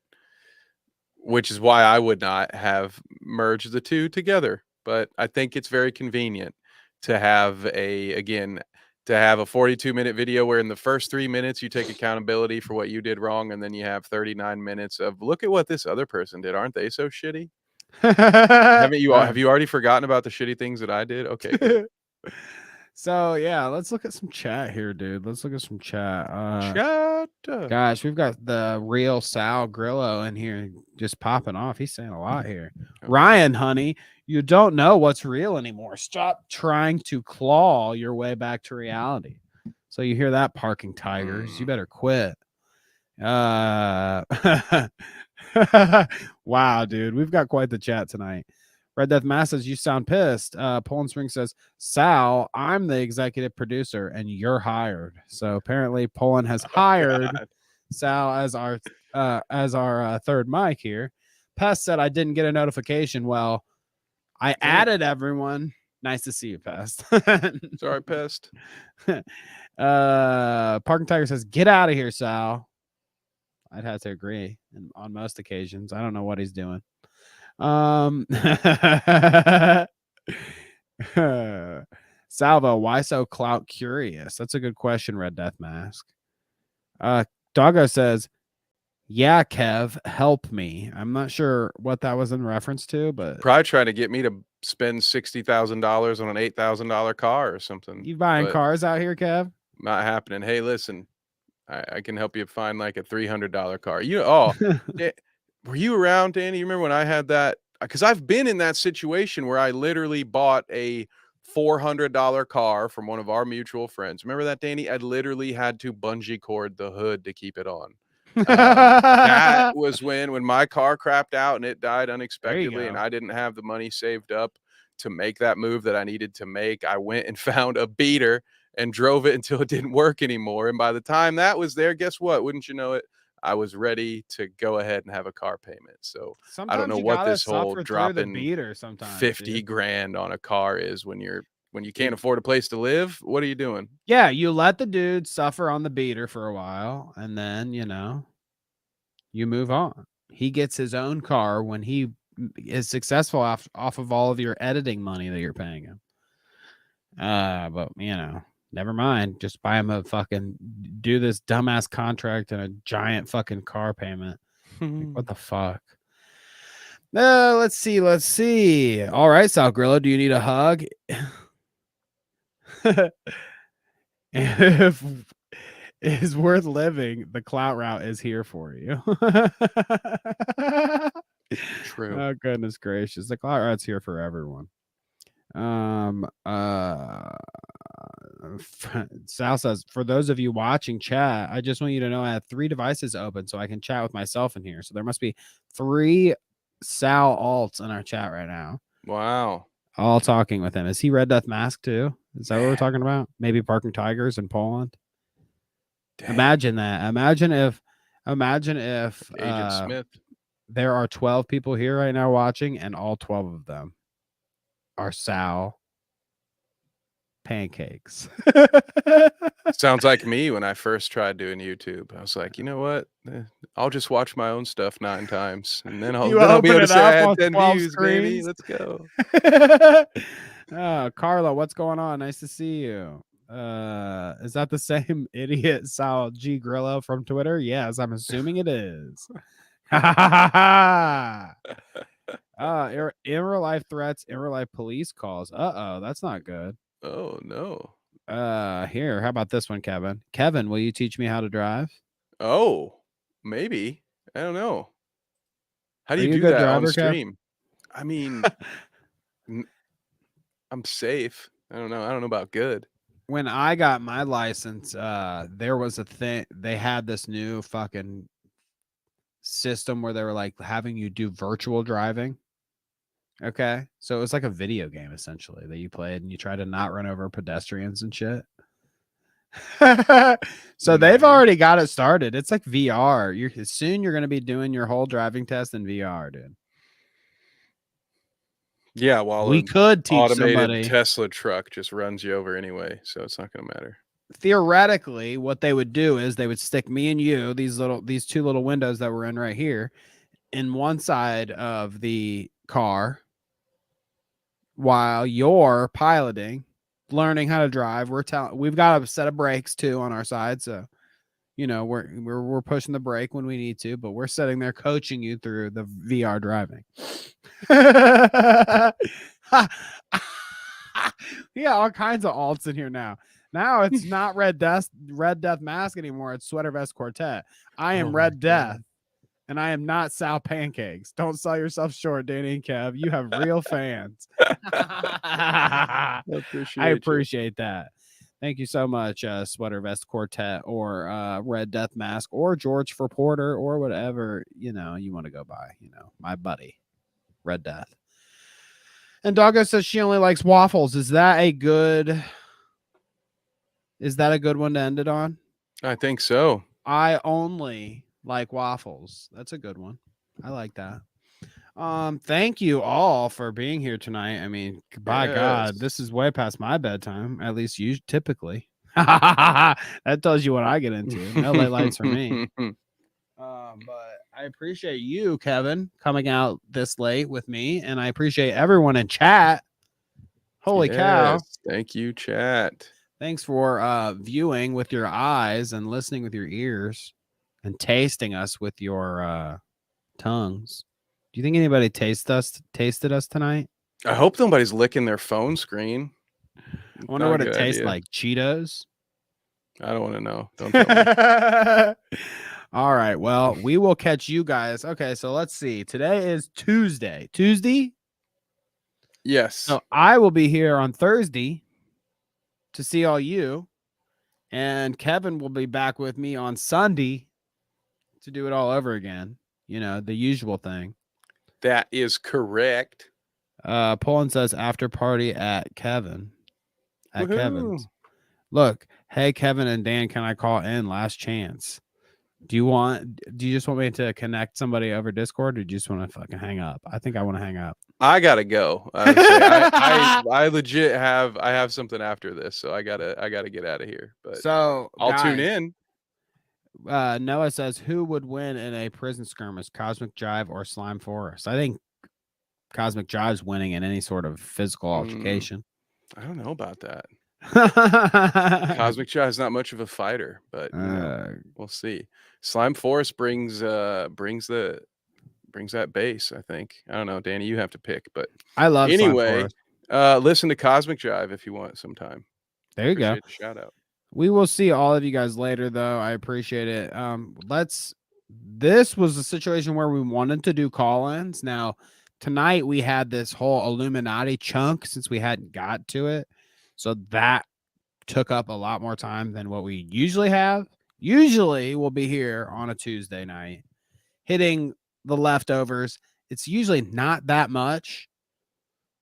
which is why I would not have merged the two together. But I think it's very convenient to have a 42-minute video where in the first 3 minutes you take accountability for what you did wrong, and then you have 39 minutes of look at what this other person did. Aren't they so shitty? Have you already forgotten about the shitty things that I did? Okay. Good. So yeah, let's look at some chat here, dude. Let's look at some chat. Shut Gosh, we've got the real Sal Grillo in here just popping off. He's saying a lot here. Ryan, honey, you don't know what's real anymore. Stop trying to claw your way back to reality. So you hear that, parking tigers? You better quit. Wow, dude, we've got quite the chat tonight. Red Death Mass says you sound pissed. Poland Spring says, Sal, I'm the executive producer and you're hired. So apparently Poland has hired Sal as our third mic here. Pest said I didn't get a notification. Well, I added everyone. Nice to see you, Pest. Sorry, Pest. Parking Tiger says, get out of here, Sal. I'd have to agree on most occasions. I don't know what he's doing. Salvo, why so clout curious? That's a good question, Red Death Mask. Doggo says, yeah, Kev, help me. I'm not sure what that was in reference to, but probably trying to get me to spend $60,000 on an $8,000 car or something. You buying cars out here, Kev? Not happening. Hey, listen, I can help you find like a $300 car. Were you around, Danny? You remember when I had that? Because I've been in that situation where I literally bought a $400 car from one of our mutual friends. Remember that, Danny? I literally had to bungee cord the hood to keep it on. That was when my car crapped out and it died unexpectedly, and I didn't have the money saved up to make that move that I needed to make. I went and found a beater and drove it until it didn't work anymore. And by the time that was there, guess what? Wouldn't you know it? I was ready to go ahead and have a car payment. So sometimes I don't know what this whole dropping beater sometimes 50 grand on a car is when you can't afford a place to live. What are you doing? Yeah, you let the dude suffer on the beater for a while, and then you move on. He gets his own car when he is successful off of all of your editing money that you're paying him. But never mind. Just buy him a fucking do this dumbass contract and a giant fucking car payment. Like, what the fuck? Let's see. All right, Sal Grillo, do you need a hug? If it is worth living, the Clout route is here for you. True. Oh, goodness gracious. The Clout route's here for everyone. Sal says, for those of you watching chat, I just want you to know I have 3 devices open so I can chat with myself in here. So there must be 3 Sal alts in our chat right now. Wow. All talking with him. Is he Red Death Mask too? Is that what we're talking about? Maybe Parking Tigers in Poland? Dang. Imagine that. Imagine if Agent Smith. There are 12 people here right now watching, and all 12 of them are Sal pancakes. Sounds like me when I first tried doing YouTube. I was like, you know what? I'll just watch my own stuff 9 times, and then I'll be able to say I had 10 views, baby. Let's go. Oh, Carla, what's going on? Nice to see you. Is that the same idiot Sal G Grillo from Twitter? Yes, I'm assuming it is. In real life threats, in real life police calls. That's not good. Oh no. Here, how about this one, Kevin? Kevin, will you teach me how to drive? Oh, maybe. I don't know. How do you do that on stream? I mean, I'm safe. I don't know about good. When I got my license, there was a thing. They had this new fucking system where they were like having you do virtual driving. Okay, so it was like a video game essentially that you played, and you try to not run over pedestrians and shit. So they've already got it started. It's like VR. Soon you're going to be doing your whole driving test in VR, dude. Yeah, while we could teach automated somebody. Tesla truck just runs you over anyway, so it's not going to matter. Theoretically, what they would do is they would stick me and you, these 2 little windows that we're in right here, in one side of the car, while you're piloting, learning how to drive. We've got a set of brakes too on our side, so we're pushing the brake when we need to, but we're sitting there coaching you through the VR driving. Yeah, all kinds of alts in here now. Now it's not Red Death Mask anymore. It's Sweater Vest Quartet. I am Red Death, and I am not Sal Pancakes. Don't sell yourself short, Danny and Kev. You have real fans. I appreciate that. Thank you so much, Sweater Vest Quartet or Red Death Mask or George for Porter or whatever you want to go by. My buddy, Red Death. And Doggo says she only likes waffles. Is that a good one to end it on? I think so. I only like waffles. That's a good one. I like that. Thank you all for being here tonight. I mean, by God, this is way past my bedtime, at least typically. That tells you what I get into. No late lights for me. But I appreciate you, Kevin, coming out this late with me, and I appreciate everyone in chat. Holy cow. Thank you, chat. Thanks for viewing with your eyes and listening with your ears and tasting us with your tongues. Do you think anybody tasted us tonight? I hope nobody's licking their phone screen. I wonder what it tastes like. Cheetos? I don't want to know. Don't tell me. All right. Well, we will catch you guys. Okay, so let's see. Today is Tuesday. Tuesday? Yes. So I will be here on Thursday to see all you. And Kevin will be back with me on Sunday to do it all over again. The usual thing. That is correct. Poland says after party at Kevin. At Kevin's. Look, hey, Kevin and Dan, can I call in? Last chance. Do you just want me to connect somebody over Discord, or do you just want to fucking hang up? I think I want to hang up. I gotta go. I legit have something after this, so I gotta get out of here. But so I'll tune in. Noah says, who would win in a prison skirmish, Cosmic Jive or Slime Forest? I think Cosmic Jive's winning in any sort of physical altercation. I don't know about that. Cosmic Jive's not much of a fighter, but we'll see. Slime Forest brings that base, I think. I don't know, Danny, you have to pick, but I love anyway. Listen to Cosmic Jive if you want sometime. There you go. Shout out. We will see all of you guys later, though. I appreciate it. This was a situation where we wanted to do call-ins. Now, tonight we had this whole Illuminaughtii chunk since we hadn't got to it. So that took up a lot more time than what we usually have. Usually we'll be here on a Tuesday night hitting the leftovers. It's usually not that much.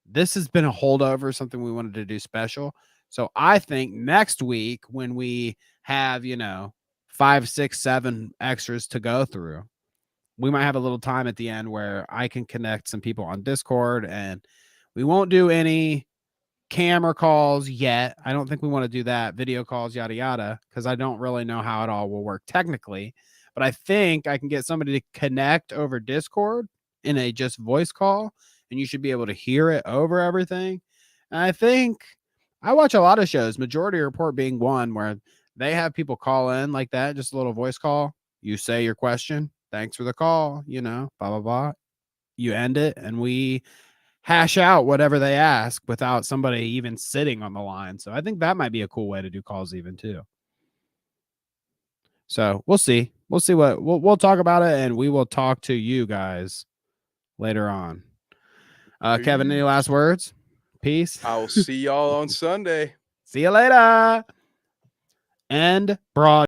This has been a holdover, something we wanted to do special. So I think next week when we have, 5, 6, 7 extras to go through, we might have a little time at the end where I can connect some people on Discord, and we won't do any camera calls yet. I don't think we want to do that. Video calls, yada, yada, because I don't really know how it all will work technically. But I think I can get somebody to connect over Discord in a just voice call, and you should be able to hear it over everything. And I think I watch a lot of shows, Majority Report being one, where they have people call in like that, just a little voice call. You say your question. Thanks for the call, blah, blah, blah. You end it, and we hash out whatever they ask without somebody even sitting on the line. So I think that might be a cool way to do calls even too. So we'll see. We'll see what we'll talk about it, and we will talk to you guys later on. Kevin, any last words? Peace. I'll see y'all on Sunday. See you later. And broad.